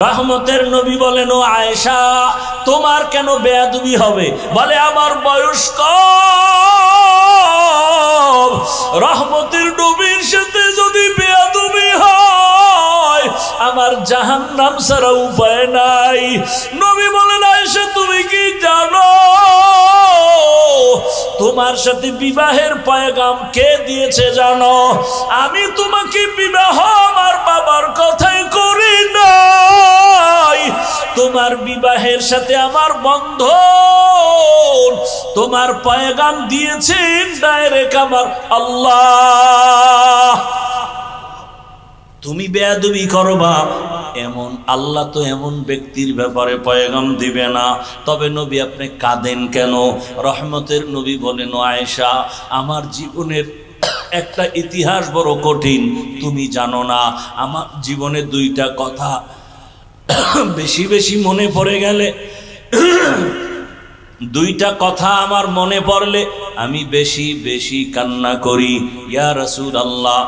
রহমতের নবী বলেন, ও আয়েশা তোমার কেন বেয়াদবি হবে? বলে আমার বয়স কম, রহমতের নবীর সাথে যদি বেয়াদবি হয় আমার জাহান্নাম ছাড়া উপায় নাই। নবী বলেন, আয়েশা তুমি কি জানো তোমার সাথে বিবাহের পয়গাম কে দিয়েছে জানো? আমি তোমাকে বিবাহ আমার বাবার কথাই করি নাই, তোমার বিবাহের সাথে আমার বন্ধন, তোমার পয়গাম দিয়েছেন ডাইরেক্ট আমার আল্লাহ। তুমি বেয়াদবি করবা এমন আল্লাহ তো এমন ব্যক্তির ব্যাপারে পয়গাম দিবে না। তবে নবী আপনি কাঁদেন কেন? রহমতের নবী বলেন, ও আয়েশা আমার জীবনের একটা ইতিহাস বড় কঠিন, তুমি জানো না। আমার জীবনে দুইটা কথা বেশি বেশি মনে পড়ে গেলে, দুইটা কথা আমার মনে পড়লে আমি বেশি বেশি কান্না করি। ইয়া রাসূলুল্লাহ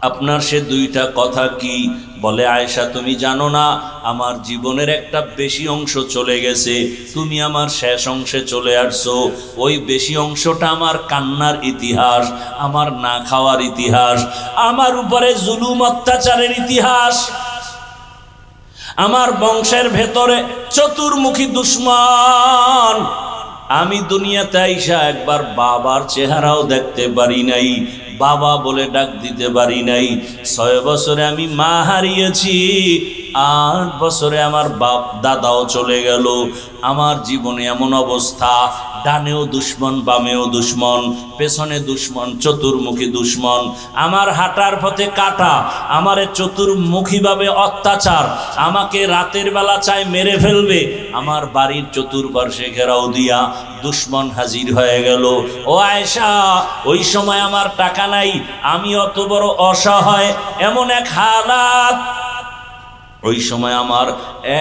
আপনার সে দুইটা কথা কি? বলে, আয়েশা তুমি জানো না আমার জীবনের একটা বেশি অংশ চলে গেছে, তুমি আমার শেষ অংশে চলে আসছো। ওই বেশি অংশটা আমার কান্নার ইতিহাস, আমার না খাওয়ার ইতিহাস, আমার উপরে জুলুম অত্যাচারের ইতিহাস, আমার বংশের ভেতরে চতুর্মুখী দুশ্মন। আমি দুনিয়াতে আইসা একবার বাবার চেহারাও দেখতে পারি নাই, বাবা বলে ডাক দিতে পারি নাই। 6 বছরে আমি মা হারিয়েছি, 8 বছরে আমার বাপ দাদাও চলে গেল। আমার জীবনে এমন অবস্থা, ডানেও দুশ্মন, বামেও দুশ্মন, পেছনে দুশ্মন, চতুর্মুখী দুশ্মন। আমার হাঁটার পথে কাটা, আমারে চতুর্মুখীভাবে অত্যাচার, আমাকে রাতের বেলা চায় মেরে ফেলবে। আমার বাড়ির চতুর্পার্শ্বে ঘেরাও দিয়া দুশ্মন হাজির হয়ে গেল। ও আয়েশা ওই সময় আমার টাকা নাই, আমি অত বড় অসহায়, এমন এক হালাত। ওই সময় আমার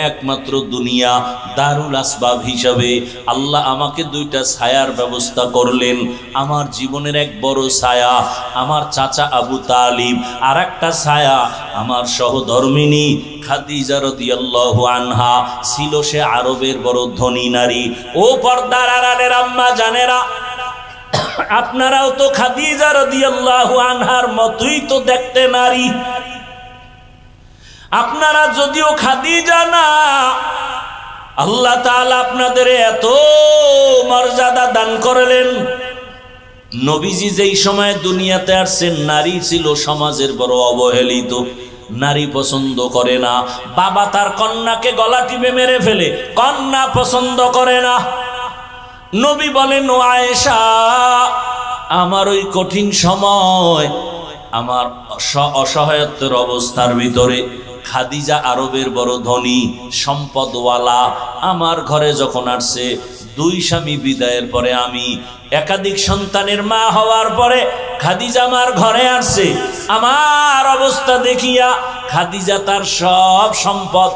একমাত্র দুনিয়া দারুল আসবাব হিসাবে আল্লাহ আমাকে দুইটা ছায়ার ব্যবস্থা করলেন। আমার জীবনের এক বড় ছায়া আমার চাচা আবু তালিব, আর একটা ছায়া আমার সহধর্মিনী খাদিজা রাদিয়াল্লাহু আনহা। ছিল সে আরবের বড় ধনী নারী। ও পর্দার আড়ালের আম্মা জানেরা, আপনারাও তো খাদিজা রাদিয়াল্লাহু আনহার মতোই তো দেখতে নারী। আপনারা যদিও খাদিজা না, আল্লাহ তাআলা আপনাদের এত মর্যাদা দান করলেন। নবীজি যেই সময় দুনিয়াতে আসছেন নারী ছিল সমাজের বড় অবহেলিত, নারী পছন্দ করে না। বাবা তার কন্যাকে গলা টিপে মেরে ফেলে, কন্যা পছন্দ করে না। নবী বলেন, ও আয়েশা আমার ওই কঠিন সময়, আমার অসহায়ত্বের অবস্থার ভিতরে খাদিজা আরবের বড় ধনী সম্পদওয়ালা আমার ঘরে যখন আসছে, 2 স্বামী বিদায়ের পরে আমি একাধিক সন্তানের মা হওয়ার পরে খাদিজা আমার ঘরে আসছে। আমার অবস্থা দেখিয়া খাদিজা তার সব সম্পদ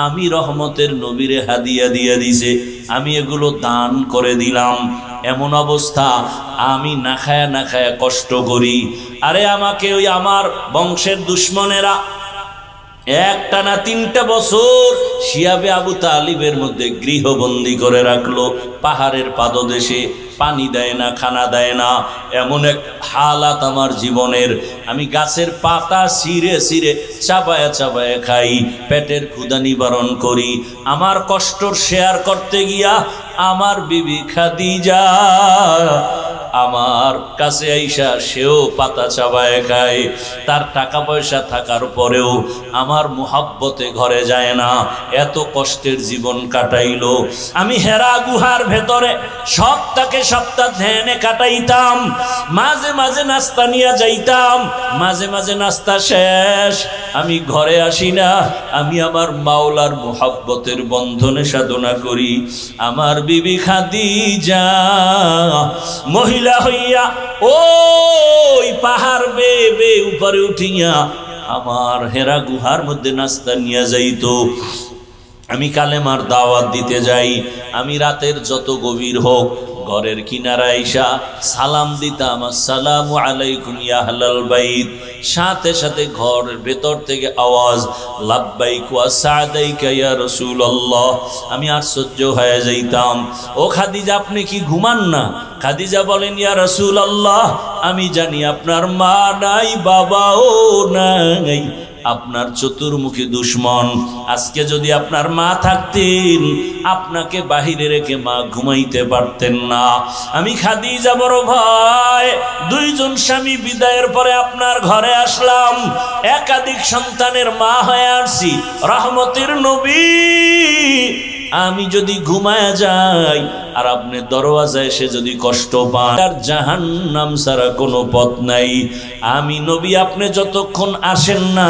আমি রহমতের নবীরে হাদিয়া দিয়ে দিছে, আমি এগুলো দান করে দিলাম। এমন অবস্থা আমি না খায়া কষ্ট করি। আরে আমাকে ওই আমার বংশের দুশ্মনেরা একটানা 3টা বছর শিয়াবে আবু তালিবের মধ্যে গৃহবন্দী করে রাখলো। পাহাড়ের পাদদেশে পানি দেয় না, খানা দেয় না, এমন এক হালাত আমার জীবনের। আমি গাছের পাতা ছিঁড়ে ছিঁড়ে চাবায়া চাবায়া খাই, পেটের ক্ষুধা নিবারণ করি। আমার কষ্ট শেয়ার করতে গিয়া আমার বিবি খাদিজা আমার কাছে আইসা সেও পাতা চাবায় খায়। তার টাকা পয়সা থাকার পরেও আমার মুহাব্বতে ঘরে যায় না, এত কষ্টের জীবন কাটাইলো। আমি হেরা গুহার ভেতরে সপ্তাহ ধ্যানে কাটাইতাম, মাঝে মাঝে নাস্তা নিয়ে যাইতাম, মাঝে মাঝে নাস্তা শেষ আমি ঘরে আসি না, আমি আমার মাওলার মুহাব্বতের বন্ধনে সাধনা করি। আমার বিবি খাদিজা মহিলা হইয়া ওই পাহাড় বেয়ে উপরে উঠিয়া আমার হেরা গুহার মধ্যে নাস্তা নিয়ে যাইতো। আমি কালেমার দাওয়াত দিতে যাই। আমি রাতের যত গভীর হোক ঘরের কিনারায় আইসা সালাম দিতাম, আসসালামু আলাইকুম ইয়া আহলাল বাইত। সাথে সাথে ঘরের ভেতর থেকে আওয়াজ, লাব্বাইক ওয়া সাদাইকা ইয়া রাসূলুল্লাহ। আমি আশ্চর্য হয়ে যাইতাম। ও খাদিজা, আপনি কি ঘুমান না? খাদিজা বলেন, ইয়া রাসূলুল্লাহ, আমি জানি আপনার মা নাই, বাবাও নাই, আপনার চতুর্মুখী দুশ্মন। আজকে যদি আপনার মা থাকতেন, আপনাকে বাহিরে রেখে মা ঘুমাইতে পারতেন না। আমি খাদিজা বড় ভাই, দুইজন স্বামী বিদায়ের পরে আপনার ঘরে আসলাম, একাধিক সন্তানের মা হয়ে আসছি, রহমতের নবী। আমি যদি ঘুমায় যাই আর আপনি দরওয়াজায় এসে যদি কষ্ট পান, আর জাহান্নাম ছাড়া কোনো পথ নাই। আমি নবী, আপনি যতক্ষণ আসেন না,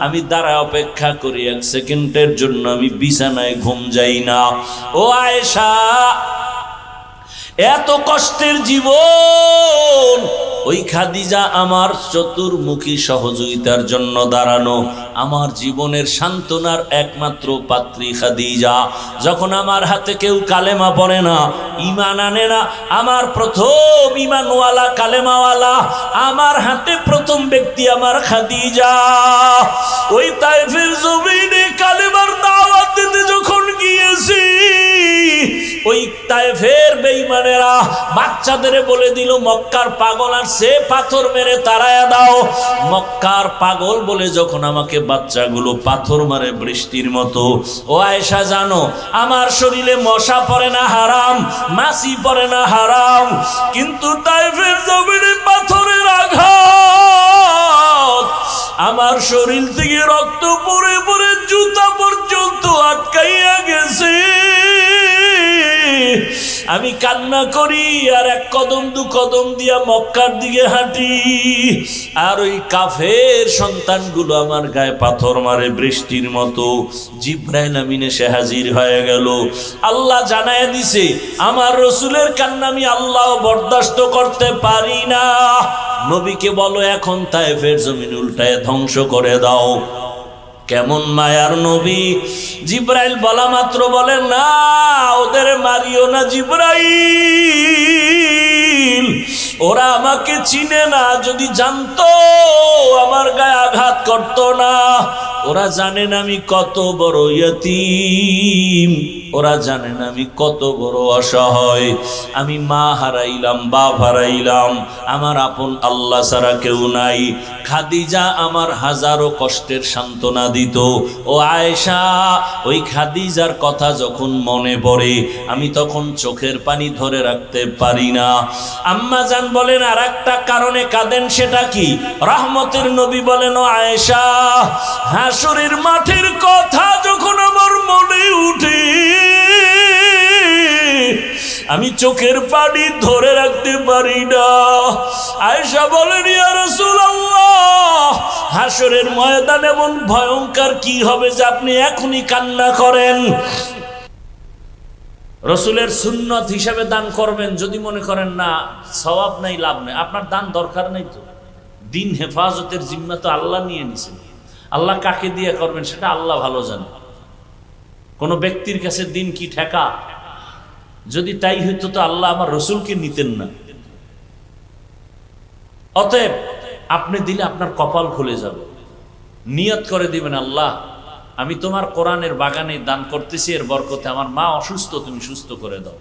আমি দাঁড়ায় অপেক্ষা করি, 1 সেকেন্ডের জন্য আমি বিছানায় ঘুম যাই না। ও আয়েশা, এত কষ্টের জীবন, ওই খাদিজা আমার চতুর্মুখী সহযোগিতার জন্য দাঁড়ানো, আমার জীবনের সান্ত্বনার একমাত্র পাত্রী খাদিজা। যখন আমার হাতে কেউ কালেমা পড়ে না, ঈমান আনে না, আমার প্রথম ঈমানওয়ালা কালেমাওয়ালা, আমার হাতে প্রথম ব্যক্তি আমার খাদিজা। ওই তায়েফের জমিনে কালেমার দাওয়াত দিতে যখন গিয়েছি, ওই তায়েফের বেঈমানেরা বাচ্চাদের বলে দিল, মক্কার পাগল আসছে, পাথর মেরে তাড়ায়া দাও। মক্কার পাগল বলে যখন আমাকে বাচ্চাগুলো পাথর মারে বৃষ্টির মতো। ও আয়েশা, জানো আমার শরীরে মশা পড়ে না হারাম, মাছি পড়ে না হারাম, কিন্তু তায়েফের জমিনে পাথরের আঘাত আমার শরীর থেকে রক্ত পড়ে পড়ে জুতা পর্যন্ত আটকাইয়া গেছে। আমি কান্না করি আর 1 কদম 2 কদম দিয়া মক্কার দিকে হাঁটি, আর ওই কাফের সন্তানগুলো আমার গায়ে পাথর মারে বৃষ্টির মতো। জিবরাইল আমিন এসে হাজির হয়ে গেল। আল্লাহ জানায় দিছে, আমার রসুলের কান্না আমি আল্লাহ বরদাস্ত করতে পারি না। নবীকে বলো এখন তায়েফের জমিন উল্টায় ধ্বংস করে দাও। কেমন মায়ার নবী! জিবরাইল বলা মাত্র বলেন, না, ওদের মারিও না জিবরাইল, ওরা আমাকে চিনে না, যদি জানতো আমার গায়ে আঘাত করতো না। ওরা জানেন আমি কত বড় ইয়তীম, ওরা জানেন আমি কত বড় অসহায়। আমি মা হারাইলাম, বাপ হারাইলাম, আমার আপন আল্লাহ ছাড়া কেউ নাই। খাদিজা আমার হাজারো কষ্টের সান্ত্বনা দিত। ও আয়েশা, ওই খাদিজার কথা যখন মনে পড়ে, আমি তখন চোখের পানি ধরে রাখতে পারি না। আম্মা জান বলেন, আর একটা কারণে কাঁদেন, সেটা কি? রহমতের নবী বলেন, ও আয়েশা, হাসরের মাঠের কথা যখন আমার মনে উঠে, আমি চোখের পানি ধরে রাখতে পারি না। আয়েশা বলেন, ইয়া রাসূলুল্লাহ, হাসরের ময়দান এমন ভয়ঙ্কর কি হবে যে আপনি এখনই কান্না করেন? রসুলের সুন্নত হিসাবে দান করবেন, যদি মনে করেন না সওয়াব নাই, লাভ নেই, আপনার দান দরকার নেই। তো দিন হেফাজতের জিম্মা তো আল্লাহ নিয়ে নিছেন। আল্লাহ কাকে দিয়ে করবেন সেটা আল্লাহ ভালো জানে। কোন ব্যক্তির কাছে দিন কি ঠেকা? যদি তাই হইতো তো আল্লাহ আমার রসুলকে নিতেন না। অতএব আপনি দিলে আপনার কপাল খুলে যাবে। নিয়ত করে দিবেন, আল্লাহ আমি তোমার কোরআনের বাগানে দান করতেছি, এর বরকতে আমার মা অসুস্থ, তুমি সুস্থ করে দাও,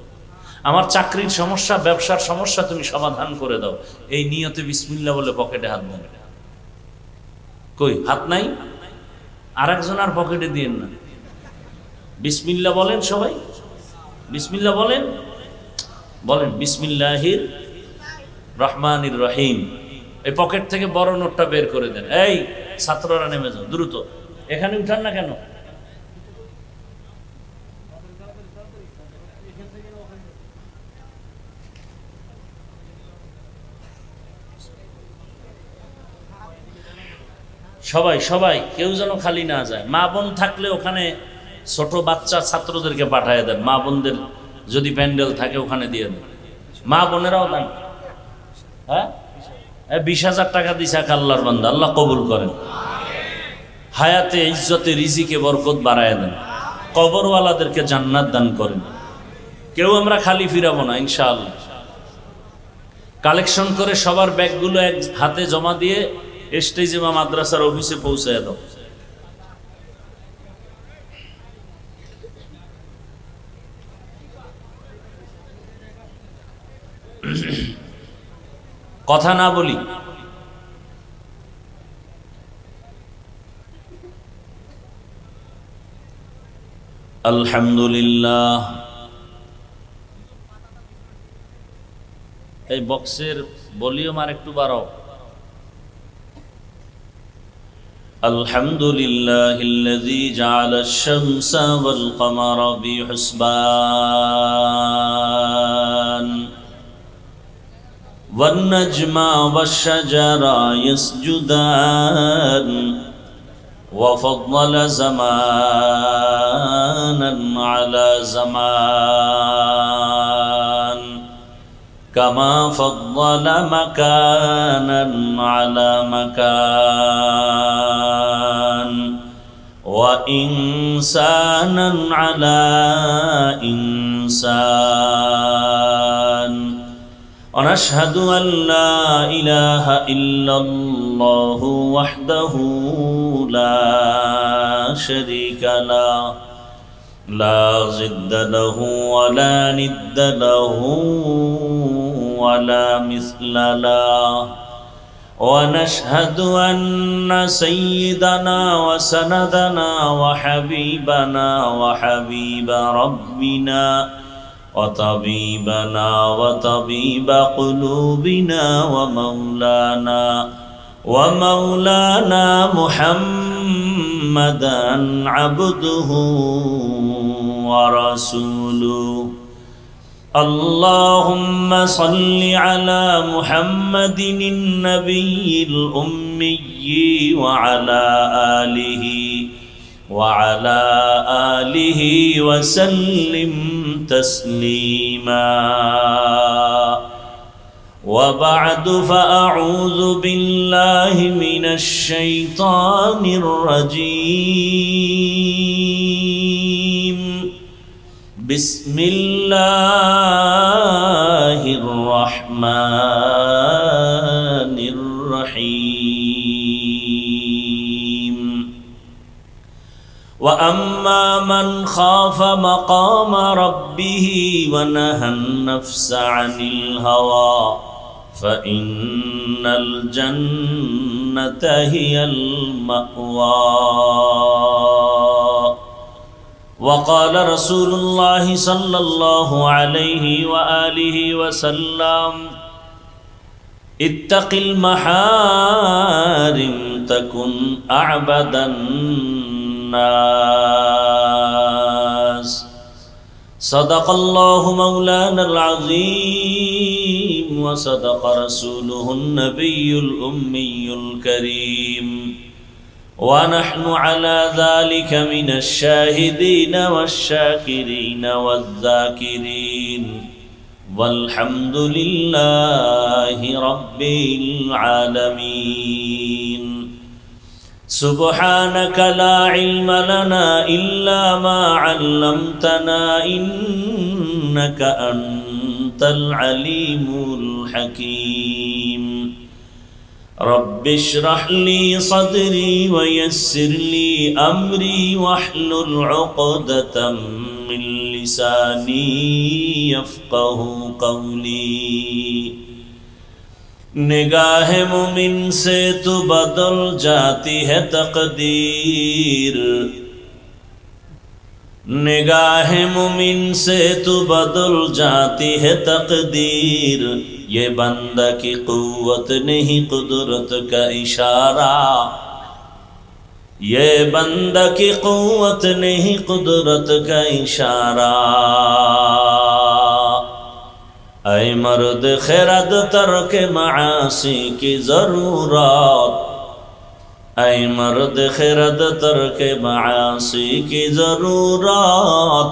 আমার চাকরির সমস্যা, ব্যবসার সমস্যা তুমি সমাধান করে দাও। এই নিয়তে বিসমিল্লাহ বলে পকেটে হাত দেন। কই হাত নাই? আর একজনের পকেটে দিয়েন না। বিসমিল্লাহ বলেন সবাই, বিসমিল্লাহ বলেন, বলেন বিসমিল্লাহির রহমানির রহিম। এই পকেট থেকে বড় নোটটা বের করে দেন। এই ছাত্ররা নেমে যাও দ্রুত, এখানে উঠান না কেন? সবাই সবাই, কেউ যেন খালি না যায়। মা বোন থাকলে ওখানে ছোট বাচ্চা ছাত্রদেরকে পাঠিয়ে দেন। মা বোনদের যদি প্যান্ডেল থাকে ওখানে দিয়ে দেন। মা বোনেরাও দেন। হ্যাঁ, 20,000 টাকা দিছে আল্লাহর বান্দা, আল্লাহ কবুল করেন। হায়াতে ইজ্জতে রিজিকে বরকত বাড়ায় দেন। কবরওয়ালাদেরকে জান্নাত দান করেন। কেউ আমরা খালি ফিরাবো না ইনশাআল্লাহ। কালেকশন করে সবার ব্যাগগুলো এক হাতে জমা দিয়ে স্টেজে বা মাদ্রাসার অফিসে পৌঁছায় দাও। কথা না বলি, আলহামদুলিল্লাহ। এই বক্সের ভলিউম আর একটু বাড়াও। আলহামদুলিল্লাহিল্লাযী জাআলাশ শামসা ওয়াল কমারা বিহুসবান ওয়ান নাজমা ওয়াশ শাজারা ইয়াসজুদান وفضل زمانا على زمان كما فضل مكانا على مكان وإنسانا على إنسان ونشهد أن لا إله إلا الله وحده لا شريك له لا ضد له ولا ند له ولا مثل له ونشهد أن سيدنا وسندنا وحبيبنا وحبيب ربنا وطبيبنا وطبيب قلوبنا ومولانا محمدا عبده ورسوله اللهم صل على محمد النبي الأمي وعلى آله وسلم تسليما وبعد فأعوذ بالله من الشيطان الرجيم بسم الله الرحمن الرحيم وأما من خاف مقام ربه ونهى النفس عن الهوى فإن الجنة هي المأوى وقال رسول الله صلى الله عليه وآله وسلم اتق المحارم تكن أعبد الناس صدق الله مولانا العظيم وصدق رسوله النبي الأمي الكريم ونحن على ذلك من الشاهدين والشاكرين والذاكرين والحمد لله رب العالمين سبحانك لا علم لنا إلا ما علمتنا إنك أنت العليم الحكيم رب اشرح لي صدري ويسر لي أمري واحلل عقدة من لساني يفقه قولي निगाह मुमिन से तो बदल जाती है तकदीर निगाह मुमिन से तो बदल जाती है तकदीर ये बंदा की कुव्वत नहीं कुदरत का इशारा ये बंदा की कुव्वत नहीं कुदरत का इशारा ऐ मर्द खैरत तर्क मासी की ज़रूरत ऐ मर्द खैरत तर्क मासी की ज़रूरत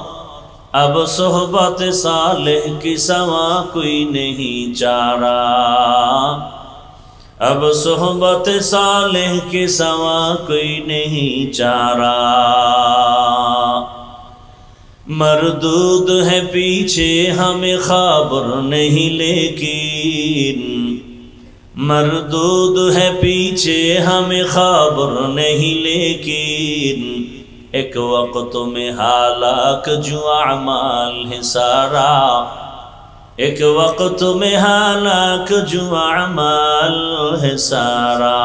अब सोहबत सालेह की सवा कोई नहीं चारा अब सोहबत सालेह की सवा कोई नहीं चारा मरदूद है पीछे हमें खबर नहीं लेकिन, मरदूद है पीछे हमें खबर नहीं लेकिन, एक वक्त में हालाक जो अमाल है सारा, एक वक्त में हालाक जो अमाल है सारा।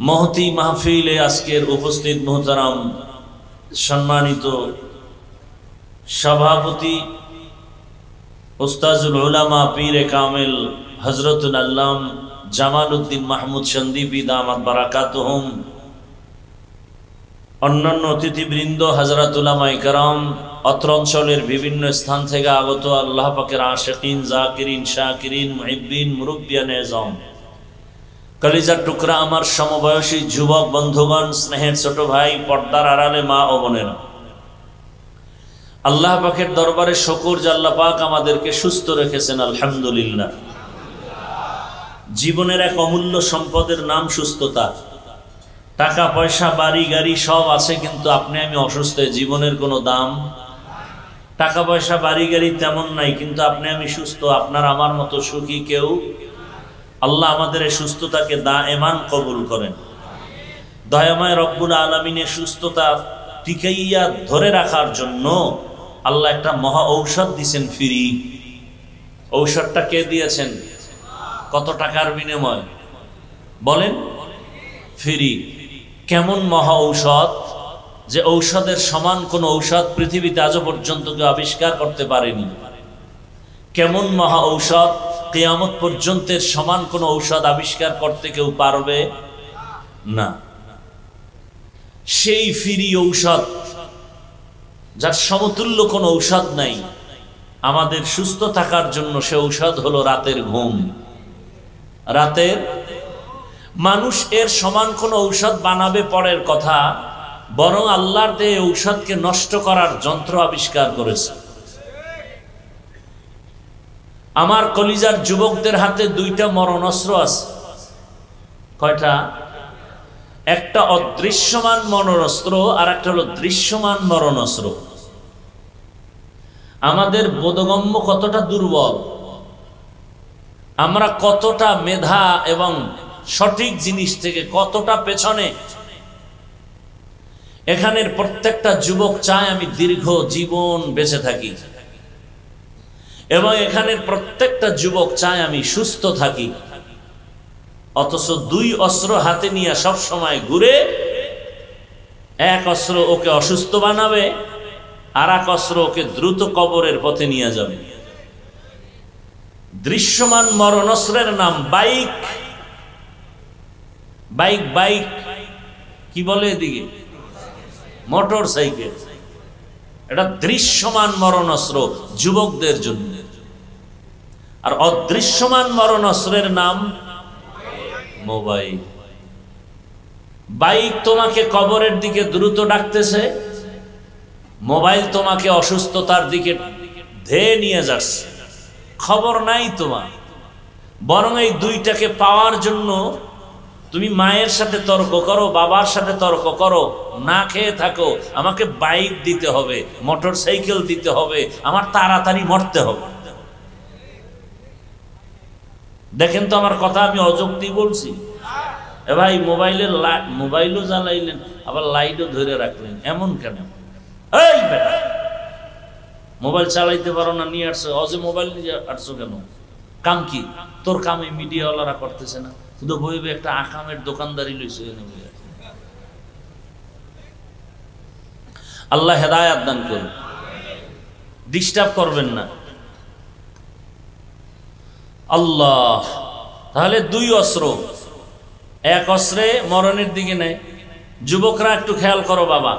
महती महफिले आजकेर उपस्थित मोहतरम सम्मानित सभापति उस्ताजुल उलामा पीर कामिल हजरतुल अल्लाम জামালউদ্দিন মাহমুদ সন্দীপী দামাত বারাকাতুহুম, অন্যান্য অতিথিবৃন্দ, হযরত উলামায়ে কেরাম, অত্র অঞ্চলের বিভিন্ন স্থান থেকে আগত আল্লাহ পাকের আশিকিন, জাকিরিন, শাকিরিন, মুহিব্বিন, মুরব্বিয়ান এজম, কলিজার টুকরা আমার সমবয়সী যুবক বন্ধুগণ, স্নেহের ছোট ভাই, পর্দার আড়ালে মা ও বোনেরা, আল্লাহ পাকের দরবারে শুকর যে আল্লাহ পাক আমাদেরকে সুস্থ রেখেছেন, আলহামদুলিল্লাহ। জীবনের এক অমূল্য সম্পদের নাম সুস্থতা। টাকা পয়সা বাড়ি গাড়ি সব আছে, কিন্তু আপনি আমি অসুস্থ, জীবনের কোনো দাম। টাকা পয়সা বাড়ি গাড়ি তেমন নাই, কিন্তু আপনি আমি সুস্থ, আপনার আমার মতো সুখী কেউ। আল্লাহ আমাদের এই সুস্থতাকে দায়েমান কবুল করেন। দয়াময় রব্বুল আলামিনের সুস্থতা টিকাইয়া ধরে রাখার জন্য আল্লাহ একটা মহা ঔষধ দিয়েছেন ফ্রি। ঔষধটা কে দিয়েছেন? কত টাকার বিনিময় বলেন? ফ্রি। কেমন মহা ঔষধ, যে ঔষধের সমান কোন ঔষধ পৃথিবীতে আজও পর্যন্ত কেউ আবিষ্কার করতে পারেনি। কেমন মহা ঔষধ, কিয়ামত পর্যন্তের সমান কোন ঔষধ আবিষ্কার করতে কেউ পারবে না। সেই ফ্রি ঔষধ, যার সমতুল্য কোন ঔষধ নাই আমাদের সুস্থ থাকার জন্য, সে ঔষধ হলো রাতের ঘুম। রাতের মানুষ এর সমান কোন ঔষধ বানাবে পরের কথা, বরং আল্লাহর দেয়া ঔষধকে নষ্ট করার যন্ত্র আবিষ্কার করেছে। আমার কলিজার যুবকদের হাতে দুইটা মরণাস্ত্র আছে। কয়টা? একটা অদৃশ্যমান মরণাস্ত্র, আর একটা হলো দৃশ্যমান মরণাস্ত্র। আমাদের বোধগম্য কতটা দুর্বল, আমরা কতটা মেধা এবং সঠিক জিনিস থেকে কতটা পেছনে। এখানের প্রত্যেকটা যুবক চায় আমি দীর্ঘ জীবন বেঁচে থাকি, এবং এখানের প্রত্যেকটা যুবক চায় আমি সুস্থ থাকি। অথচ দুই অস্ত্র হাতে নিয়ে সব সময় ঘুরে। এক অস্ত্র ওকে অসুস্থ বানাবে, আর এক অস্ত্র ওকে দ্রুত কবরের পথে নিয়ে যাবে। দৃশ্যমান মরণাস্ত্রের নাম বাইক। বাইক বাইক কি বলে এদিকে? Motor cycle. এটা দৃশ্যমান মরণাস্ত্র যুবকদের জন্য। আর অদৃশ্যমান মরণাস্ত্রের নাম মোবাইল। বাইক তোমাকে কবরের দিকে দ্রুত ডাকতেছে, মোবাইল তোমাকে অসুস্থতার দিকে ধেয়ে নিয়ে যাচ্ছে। খবর নাই তোমার। বরং এই দুইটাকে পাওয়ার জন্য তুমি মায়ের সাথে তর্ক করো, বাবার সাথে তর্ক করো, না খেয়ে থাকো, আমাকে বাইক দিতে হবে, মোটর সাইকেল দিতে হবে, আমার তাড়াতাড়ি মরতে হবে। দেখেন তো আমার কথা আমি অযৌক্তিক বলছি? এ ভাই, মোবাইলও জ্বালাইলেন, আবার লাইটও ধরে রাখলেন, এমন কেন? এই বেটা, মোবাইল চালাইতে পারো না, নিয়ে আসছো, অজে মোবাইল নিয়ে আসছো কেন? কাম কি তোর? কাম এই মিডিয়াওয়ালারা করতেছে না, শুধু বইবে একটা আকামের দোকানদারি লইছে। আল্লাহ হেদায়াত দান করুন। ডিস্টার্ব করবেন না। আল্লাহ, তাহলে দুই অস্ত্র, এক অস্ত্রে মরণের দিকে নেয়। যুবকরা একটু খেয়াল করো বাবা,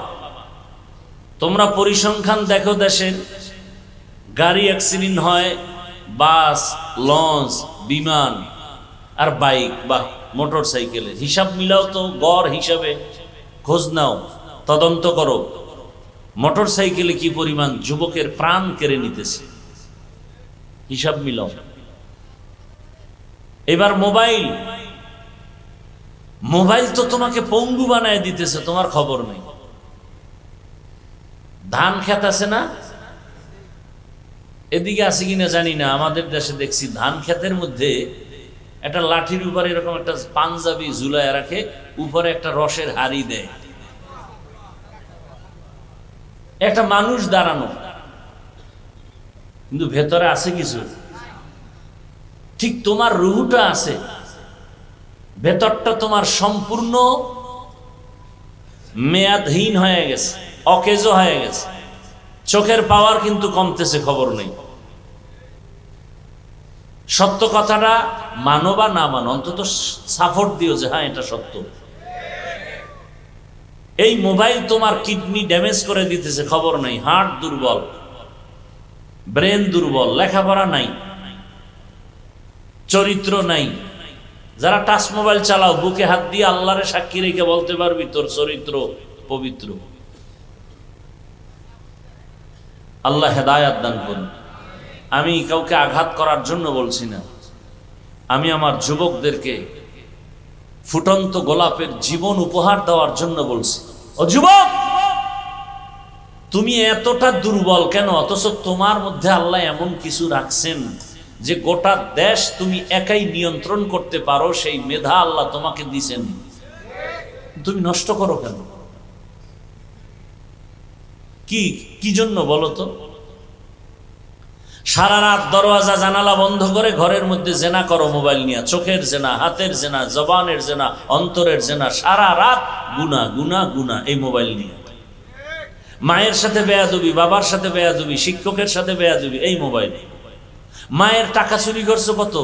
তোমরা পরিসংখ্যান দেখো, দেশের গাড়ি অ্যাক্সিডেন্ট হয়, বাস, লঞ্চ, বিমান আর বাইক বা মোটর সাইকেলে। হিসাব মিলাও তো, গড় হিসাবে খোঁজ নাও, তদন্ত করো, মোটর সাইকেলে কি পরিমাণ যুবকের প্রাণ কেড়ে নিতেছে, হিসাব মিলাও। এবার মোবাইল, মোবাইল তো তোমাকে পঙ্গু বানায় দিতেছে, তোমার খবর নেই। ধান ক্ষেত আছে না, এদিকে আছে কিনা জানি না, আমাদের দেশে দেখছি ধান ক্ষেতের মধ্যে একটা লাঠির উপরে এরকম একটা পাঞ্জাবি ঝুলায় রাখে, উপরে একটা রসের হাড়ি দেয়, একটা মানুষ দাঁড়ানো, কিন্তু ভেতরে আছে কিছু। ঠিক তোমার রুহটা আছে, ভেতরটা তোমার সম্পূর্ণ মেয়াদহীন হয়ে গেছে, অকেজ হয়ে গেছে। চোখের পাওয়ার কিন্তু কমতেছে, খবর নেই। সত্য কথাটা মানো বা না মানো, অন্তত সাপোর্ট দিও যে হ্যাঁ এটা সত্য। এই মোবাইল তোমার কিডনি ড্যামেজ করে দিতেছে, খবর নেই। হার্ট দুর্বল, ব্রেন দুর্বল, লেখাপড়া নাই, চরিত্র নাই। যারা টাচ মোবাইল চালাও, বুকে হাত দিয়ে আল্লাহরে সাক্ষী রেখে বলতে পারবি তোর চরিত্র পবিত্র। আল্লাহ হেদায়াত দান করুন। আমি কাউকে আঘাত করার জন্য বলছি না, আমি আমার যুবকদেরকে ফুটন্ত গোলাপের জীবন উপহার দেওয়ার জন্য বলছি। ও যুবক, তুমি এতটা দুর্বল কেন? অথচ তোমার মধ্যে আল্লাহ এমন কিছু রাখছেন যে গোটা দেশ তুমি একাই নিয়ন্ত্রণ করতে পারো, সেই মেধা আল্লাহ তোমাকে দিয়েছেন। তুমি নষ্ট করো কেন? কি জন্য বলো তো? সারা রাত দরওয়াজা জানালা বন্ধ করে ঘরের মধ্যে জেনা করো মোবাইল নিয়ে, চোখের জেনা, হাতের জেনা, জবানের জেনা, অন্তরের জেনা, সারা রাত গুনাহ গুনাহ গুনাহ এই মোবাইল নিয়ে। মায়ের সাথে বেয়াদবি, বাবার সাথে বেয়াদবি, শিক্ষকের সাথে বেয়াদবি এই মোবাইল। মায়ের টাকা চুরি করছো কত,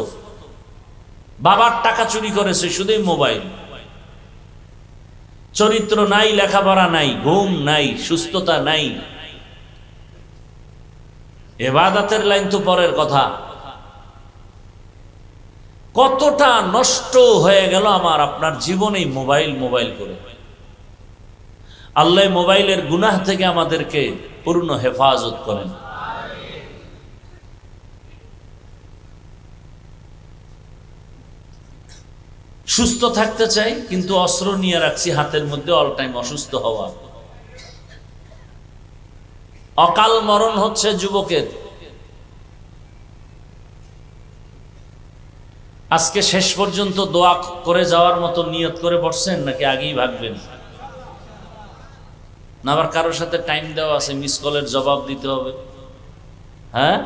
বাবার টাকা চুরি করেছে শুধুই মোবাইল। চরিত্র নাই, লেখাপড়া নাই, ঘুম নাই, সুস্থতা নাই। ইবাদতের লাইন তো পরের কথা। কতটা নষ্ট হয়ে গেল আমার আপনার জীবনে মোবাইল মোবাইল করে। আল্লাহ মোবাইলের গুনাহ থেকে আমাদেরকে পূর্ণ হেফাজত করেন। সুস্থ থাকতে চাই, কিন্তু অস্ত্র নিয়ে রাখছি হাতের মধ্যে, অল টাইম অসুস্থ হওয়া। অকাল মরণ হচ্ছে যুবকের। আজকে শেষ পর্যন্ত দোয়া করে যাওয়ার মতো নিয়ত করে বসছেন, নাকি আগেই ভাববেন? না আবার কারোর সাথে টাইম দেওয়া আছে, মিস কলের জবাব দিতে হবে? হ্যাঁ,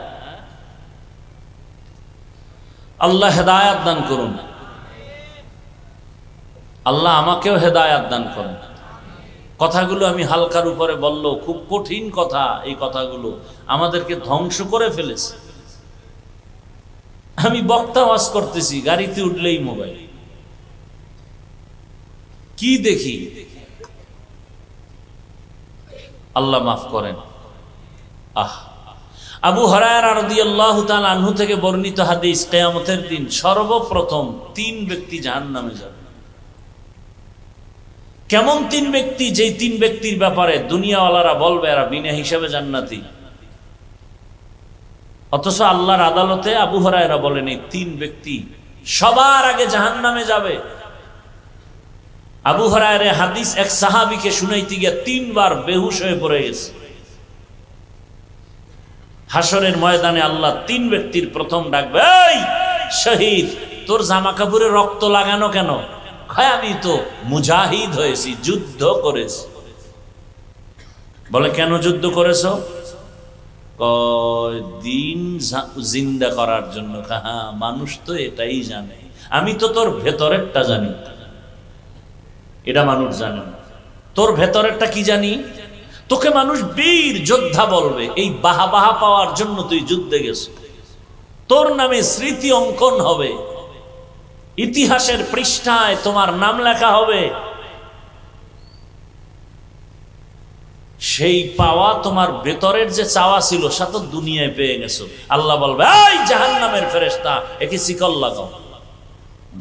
আল্লাহ হেদায়াত দান করুন। আল্লাহ আমাকেও হেদায়াত দান করেন। কথাগুলো আমি হালকার উপরে বললেও খুব কঠিন কথা। এই কথাগুলো আমাদেরকে ধ্বংস করে ফেলেছে। আমি বক্তা ওয়াজ করতেছি, গাড়িতে উঠলেই মোবাইল। কি দেখি? আল্লাহ মাফ করেন। আবু হুরায়রা রাদিয়াল্লাহু তাআলা আনহু থেকে বর্ণিত হাদিস, কিয়ামতের দিন সর্বপ্রথম 3 ব্যক্তি জাহান্নামে যাবে। কেমন 3 ব্যক্তি? যেই 3 ব্যক্তির ব্যাপারে দুনিয়াওয়ালারা বলবে এরা বিনা হিসাবে জান্নাতি, অথচ আল্লাহর আদালতে আবু হুরায়রা বলেন এই 3 ব্যক্তি সবার আগে জাহান্নামে যাবে। আবু হুরায়রা হাদিস এক সাহাবীকে শুনাইতে গিয়ে 3 বার বেহুশ হয়ে পড়ে গেছে। হাসরের ময়দানে আল্লাহ 3 ব্যক্তির প্রথম ডাকবে, এই শহীদ, তোর জামা কাপড়ে রক্ত লাগানো কেন? আমি তো মুজাহিদ হয়েছি, যুদ্ধ করেছি। বলে কেন যুদ্ধ করেছো? দিন জিন্দা করার জন্য। হ্যাঁ, মানুষ তো এটাই জানে, আমি তো তোর ভেতরেরটা জানি, এটা মানুষ জানে না। তোর ভেতরেরটা কি জানি? তোকে মানুষ বীর যোদ্ধা বলবে, এই বাহা পাওয়ার জন্য তুই যুদ্ধে গেছিস। তোর নামে স্মৃতি অঙ্কন হবে, ইতিহাসের পৃষ্ঠায় তোমার নাম লেখা হবে। সেই পাওয়া তোমার ভেতরের যে চাওয়া ছিল সেটা তো দুনিয়ায় পেয়ে গেছো। আল্লাহ বলবে, এই জাহান্নামের ফেরেশতা, একে শিকল লাগাও,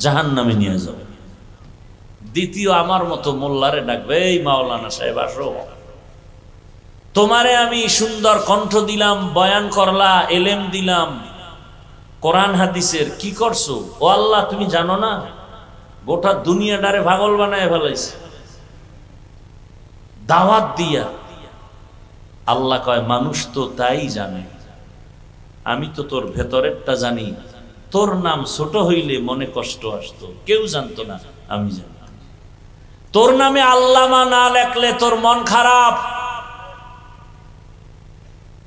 জাহান্নামে নিয়ে যাও। দ্বিতীয় আমার মতো মোল্লারে ডাকবে, এই মাওলানা সাহেব আসো, তোমারে আমি সুন্দর কণ্ঠ দিলাম, বয়ান করলা, এলেম দিলাম কোরআন হাদিসের, কি করছো? ও আল্লাহ, তুমি জানো না গোটা দুনিয়াটারে পাগল বানায় ফেলাইছে দাওয়াত দিয়া। আল্লাহ কয় মানুষ তো তাই জানে, আমি তো তোর ভেতরেরটা জানি। তোর নাম ছোট হইলে মনে কষ্ট আসতো, কেউ জানতো না, আমি জানি। তোর নামে আল্লামা না লেখলে তোর মন খারাপ,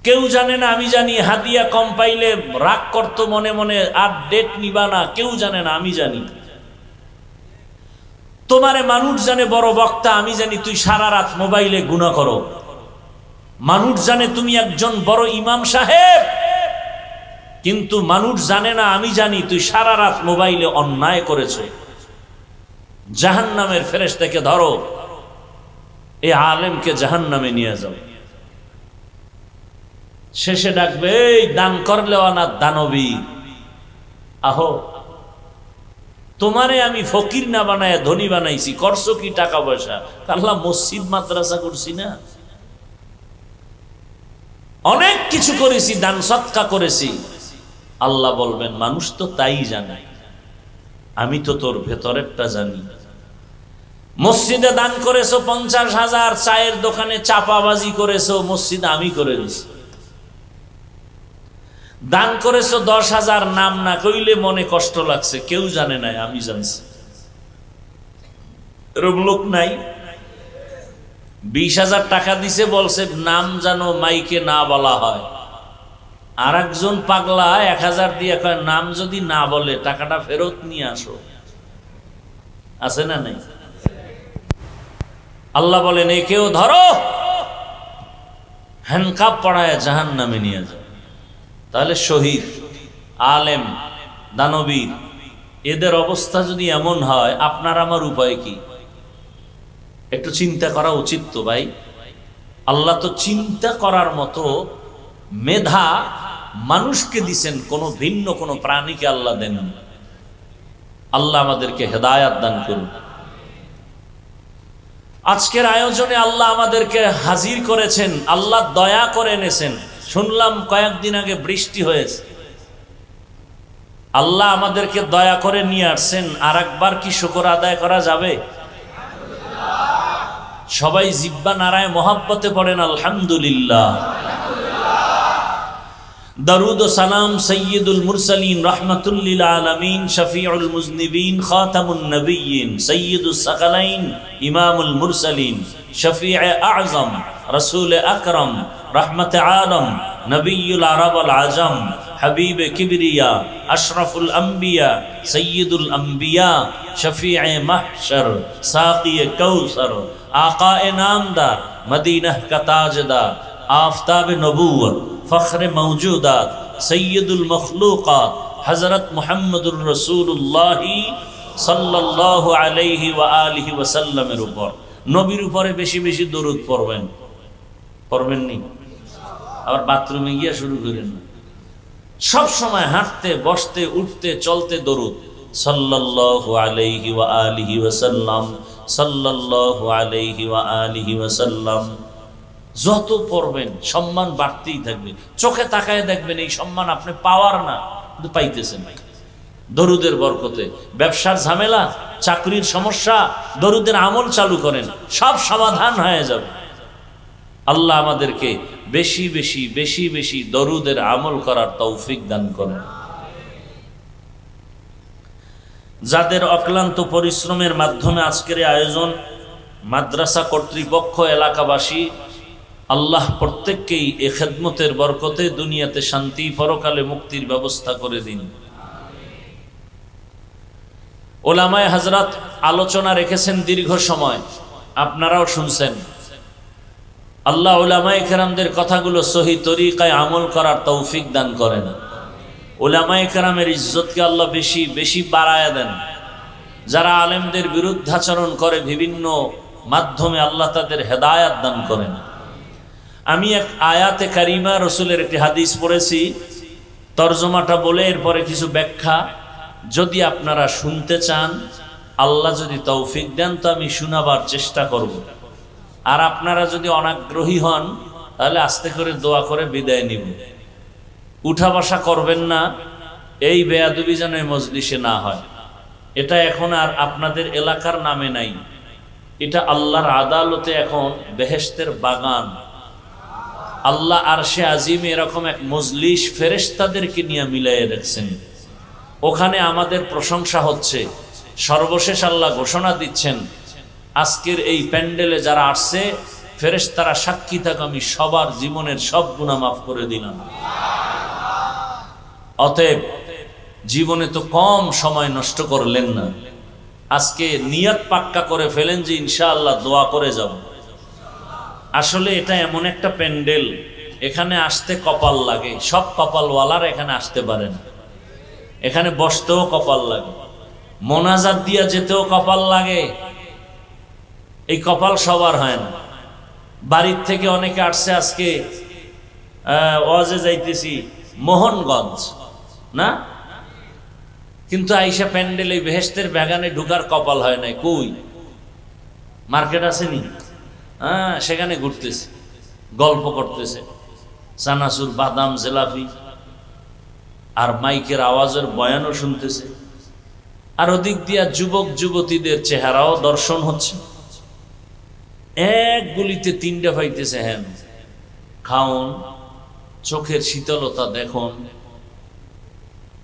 কেউ জানে না, আমি জানি। হাদিয়া কম পাইলে রাগ করতো মনে মনে, আর ডেট নিবা না, কেউ জানে না, আমি জানি। তোমারে মানুষ জানে বড় বক্তা, আমি জানি তুই সারা রাত মোবাইলে গুনাহ করো। মানুষ জানে তুমি একজন বড় ইমাম সাহেব, কিন্তু মানুষ জানে না, আমি জানি তুই সারা রাত মোবাইলে অন্যায় করেছো। জাহান্নামের ফেরেশতাকে ধরো, এই আলেমকে জাহান্নামে নিয়ে যাও। শেষে ডাকবে, এই দান করলেওয়ানা দানবী, আহো তোমারে আমি ফকির না বানায় ধনী বানাইছি, করছো কি টাকা পয়সা? আল্লাহ মসজিদ মাদ্রাসা করছি না, অনেক কিছু করেছি, দান সৎকা করেছি। আল্লাহ বলবেন মানুষ তো তাই জানে, আমি তো তোর ভেতরেরটা জানি। মসজিদে দান করেছো 50,000, চায়ের দোকানে চাপাবাজি করেছো, মসজিদে আমি করে দিছি। দান করেছো 10,000, নাম না কইলে মনে কষ্ট লাগছে, কেউ জানে নাই, আমি জানছি। এরকম লোক নাই? 20,000 টাকা দিছে, বলছে নাম জানো মাইকে না বলা হয়। আর একজন পাগলা 1,000 দিয়ে কয় নাম যদি না বলে টাকাটা ফেরত নিয়ে আসো। আছে না নাই? আল্লাহ বলেন একেও ধরো, হ্যান্ডকাপ পড়ায় জাহান্নামে নিয়ে যাও। তাহলে শহীদ, আলেম, দানবীর এদের অবস্থা যদি এমন হয়, আপনার আমার উপায় কি? একটু চিন্তা করা উচিত তো ভাই। আল্লাহ তো চিন্তা করার মতো মেধা মানুষকে দিছেন, কোনো ভিন্ন কোনো প্রাণীকে আল্লাহ দেন। আল্লাহ আমাদেরকে হেদায়াত দান করুন। আজকের আয়োজনে আল্লাহ আমাদেরকে হাজির করেছেন, আল্লাহ দয়া করে এনেছেন। শুনলাম কয়েকদিন আগে বৃষ্টি হয়েছে, আল্লাহ আমাদেরকে দয়া করে নিয়ে আসছেন। আর একবার কি শুকর আদায় করা যাবে? সবাই জিব্বা নারায় মোহাব্বতে পড়েন আলহামদুলিল্লাহ। দরুদ ও সালাম সৈয়দুল মুরসালিন রহমাতুল্লিল আলামিন শফিউল মুজনিবিন খাতামুন নবিয়্যিন সৈয়দুস সাকালাইন ইমামুল মুরসালিন শফিয়ে আযম রাসূল আকরাম রহমতে আলম নবিয়ুল আরব আল আজম হাবিব কিবরিয়া আশরাফুল আম্বিয়া সৈয়দুল আম্বিয়া শফিয়ে মাহশর সাকিয়ে কৌসর আকায়ে নামদার মদিনাহ কা তাজদার आफताब नबूवत फ़ख्र मौजूदात सैयदुल मखलूक़ात हज़रत मुहम्मदुर रसूलुल्लाह सल्लल्लाहु अलैहि व आलिहि वसल्लमेर ऊपर नबीर ऊपरे बेशी बेशी दरूद पढ़বেন। पढ़বেন নি? আবার বাথরুমে গিয়ে শুরু করেন না, সব সময় হাঁটতে বসতে উঠতে চলতে দরুদ সাল্লাল্লাহু আলাইহি ওয়া আলিহি ওয়াসাল্লাম, সাল্লাল্লাহু আলাইহি ওয়া আলিহি ওয়াসাল্লাম। যত পড়বেন সম্মান বাড়তেই থাকবে। চোখে তাকায় দেখবেন এই সম্মান আপনি পাওয়ার না, কিন্তু পাইতেছেন দরুদের বরকতে। ব্যবসার ঝামেলা, চাকরির সমস্যা, দরুদের আমল চালু করেন, সব সমাধান হয়ে যাবে। আল্লাহ আমাদেরকে বেশি বেশি বেশি বেশি দরুদের আমল করার তৌফিক দান করেন। যাদের অক্লান্ত পরিশ্রমের মাধ্যমে আজকের আয়োজন, মাদ্রাসা কর্তৃপক্ষ, এলাকাবাসী, আল্লাহ প্রত্যেককেই এ খেদমতের বরকতে দুনিয়াতে শান্তি, পরকালে মুক্তির ব্যবস্থা করে দিন। ওলামায়ে হযরত আলোচনা রেখেছেন দীর্ঘ সময়, আপনারাও শুনছেন। আল্লাহ ওলামায়ে কেরামদের কথাগুলো সহি তরিকায় আমল করার তৌফিক দান করেন। ওলামায়ে কেরামের ইজ্জতকে আল্লাহ বেশি বেশি বাড়ায়া দেন। যারা আলেমদের বিরুদ্ধাচরণ করে বিভিন্ন মাধ্যমে আল্লাহ তাদের হেদায়াত দান করেন। আমি এক আয়াতে কারিমা রসুলের একটি হাদিস পড়েছি, তরজমাটা বলে এরপরে কিছু ব্যাখ্যা যদি আপনারা শুনতে চান, আল্লাহ যদি তৌফিক দেন তো আমি শোনাবার চেষ্টা করব। আর আপনারা যদি অনাগ্রহী হন তাহলে আস্তে করে দোয়া করে বিদায় নিব। উঠা বসা করবেন না, এই বেয়াদবি যেন মজলিসে না হয়। এটা এখন আর আপনাদের এলাকার নামে নাই, এটা আল্লাহর আদালতে এখন বেহেশতের বাগান। আল্লাহ আরশে আজিমে এরকম এক মজলিস ফেরেশতাদেরকে নিয়ে মিলাইয়ে রাখছেন, ওখানে আমাদের প্রশংসা হচ্ছে। সর্বশেষ আল্লাহ ঘোষণা দিচ্ছেন, আজকের এই প্যান্ডেলে যারা আসছে ফেরেশতারা সাক্ষী থাক, আমি সবার জীবনের সব গুনাহ মাফ করে দিলাম। অতএব জীবনে তো কম সময় নষ্ট করলেন না, আজকে নিয়ত পাক্কা করে ফেলেন যে ইনশাআল্লাহ দোয়া করে যাব। আসলে এটা এমন একটা প্যান্ডেল, এখানে আসতে কপাল লাগে, সব কপালওয়ালার এখানে আসতে পারে না। এখানে বসতেও কপাল লাগে, মোনাজাত দিয়া যেতেও কপাল লাগে, এই কপাল সবার হয় না। বাড়ির থেকে অনেকে আসছে, আজকে ওয়াজে যাইতেছি মোহনগঞ্জ না, কিন্তু আইসা প্যান্ডেল এই বেহেশতের বাগানে ঢুকার কপাল হয় নাই। কই মার্কেট আসেনি, হ্যাঁ সেখানে ঘুরতেছে, গল্প করতেছে, চানাচুর বাদাম জেলাপি আর মাইকের আওয়াজের বয়ানও শুনতেছে, আর ওদিক দিয়া যুবক যুবতীদের চেহারাও দর্শন হচ্ছে। এক গুলিতে তিনটা পাইতেছে, হ্যাঁ খাওন, চোখের শীতলতা দেখুন,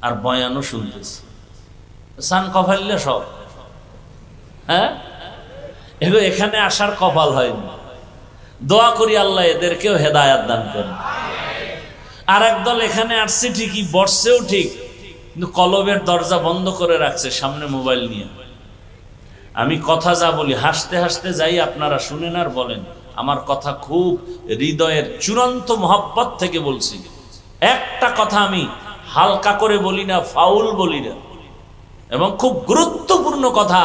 আর বয়ানও শুনতেছে। সান কপাইলে সব, হ্যাঁ এখানে আসার কপাল হয়নি। দোয়া করি আল্লাহ এদেরকেও হেদায়াত দান করেন। আর একদল এখানে আসছে ঠিকই, বসছেও ঠিক, কিন্তু কলবের দরজা বন্ধ করে রাখছে, সামনে মোবাইল নিয়ে। আমি কথা যা বলি হাসতে হাসতে যাই, আপনারা শুনেন আর বলেন। আমার কথা খুব হৃদয়ের চূড়ান্ত মহব্বত থেকে বলছি, একটা কথা আমি হালকা করে বলি না, ফাউল বলি না, এবং খুব গুরুত্বপূর্ণ কথা।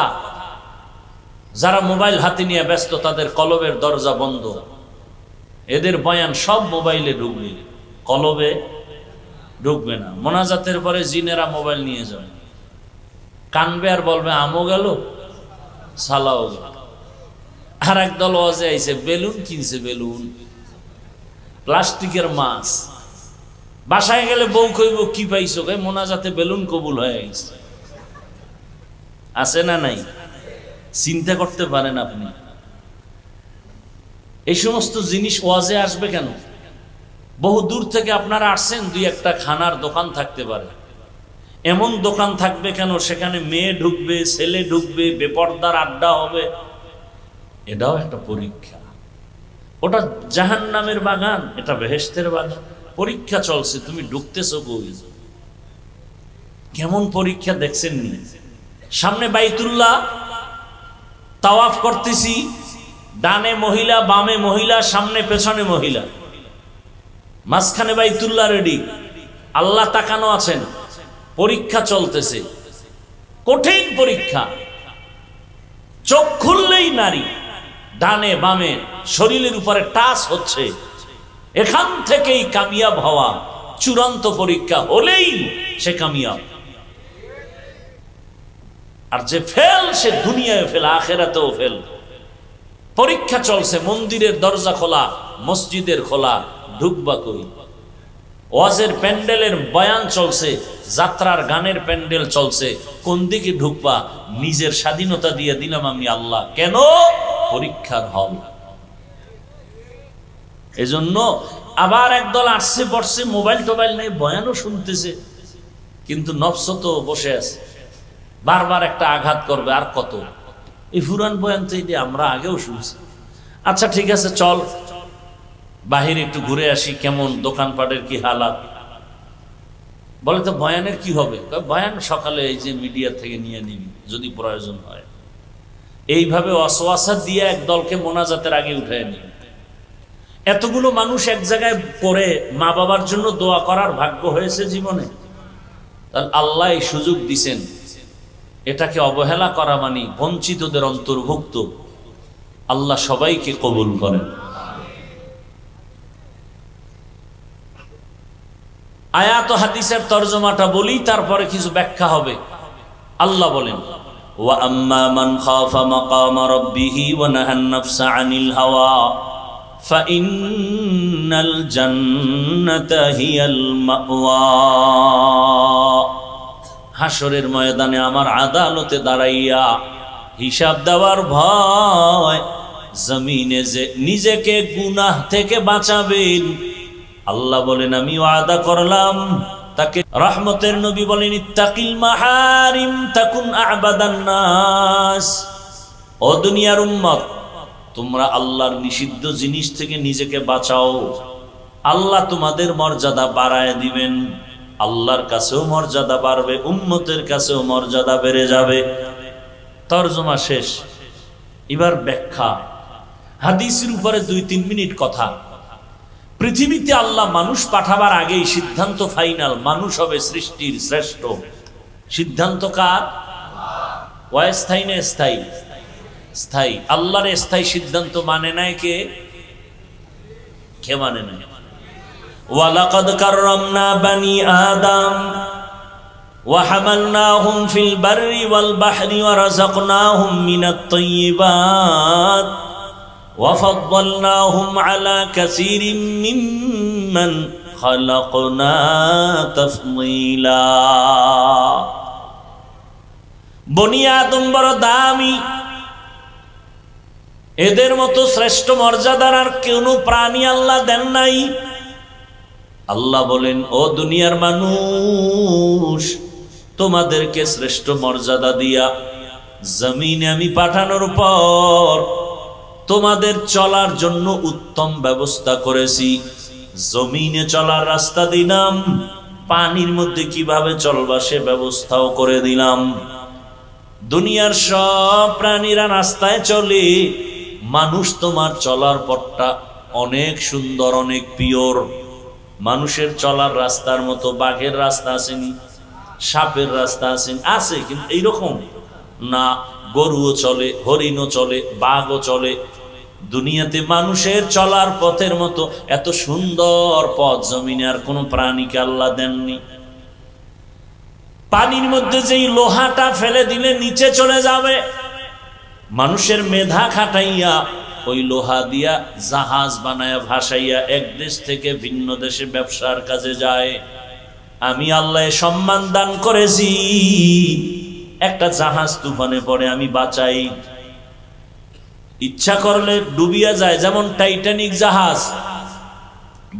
যারা মোবাইল হাতে নিয়ে ব্যস্ত তাদের কলবের দরজা বন্ধ, এদের বয়ান সব মোবাইলে ঢুকবে, কলবে ঢুকবে না। মোনাজাতের পরে জিনেরা মোবাইল নিয়ে যাবে, কানবে আর বলবে আমও গেল সালাও গেল। আর একদল ওয়াজে আইছে, বেলুন কিনছে, বেলুন প্লাস্টিকের মাছ। বাসায় গেলে বউ কইব কি পাইছো, মোনাজাতে বেলুন কবুল হয়ে গেছে। আছে না নাই? চিন্তা করতে পারেন আপনি, এই সমস্ত জিনিস ওয়াজে আসবে কেন? বহু দূর থেকে আপনারা আসছেন, দুই একটা খানার দোকান থাকতে পারে, এমন দোকান থাকবে কেন সেখানে মেয়ে ঢুকবে, ছেলে ঢুকবে, বেপরদার আড্ডা হবে। এটাও একটা পরীক্ষা। ওটা জাহান্নামের বাগান, এটা বেহেশতের বাগান। পরীক্ষা চলছে, তুমি ঢুকতেছো কই? কেমন পরীক্ষা দেখছেন নি? সামনে বাইতুল্লাহ তাওয়াফ করতেছি, ডানে মহিলা, বামে মহিলা, সামনে পেছনে মহিলা, মাঝখানে বাইতুল্লাহ রেডি, আল্লাহ তাকানো আছেন, পরীক্ষা চলতেছে, কঠিন পরীক্ষা। চোখ খুললেই নারী, ডানে বামে শরীরের উপরে টাচ হচ্ছে, এখান থেকেই কামিয়াব হওয়া। চূড়ান্ত পরীক্ষা হলেই সে কামিয়াব, আর যে ফেল সে দুনিয়ায় ফেল, আখিরাতেও ফেল। পরীক্ষা চলছে, মন্দিরের দরজা খোলা, মসজিদের খোলা, ঢুকবা কই? ওয়াজের প্যান্ডেলের বয়ান চলছে, যাত্রার গানের প্যান্ডেল চলছে, কোন দিকে ঢুকবা? নিজের স্বাধীনতা দিয়ে দিলাম আমি আল্লাহ। কেন? পরীক্ষার হল। এজন্য আবার একদল আসছে, বসছে, মোবাইল টোবাইল নেই, বয়ানও শুনতেছে, কিন্তু নফস তো বসে আছে, বারবার একটা আঘাত করবে। আর কত এই ফুরান বয়ান তো এটা আমরা আগেও শুনছি। আচ্ছা ঠিক আছে, চল বাহিরে একটু ঘুরে আসি, কেমন দোকানপাটের কি হালাত। বলে তো বয়ানের কি হবে? বয়ান সকালে এই যে মিডিয়া থেকে নিয়ে নিবি যদি প্রয়োজন হয়। এইভাবে ওয়াসওয়াসা দিয়ে এক দলকে মোনাজাতের আগে উঠায় নিবি। এতগুলো মানুষ এক জায়গায় পড়ে মা বাবার জন্য দোয়া করার ভাগ্য হয়েছে জীবনে, তাহলে আল্লাহ এই সুযোগ দিছেন। এটাকে অবহেলা করা মানে বঞ্চিতদের অন্তর্ভুক্ত। আল্লাহ সবাইকে কবুল করেন। আয়াত ও হাদিসের তরজমাটা বলি, তারপরে কিছু ব্যাখ্যা হবে। আল্লাহ বলেন, ওয়া আম্মা মান খাফা মাকামা রাব্বিহি ওয়া নাহান নাফসা আনিল হাওয়া ফাইন্নাল জান্নাতা হিয়াল মাওয়া। হাসরের ময়দানে আমার আদালতে দাঁড়াইয়া হিসাব দেওয়ার ভয়, জমিনে যে নিজেকে গুনাহ থেকে বাঁচাবেন আল্লাহ বলেন আমি ওয়াদা করলাম তাকে। রহমতের নবী বলেন ইত্তাকিল মাহারিম তাকুন আবাদান নাস। ও দুনিয়ার উম্মত, তোমরা আল্লাহর নিষিদ্ধ জিনিস থেকে নিজেকে বাঁচাও, আল্লাহ তোমাদের মর্যাদা বাড়ায় দিবেন। আল্লাহর কাছেও মর্যাদা বাড়বে, উম্মতের কাছেও মর্যাদা বেড়ে যাবে। তরজমা শেষ। এবার ব্যাখ্যা। হাদিসের উপরে 2-3 মিনিট কথা। পৃথিবীতে আল্লাহ মানুষ পাঠাবার আগেই সিদ্ধান্ত ফাইনাল, মানুষ হবে সৃষ্টির শ্রেষ্ঠ। সিদ্ধান্ত কার? অস্থায়ী না স্থায়ী? স্থায়ী। আল্লাহর স্থায়ী সিদ্ধান্ত মানে নাই কে? কে মানে নাই? ওয়ালাকাদ কাররামনা বানি আদম ওয়া হামালনাহুম ফিল বাররি ওয়াল বাহরি ওয়া রাযাকনাহুম মিনাত তাইয়্যিবাত ওয়া ফাদ্দালনাহুম আলা কাসীরিম মিম্মান খালাকনা তাফদীলা। বনি আদম বড় দামি, এদের মতো শ্রেষ্ঠ মর্যাদার আর কোনো প্রাণী আল্লাহ দেন নাই। আল্লাহ বলেন ও দুনিয়ার মানুষ, তোমাদেরকে শ্রেষ্ঠ মর্যাদা দিয়া জমিনে আমি পাঠানোর পর তোমাদের চলার জন্য উত্তম ব্যবস্থা করেছি। জমিনে চলার রাস্তা দিলাম, পানির মধ্যে কিভাবে চলবা সে ব্যবস্থাও করে দিলাম। দুনিয়ার সব প্রাণীরা রাস্তায় চলে, মানুষ তোমার চলার পথটা অনেক সুন্দর, অনেক পিওর। মানুষের চলার রাস্তার মতো বাঘের রাস্তা আসেনি, সাপের রাস্তা আসেনি, আছে কিন্তু এইরকম না। গরুও চলে, হরিণও চলে, বাঘও চলে। দুনিয়াতে মানুষের চলার পথের মতো এত সুন্দর পথ জমিনে আর কোনো প্রাণীকে আল্লাহ দেননি। পানির মধ্যে যেই লোহাটা ফেলে দিলে নিচে চলে যাবে, মানুষের মেধা খাটাইয়া ওই লোহা দিয়া জাহাজ বানায়া ভাসাইয়া এক দেশ থেকে ভিন্ন দেশে ব্যবসার কাজে যায়। আমি আল্লাহ সম্মান দান করেছি, একটা জাহাজ তুফানে পড়ে আমি বাঁচাই, ইচ্ছা করলে ডুবিয়া যায়। যেমন টাইটানিক জাহাজ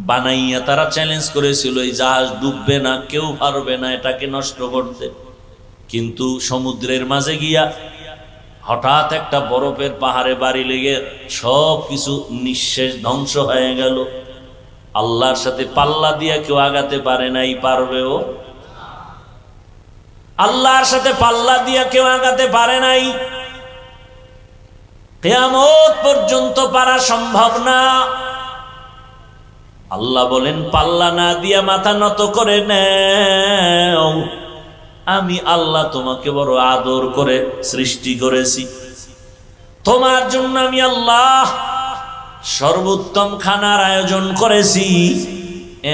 বানাইয়া তারা চ্যালেঞ্জ করেছিল এই জাহাজ ডুববে না, কেউ পারবে না এটাকে নষ্ট করতে। কিন্তু সমুদ্রের মাঝে গিয়া হঠাৎ একটা বরফের পাহাড়ে বাড়ি লেগে সব কিছু নিঃশেষ ধ্বংস হয়ে গেল। আল্লাহর সাথে পাল্লা দিয়া কেউ আগাতে পারে নাই, পারবেও? আল্লাহর সাথে পাল্লা দিয়া কেউ আগাতে পারে নাই, কিয়ামত পর্যন্ত পারা সম্ভব না। আল্লাহ বলেন পাল্লা না দিয়া মাথা নত করে নেও, আমি আল্লাহ তোমাকে বড় আদর করে সৃষ্টি করেছি। তোমার জন্য আমি আল্লাহ সর্বোত্তম খানার আয়োজন করেছি।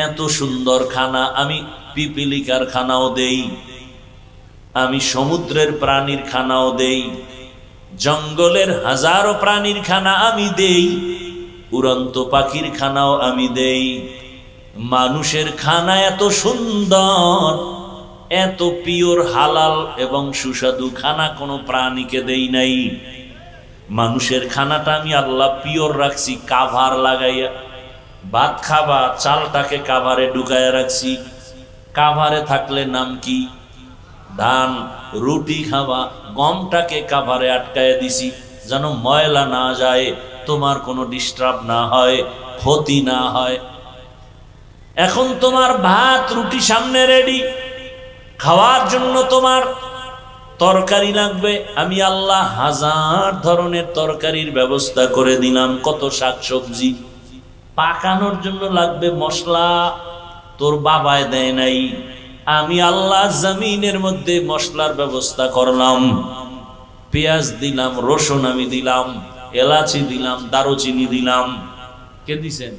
এত সুন্দর খানা আমি পিপিলিকার খানাও দেই, আমি সমুদ্রের প্রাণীর খানাও দেই, জঙ্গলের হাজারো প্রাণীর খানা আমি দেই, উড়ন্ত পাখির খানাও আমি দেই। মানুষের খানা এত সুন্দর, এত পিওর, হালাল এবং সুস্বাদু খানা কোনো প্রাণীকে দেই নাই। মানুষের খানাটা আমি আল্লাহ পিওর রাখছি, কাভার লাগাইয়া। ভাত খাবা, চালটাকে কাভারে ঢুকাইয়া রাখছি। কাভারে থাকলে নাম কি? ধান। রুটি খাবা, গমটাকে কাভারে আটকায় দিছি যেন ময়লা না যায়, তোমার কোনো ডিস্টার্ব না হয়, ক্ষতি না হয়। এখন তোমার ভাত রুটি সামনে রেডি, খাওয়ার জন্য তোমার তরকারি লাগবে, আমি আল্লাহ হাজার ধরনের তরকারির ব্যবস্থা করে দিলাম। কত শাকসবজি, পাকানোর জন্য লাগবে মশলা, তোর বাবায় দেয় নাই, আমি আল্লাহ জমিনের মধ্যে মশলার ব্যবস্থা করলাম। পেঁয়াজ দিলাম, রসুন আমি দিলাম, এলাচি দিলাম, দারুচিনি দিলাম। কে দিছেন?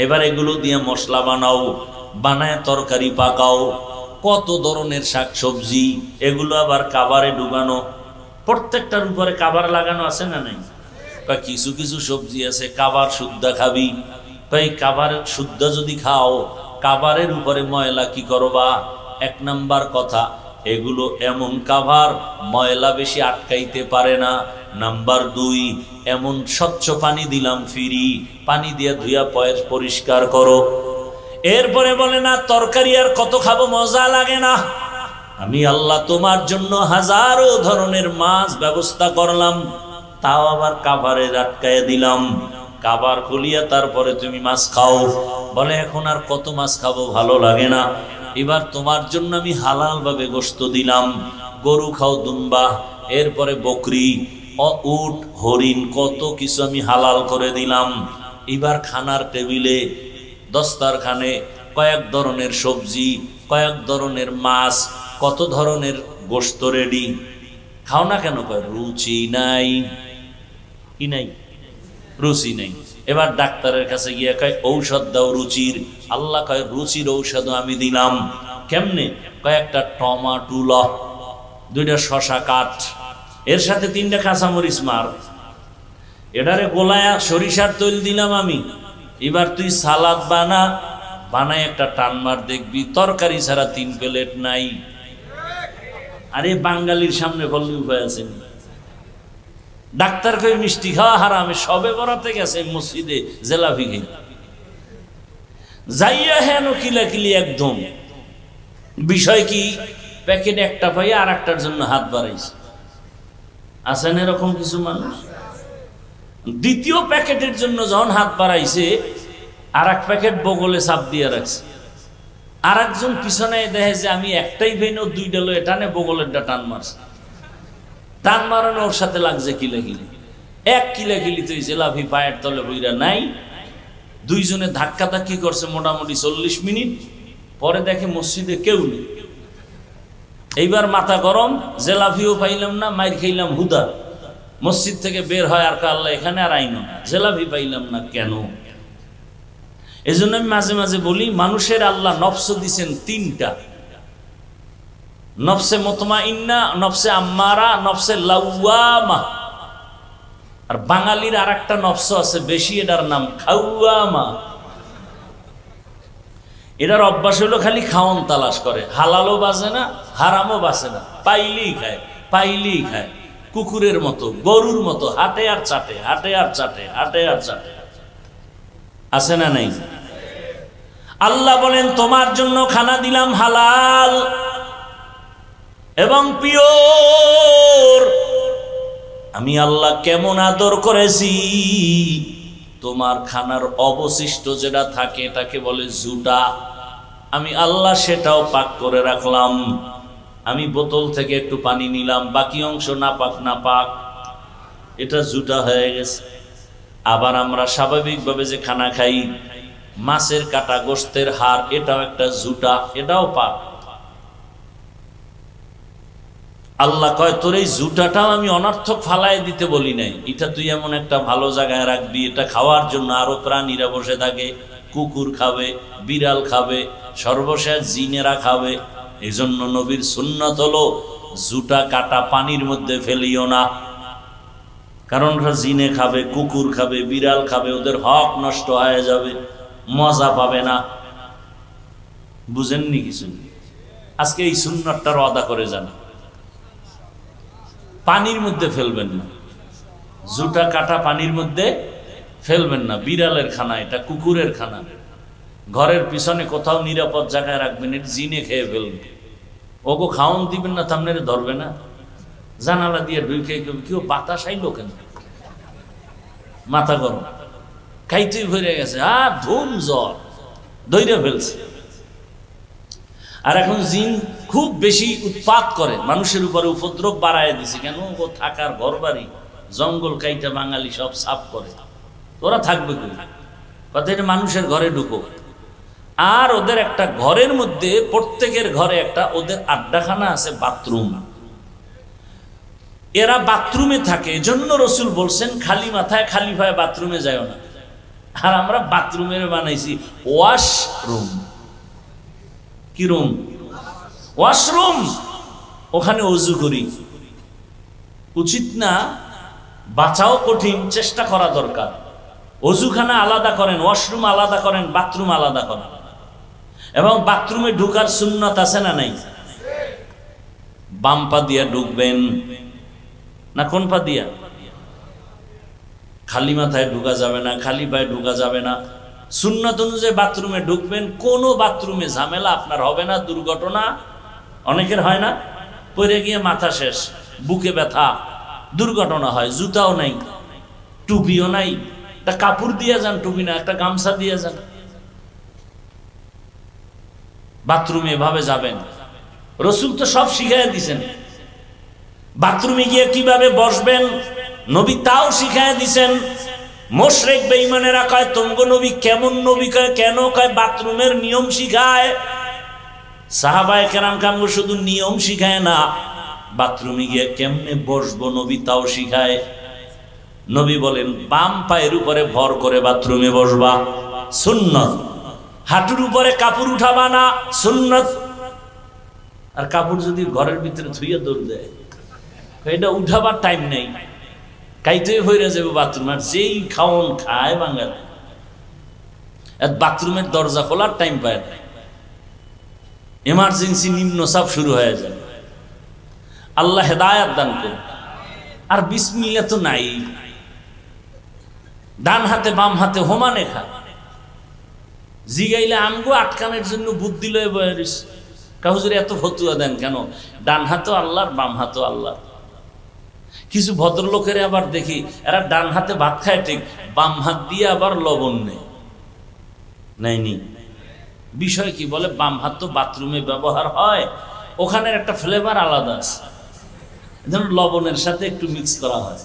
এবার এগুলো দিয়ে মশলা বানাও, বানায় তরকারি পাকাও। কত ধরনের শাকসবজি, এগুলো আবার কাভারে ডুবানো। প্রত্যেকটার উপরে কাভার লাগানো আছে না নাই? কিছু কিছু সবজি আছে কাভার শুদ্ধা খাবি, তাই কাভারের শুদ্ধা যদি খাও, কাভারের উপরে ময়লা কি করবা? এক নাম্বার কথা, এগুলো এমন কাভার ময়লা বেশি আটকাইতে পারে না। নাম্বার 2, এমন স্বচ্ছ পানি দিলাম ফ্রি, পানি দিয়ে ধুইয়া পরিষ্কার করো। এরপরে বলে না তরকারি আর কত খাবো, মজা লাগে না, আমি আল্লাহ তোমার জন্য হাজারো ধরনের মাছ ব্যবস্থা করলাম, তাও আবার কাভারে আটকায় দিলাম। কাভার খুলিয়া তারপরে তুমি মাছ খাও। বলে এখন আর কত মাছ খাবো, ভালো লাগে না, এবার তোমার জন্য আমি হালাল ভাবে গোশত দিলাম। গরু খাও, দুম্বা, এরপরে বকরি, উট, হরিণ, কত কিছু আমি হালাল করে দিলাম। এবার খানার টেবিলে দস্তারখানে কয়েক ধরনের সবজি, কয়েক ধরনের মাছ, কত ধরনের গোশত রেডি। খাও না কেন? কয় রুচি নাই। কি নাই? রুচি নেই। এবার ডাক্তারের কাছে গিয়ে কয় ঔষধ দাও রুচির। আল্লাহ কয় রুচির ঔষধ আমি দিলাম। কেমনে? কয়েকটা টমাটো ল, 2টা শশা কাট, এর সাথে 3টা কাঁচামরিচ মার, এটারে গোলায়া সরিষার তৈল দিলাম আমি। এবার তুই সালাদ বানায় একটা টান মার, দেখবি তরকারি ছাড়া 3 প্লেট নাই। আরে বাঙালির সামনে বললি উপায় আছে? ডাক্তার কই মিষ্টি খাওয়া হারামে, সবে বরাতে গেছে মসজিদে জেলাপি খাই, যাইয়া হেন কিলাকিলি একদম। বিষয় কি? প্যাকেট একটা পাইয়া আর একটার জন্য হাত বাড়াইছে। আছেন এরকম কিছু মানুষ? দ্বিতীয় প্যাকেটের জন্য যখন হাত বাড়াইছে, আর এক প্যাকেট বগলে চাপ দিয়ে রাখছে। আর একজন পিছনে দেখে যে আমি একটাই ভেনো 2টা লয়ে টানে, বগলেরটা টান মারছে। টান মারানো ওর সাথে লাগছে কিলাকিলি। 1 কিলাকিলি তো জেলাভি পায়ের তলে বইরা নাই। 2 জনে ধাক্কাধাক্কি করছে মোটামুটি 40 মিনিট। পরে দেখে মসজিদে কেউ নেই। এইবার মাথা গরম, জেলাভিও পাইলাম না, মাইর খাইলাম হুদা। মসজিদ থেকে বের হয় আর আল্লাহ এখানে আর আইন, জেলাভি পাইলাম না কেন? এজন্য আমি মাঝে মাঝে বলি, মানুষের আল্লাহ নফস দিছেন 3টা, নফসে মুতমাইন্না, নফসে আম্মারা, নফসে লাওয়ামা। আর বাঙালির আর একটা নফস আছে বেশি, এটার নাম খাওয়ামা। এটার অভ্যাস হলো খালি খাওন তালাশ করে, হালালও বাজে না, হারামও বাজে না, পাইলেই খায়, পাইলেই খায়। কুকুরের মতো, গরুর মতো, হাটে আর চাটে, হাটে আর চাটে, হাটে আর চাটে। আছে না নাই? আল্লাহ বলেন তোমার জন্য খানা দিলাম হালাল এবং পিওর। আমি আল্লাহ কেমন আদর করেছি। তোমার খানার অবশিষ্ট যেটা থাকে এটাকে বলে জুটা, আমি আল্লাহ সেটাও পাক করে রাখলাম। আমি বোতল থেকে একটু পানি নিলাম, বাকি অংশ নাপাক নাপাক, এটা জুটা হয়ে গেছে। আবার আমরা স্বাভাবিকভাবে যে খানা খাই, মাছের কাটা, গোশতের হাড়, এটাও একটা জুটা, এটাও পাক। আল্লাহ কয় তোর এই জুটাটাও আমি অনর্থক ফালাই দিতে বলি নাই, এটা তুই এমন একটা ভালো জায়গায় রাখবি, এটা খাওয়ার জন্য আরো প্রাণীরা বসে থাকে, কুকুর খাবে, বিড়াল খাবে, সর্বশেষ জিনেরা খাবে। এই জন্য নবীর সুন্নাত হলো জুটা কাটা পানির মধ্যে ফেলিও না, কারণ জিনে খাবে, কুকুর খাবে, বিড়াল খাবে, ওদের হক নষ্ট হয়ে যাবে, মজা পাবে না। বুঝেননি কিছু? আজকে এই সুন্নাতটার আদা করে যান, পানির মধ্যে ফেলবেন না, জুটা কাটা পানির মধ্যে ফেলবেন না। বিড়ালের খানা এটা, কুকুরের খানা, ঘরের পিছনে কোথাও নিরাপদ জায়গায় রাখবেন, এটা জিনে খেয়ে ফেলবে। ওগো খাওয়ান দিবেন না, তামনে ধরবে না। জানালা দিয়ে ঢুকে কেউ বাতাস আইলো কেন? মাথা গরম, খাইতেই ভরে গেছে, আর ধুম জ্বর ধৈর্য ফেলছে। আর এখন জিন খুব বেশি উৎপাত করে, মানুষের উপরে উপদ্রব বাড়ায় দিছে। কেন? ও থাকার ঘর বাড়ি, জঙ্গল কাইটা বাঙালি সব সাফ করে, ওরা থাকবে কই? কথা এটা মানুষের ঘরে ঢুকো। আর ওদের একটা ঘরের মধ্যে, প্রত্যেকের ঘরে একটা ওদের আড্ডাখানা আছে, বাথরুম। এরা বাথরুমে থাকে, এজন্য রসুল বলছেন খালি মাথায় খালি পায়ে বাথরুমে যায় না। আর আমরা বাথরুমের বানাইছি ওয়াশরুম। কি রুম? ওয়াশরুম। ওখানে অজু করি, উচিত না? বাঁচাও কঠিন, চেষ্টা করা দরকার। অজুখানা আলাদা করেন, ওয়াশরুম আলাদা করেন, বাথরুম আলাদা করেন। এবং বাথরুমে ঢুকার সুন্নাত আছে না নাই? বাম পা দিয়া ঢুকবেন না কোন পা দিয়া? খালি মাথায় ঢুকা যাবে না, খালি পায়ে ঢুকা যাবে না। সুন্নাত অনুযায়ী বাথরুমে ঢুকবেন। কোনো বাথরুমে ঝামেলা আপনার হবে না। দুর্ঘটনা অনেকের হয় না, পড়ে গিয়ে মাথা শেষ, বুকে ব্যথা, দুর্ঘটনা হয়। জুতাও নাই, টুপিও নাই, একটা কাপড় দিয়ে যান, টুপি না একটা গামছা দিয়ে যান। বাথরুমে এভাবে যাবেন। রসুল তো সব শিখাইয়া দিছেন। বাথরুমে গিয়ে কিভাবে বসবেন নবী তাও শিখাইয়া দিছেন। মুশরিক বেঈমানেরা কয় তোমগো নবী কেমন নবী, কয় কেন, কয় বাথরুমের নিয়ম শিখায়। সাহাবায়ে কেরাম কামগো শুধু নিয়ম শিখায় না, বাথরুমে গিয়ে কেমনে বসবো নবী তাও শিখায়। নবী বলেন বাম পায়ের উপরে ভর করে বাথরুমে বসবা, সুন্নাত। হাঁটুর উপরে কাপড় উঠাবা না, সুন্নাত। আর কাপড় যদি ঘরের ভিতরে ধুইয়া দৌড় দেয়, এটা উঠাবার টাইম নেই, কাইতে হয়ে যাবে বাথরুম। আর যেই খাওন খায় বাঙালি, বাথরুমের দরজা খোলার টাইম পায় না, এমার্জেন্সি নিম্নচাপ শুরু হয়ে যায়। আল্লাহ হেদায়াত দান করুন। আর বিসমিল্লাহ তো নাই, ডান হাতে বাম হাতে হোমানে খা। জিগাইলে আমগো আটকানোর জন্য বুদ্ধি লয়ে বয়ে রইছে। হুজুর এত ফতুয়া দেন কেন? ডান হাতও আল্লাহর, বাম হাতও আল্লাহ। কিছু ভদ্রলোকের আবার দেখি এরা ডান হাতে ভাত খায় ঠিক, বাম হাত দিয়ে আবার লবণ নেই। নাইনি বিষয় কি? বলে বাম হাত তো বাথরুমে ব্যবহার হয়, ওখানের একটা ফ্লেভার আলাদা আছে, লবণের সাথে একটু মিক্স করা হয়।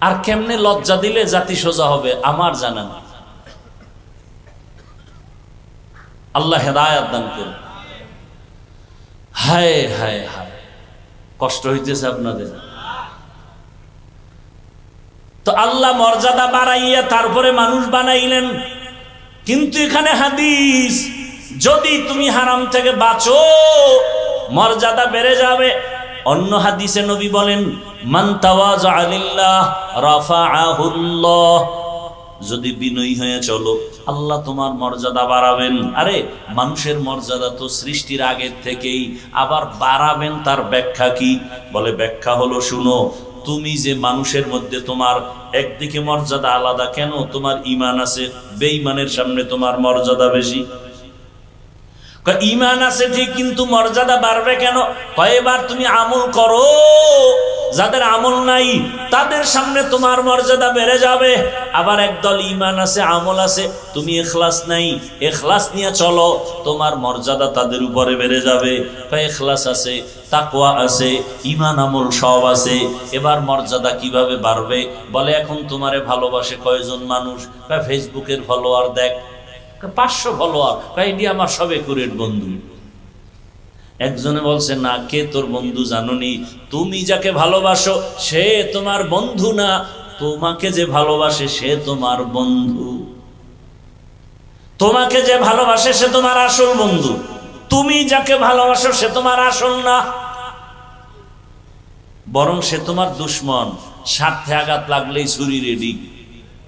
আর কেমনে লজ্জা দিলে জাতি সোজা হবে আমার জানা না। আল্লাহ হেদায়াত দান করুন। হায় হায় হায়, কষ্ট হইতেছে আপনাদের। তো আল্লাহ মর্যাদা বাড়াইয়া তারপরে মানুষ বানাইলেন। কিন্তু এখানে হাদিস, যদি তুমি হারাম থেকে বাঁচো মর্যাদা বেড়ে যাবে। অন্য হাদিসে নবী বলেন মান তাওয়াযা লিল্লাহ রাফাআহুল্লাহ, যদি বিনয়ী হয়ে চলো আল্লাহ তোমার মর্যাদা বাড়াবেন। আরে মানুষের মর্যাদা তো সৃষ্টির আগের থেকেই, আবার বাড়াবেন তার ব্যাখ্যা কি? বলে ব্যাখ্যা হলো শুনো, তুমি যে মানুষের মধ্যে তোমার একদিকে মর্যাদা আলাদা কেন? তোমার ঈমান আছে, বেঈমানের সামনে তোমার মর্যাদা বেশি। ঈমান আছে ঠিক, কিন্তু মর্যাদা বাড়বে কেন? কয়েকবার তুমি আমল করো, যাদের আমল নাই তাদের সামনে তোমার মর্যাদা বেড়ে যাবে। আবার একদল ঈমান আছে, আমল আছে, তুমি ইখলাস নাই, ইখলাস নিয়ে চলো, তোমার মর্যাদা তাদের উপরে বেড়ে যাবে। ইখলাস আছে, তাকওয়া আছে, ঈমান আমল সব আছে, এবার মর্যাদা কিভাবে বাড়বে? বলে এখন তোমারে ভালোবাসে কয়জন মানুষ? ফেসবুকের ফলোয়ার দেখ, 500 ফলোয়ার, এটি আমার সব একুরেট বন্ধু। একজনে বলছে না, কে তোর বন্ধু জানোনি? তুমি যাকে ভালোবাসো সে তোমার বন্ধু না, তোমাকে যে ভালোবাসে সে তোমার বন্ধু। তোমাকে যে ভালোবাসে সে তোমার আসল বন্ধু, তুমি যাকে ভালোবাসো সে তোমার আসল না, বরং সে তোমার দুশ্মন। স্বার্থে আঘাত লাগলেই ছুরি রেডি।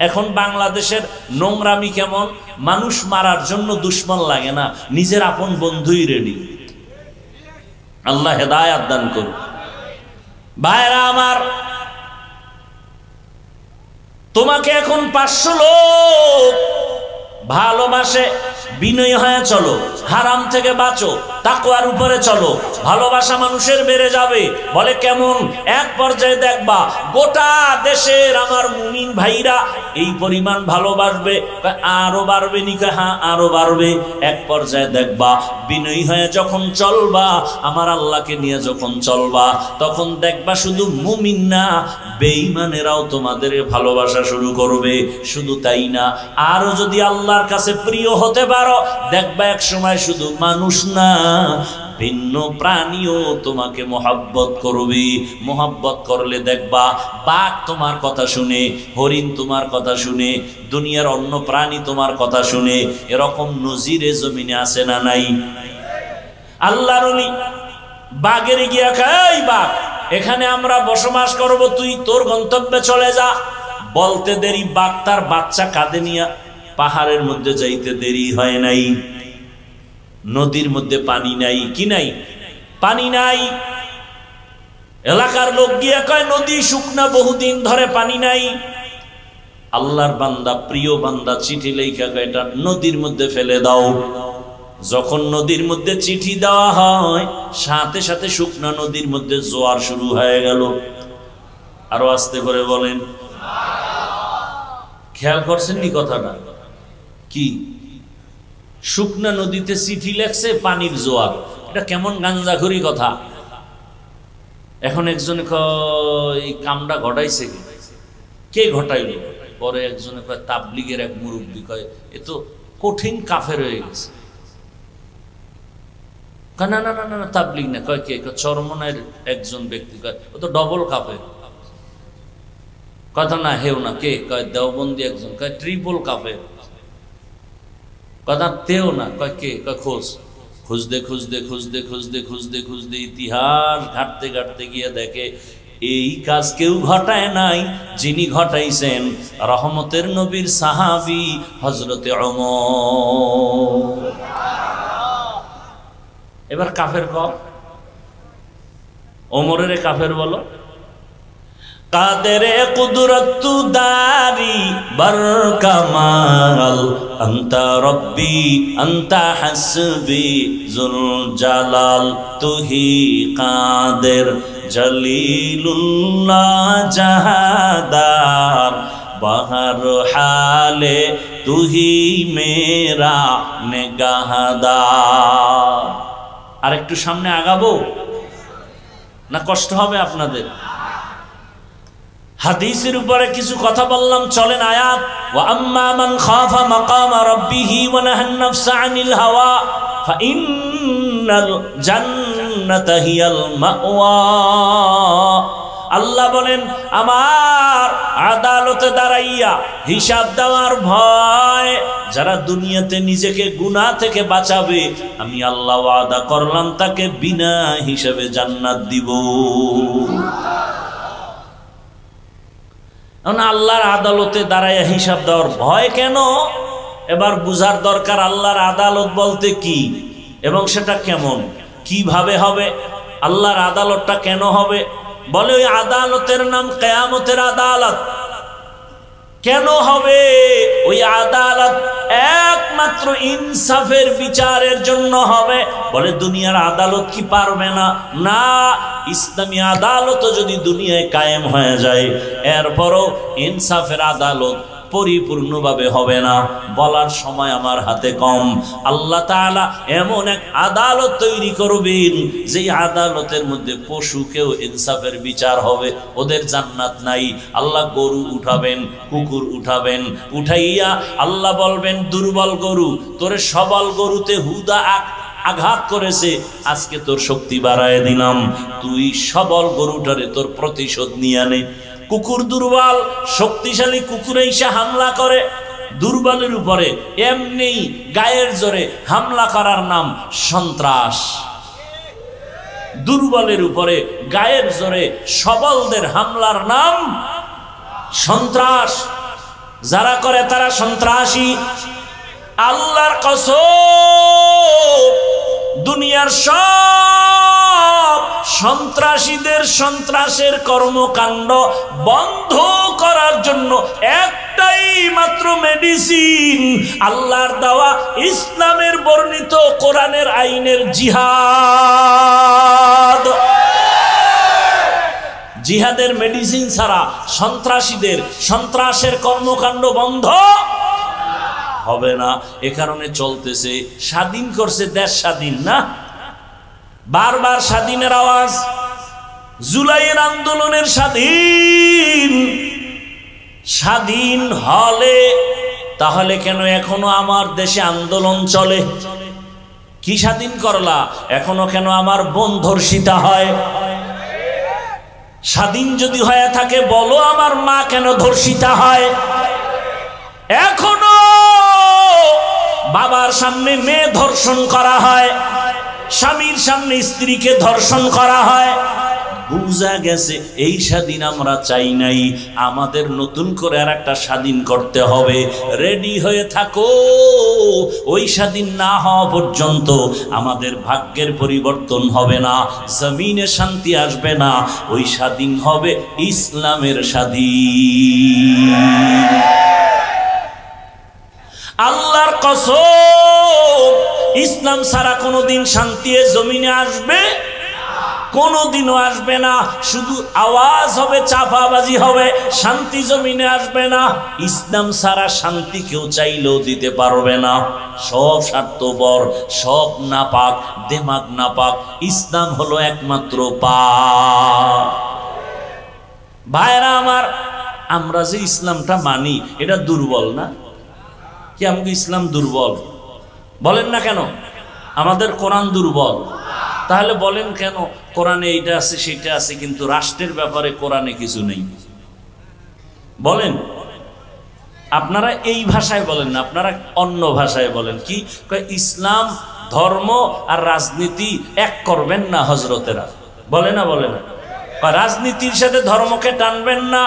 এখন বাংলাদেশের নোংরামি কেমন? মানুষ মারার জন্য দুশ্মন লাগে না, নিজের আপন বন্ধুই রেডি। আল্লাহ হেদায়াত দান করুন। ভাইরা আমার, তোমাকে এখন 500 লোক ভালোবাসে, বিনয়ী হয়ে চলো, হারাম থেকে বাঁচো, তাকওয়ার উপরে চলো, ভালোবাসা মানুষের বেড়ে যাবে। বলে কেমন? এক পর্যায়ে দেখবা গোটা দেশের আমার মুমিন ভাইরা এই পরিমাণ ভালোবাসবে। আরো বাড়বে নি? হ্যাঁ আরো বাড়বে। এক পর্যায়ে দেখবা বিনয়ী হয়ে যখন চলবা, আমার আল্লাহকে নিয়ে যখন চলবা, তখন দেখবা শুধু মুমিন না, বেঈমানেরাও তোমাদের ভালোবাসা শুরু করবে। শুধু তাই না, আরো যদি আল্লাহর কাছে প্রিয় হতে পারো, দেখবা এক সময় শুধু মানুষ না, ভিন্ন প্রাণীও তোমাকে মহব্বত করবে। মহব্বত করলে দেখবা বাঘ তোমার কথা শুনে, হরিণ তোমার কথা শুনে, দুনিয়ার অন্য প্রাণী তোমার কথা শুনে। এরকম নজিরে জমিনে আছে না নাই? আল্লাহর ওলি বাঘের গিয়া খাই, বাঘ এখানে আমরা বসবাস করব, তুই তোর গন্তব্যে চলে যা। বলতে দেরি, বাঘ তার বাচ্চা কাঁধে নিয়ে পাহাড়ের মধ্যে যাইতে দেরি হয় নাই। নদীর মধ্যে পানি নাই, কি নাই? পানি নাই। এলাকার লোক গিয়া কয় নদী শুকনা, বহুদিন ধরে পানি নাই। আল্লাহর বান্দা, প্রিয় বান্দা চিঠি লেখা কয় এটা নদীর মধ্যে ফেলে দাও। যখন নদীর মধ্যে চিঠি দেওয়া হয়, সাথে সাথে শুকনা নদীর মধ্যে জোয়ার শুরু হয়ে গেল। আরো আস্তে করে বলেন, খেয়াল করছেন নি কথাটা? কি শুকনা নদীতে চিঠি লেখছে, পানির জোয়ার, এটা কেমন গাঞ্জাখুরি কথা। এখন একজন এই কামটা ঘটাইছে কে ঘটাইল? পরে একজনে কয় তাবলিগের এক মুরব্বী, কয় এ তো কঠিন কাফের হয়ে গেছে। না না না না, তাবলিগ না। কয় কে? চরমনের একজন ব্যক্তি। কয় ও তো ডবল কাফের। কথা না হেও না। কে? কয় দেওবন্দি একজন। কয় ট্রিপল কাফের। কথা তেও না। কয় কে? কয় খোঁজ। খুঁজতে খুঁজতে খুঁজতে খুঁজতে খুঁজতে খুঁজতে ইতিহাস ঘাটতে ঘাটতে গিয়ে দেখে এই কাজ কেউ ঘটায় নাই, যিনি ঘটাইছেন রহমতের নবীর সাহাবী হযরতে ওমর। এবার কাফের কর, ওমরের কাফের বলো। কাদের কুদরতু দারি বরকামাল আনতা রব্বি আনতা হাসবি জুল জালাল তুহি কাদের জলিলুল্লাহ জাহাদার বাহর হালে তুহি মেরা নেগাহদার। আর একটু সামনে আগাবো না? কষ্ট হবে আপনাদের? হাদিসের উপরে কিছু কথা বললাম, চলেন আয়াত। ওয়া আম্মা মান খাফা মাকামা রাব্বিহি ওয়া নাহান নাফসা আনিল হাওয়া ফাইন্নাল জান্নাতা হিয়াল মাওয়া। আল্লাহ বলেন, আমার আদালতে দাঁড়াইয়া হিসাব দেওয়ার ভয় যারা দুনিয়াতে নিজেকে গুনাহ থেকে বাঁচাবে, আমি আল্লাহ ওয়াদা করলাম তাকে বিনা হিসাবে জান্নাত দিব। আল্লাহর আদালতে দাঁড়াইয়া হিসাব দেওয়ার ভয় কেন? এবার বুঝার দরকার আল্লাহর আদালত বলতে কি এবং সেটা কেমন, কিভাবে হবে। আল্লাহর আদালতটা কেন হবে? বলে ওই আদালতের নাম কিয়ামতের আদালত। কেন হবে ওই আদালত? একমাত্র ইনসাফের বিচারের জন্য হবে। বলে দুনিয়ার আদালত কি পারবে না? না, ইসলামী আদালত যদি দুনিয়ায় কায়েম হয়ে যায়, এরপরও ইনসাফের আদালত পরিপূর্ণভাবে হবে না। বলার সময় আমার হাতে কম। আল্লাহ তাআলা এমন এক আদালত তৈরি করবেন যে আদালতের মধ্যে পশুকেও ইনসাফের বিচার হবে। ওদের জান্নাত নাই। আল্লাহ গরু উঠাবেন, কুকুর উঠাবেন, উঠাইয়া আল্লাহ বলবেন দুর্বল গরু, তোরে সবল গরুতে হুদা আঘাত করেছে, আজকে তোর শক্তি বাড়ায় দিলাম, তুই সবল গরুটারে তোর প্রতিশোধ নিয়ে আনে। কুকুর দুর্বল, শক্তিশালী কুকুর এসে হামলা করে দুর্বলের উপরে, এমনি গায়ের জোরে হামলা করার নাম সন্ত্রাস। দুর্বলের উপরে গায়ের জোরে সবলদের হামলার নাম সন্ত্রাস। যারা করে তারা সন্ত্রাসী। আল্লাহর কসম, দুনিয়ার সব সন্ত্রাসীদের সন্ত্রাসের কর্মকাণ্ড বন্ধ করার জন্য একটাই মাত্র মেডিসিন, আল্লাহর দেওয়া ইসলামের বর্ণিত কোরআনের আইনের জিহাদ। জিহাদের মেডিসিন ছাড়া সন্ত্রাসীদের সন্ত্রাসের কর্মকাণ্ড বন্ধ হবে না। এ কারণে চলতেছে, স্বাধীন করছে দেশ, স্বাধীন না, বারবার স্বাধীনের আওয়াজ। জুলাইয়ের আন্দোলনের স্বাধীন, স্বাধীন হলে তাহলে কেন এখনো আমার দেশে আন্দোলন চলে? কি স্বাধীন করলা? এখনো কেন আমার বোন ধর্ষিতা হয়? স্বাধীন যদি হয়ে থাকে বলো, আমার মা কেন ধর্ষিতা হয়? এখনো বাবার সামনে মেয়ে ধর্ষণ করা হয়, স্বামীর সামনে স্ত্রীকে ধর্ষণ করা হয়। বুঝা গেছে এই স্বাধীন আমরা চাই নাই, আমাদের নতুন করে আর একটা স্বাধীন করতে হবে। রেডি হয়ে থাকো, ওই স্বাধীন না হওয়া পর্যন্ত আমাদের ভাগ্যের পরিবর্তন হবে না, জমিনে শান্তি আসবে না। ওই স্বাধীন হবে ইসলামের স্বাধীন। আল্লাহর কসম, ইসলাম ছাড়া কোনোদিন শান্তি এ জমিনে আসবে? কোনোদিনও আসবে না। শুধু আওয়াজ হবে, চাপাবাজি হবে, শান্তি জমিনে আসবে না। ইসলাম ছাড়া শান্তি কেউ চাইলেও দিতে পারবে না। সব স্বার্থপর, সব নাপাক, দেমাগ নাপাক। ইসলাম হলো একমাত্র পাক। ভাইরা আমার, আমরা যে ইসলামটা মানি এটা দুর্বল না? কি আমাকে ইসলাম দুর্বল বলেন না কেন? আমাদের কোরআন দুর্বল। তাহলে বলেন কেন কোরআনে এইটা আছে সেটা আছে, কিন্তু রাষ্ট্রের ব্যাপারে কোরআনে কিছু নেই? বলেন। আপনারা এই ভাষায় বলেন না, আপনারা অন্য ভাষায় বলেন। কি ইসলাম ধর্ম আর রাজনীতি এক করবেন না হজরতেরা, বলে না? বলে না? রাজনীতির সাথে ধর্মকে টানবেন না।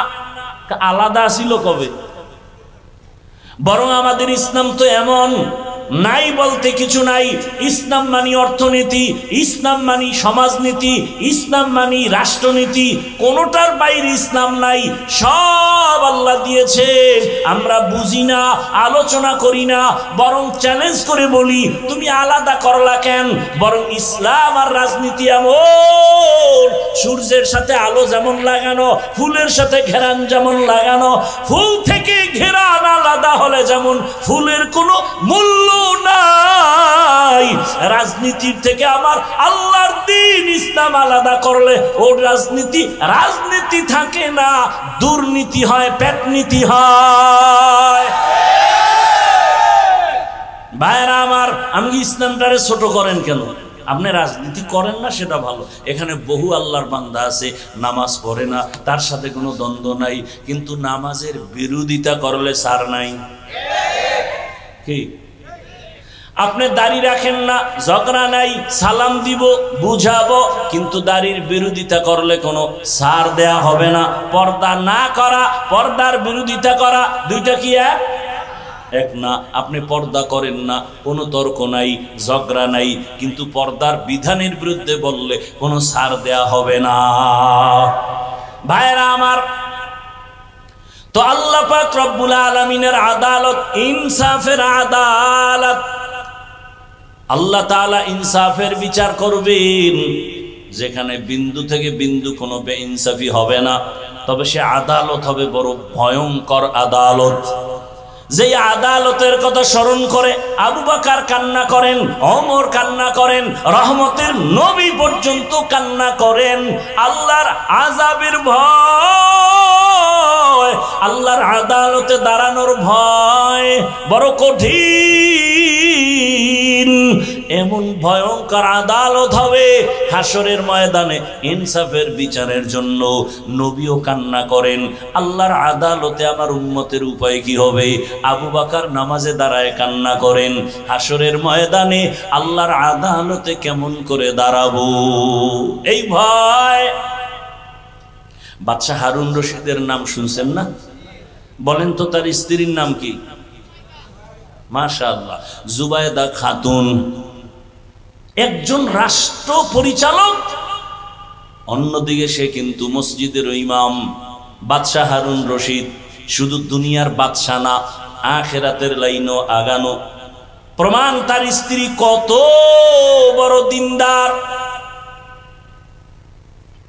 আলাদা ছিল কবে? বরং আমাদের ইসলাম তো এমন, নাই বলতে কিছু নাই। ইসলাম মানি অর্থনীতি, ইসলাম মানি সমাজনীতি, ইসলাম মানি রাষ্ট্রনীতি, কোনোটার বাইরে ইসলাম নাই। সব আল্লাহ দিয়েছে, আমরা বুঝি না, আলোচনা করি না, বরং চ্যালেঞ্জ করে বলি তুমি আলাদা করলা কেন? বরং ইসলাম আর রাজনীতি এমন, সূর্যের সাথে আলো যেমন লাগানো, ফুলের সাথে ঘেরান যেমন লাগানো, ফুল থেকে ঘেরান আলাদা হলে যেমন ফুলের কোনো মূল্য নাই, রাজনীতির থেকে আমার আল্লাহর দ্বীন ইসলাম আলাদা করলে ও রাজনীতি রাজনীতি থাকে না, দুর্নীতি হয়, পেটনীতি হয়। ভাইরা আমার, আমি ইসলামটারে ছোট করেন কেন? আপনি রাজনীতি করেন না সেটা ভালো, এখানে বহু আল্লাহর বান্দা আছে নামাজ পড়ে না, তার সাথে কোনো দ্বন্দ্ব নাই, কিন্তু নামাজের বিরোধিতা করলে ছাড় নাই। কি আপনি দাড়ি রাখেন না, ঝগড়া নাই, সালাম দিব, বুঝাবো, কিন্তু দাড়ির বিরোধিতা করলে কোনো ছাড় দেয়া হবে না। পর্দা না করা, পর্দার বিরোধিতা করা, দুইটা কি এক না? আপনি পর্দা করেন না, কোনো তর্ক নাই, ঝগড়া নাই, কিন্তু পর্দার বিধানের বিরুদ্ধে বললে কোনো ছাড় দেয়া হবে না। ভাইরা আমার, তো আল্লাহ পাক রব্বুল আলামিনের আদালত, ইনসাফের আদালত, আল্লাহ তাআলা ইনসাফের বিচার করবেন, যেখানে বিন্দু থেকে বিন্দু কোনো বেইনসাফি হবে না। তবে সে আদালত হবে বড় ভয়ঙ্কর আদালত। যে আদালতের কথা স্মরণ করে আবু বকর কান্না করেন, ওমর কান্না করেন, রহমতের নবী পর্যন্ত কান্না করেন। আল্লাহর আযাবের ভয়, আল্লাহর আদালতে দাঁড়ানোর ভয় বড় কঠিন। এমন ভয়ঙ্কর আদালত হবে হাসরের ময়দানে, ইনসাফের বিচারের জন্য নবীও কান্না করেন। আল্লাহর আদালতে আমার উম্মতের উপায় কি হবে? আবু বকর নামাজে দাঁড়ায় কান্না করেন, হাসরের ময়দানে আল্লাহর আদালতে কেমন করে দাঁড়াবো, এই ভয়। বাদশাহ হারুন রশিদের নাম শুনছেন না? বলেন তো তার স্ত্রীর নাম কি? মাশাআল্লাহ, জুবায়দা খাতুন। একজন রাষ্ট্র পরিচালক, অন্যদিকে সে কিন্তু মসজিদের ইমাম। বাদশাহ হারুন রশিদ শুধু দুনিয়ার বাদশাহ না, আখিরাতের লাইনও আগানো। প্রমাণ তার স্ত্রী কত বড় দিনদার।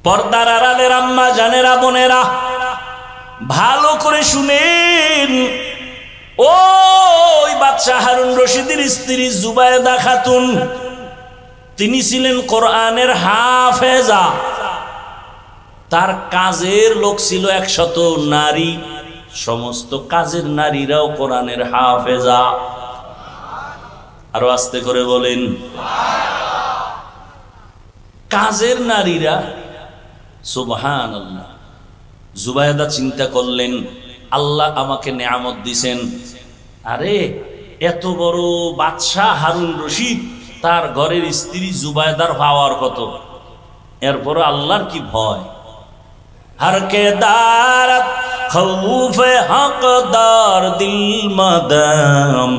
পর্দার আড়ালের আম্মা জানেরা, বোনেরা, ভালো করে শুনেন। ওই বাদশাহ হারুন রশিদের স্ত্রী জুবায়দা খাতুন, তিনি ছিলেন কোরআনের হাফেজা। তার কাজের লোক ছিল 100 নারী, সমস্ত কাজের নারীরাও কোরআনের হাফেজা। আরো আস্তে করে বলেন, কাজের নারীরা। সুবহানাল্লাহ। জুবায়দা চিন্তা করলেন, আল্লাহ আমাকে নেয়ামত দিছেন, আরে এত বড় বাদশাহ হারুন রশিদ, তার ঘরের স্ত্রী জুবায়দার পাওয়ার কত? এরপর আল্লাহর কি ভয়। हर के दारत खौफ हकदार दिल मदम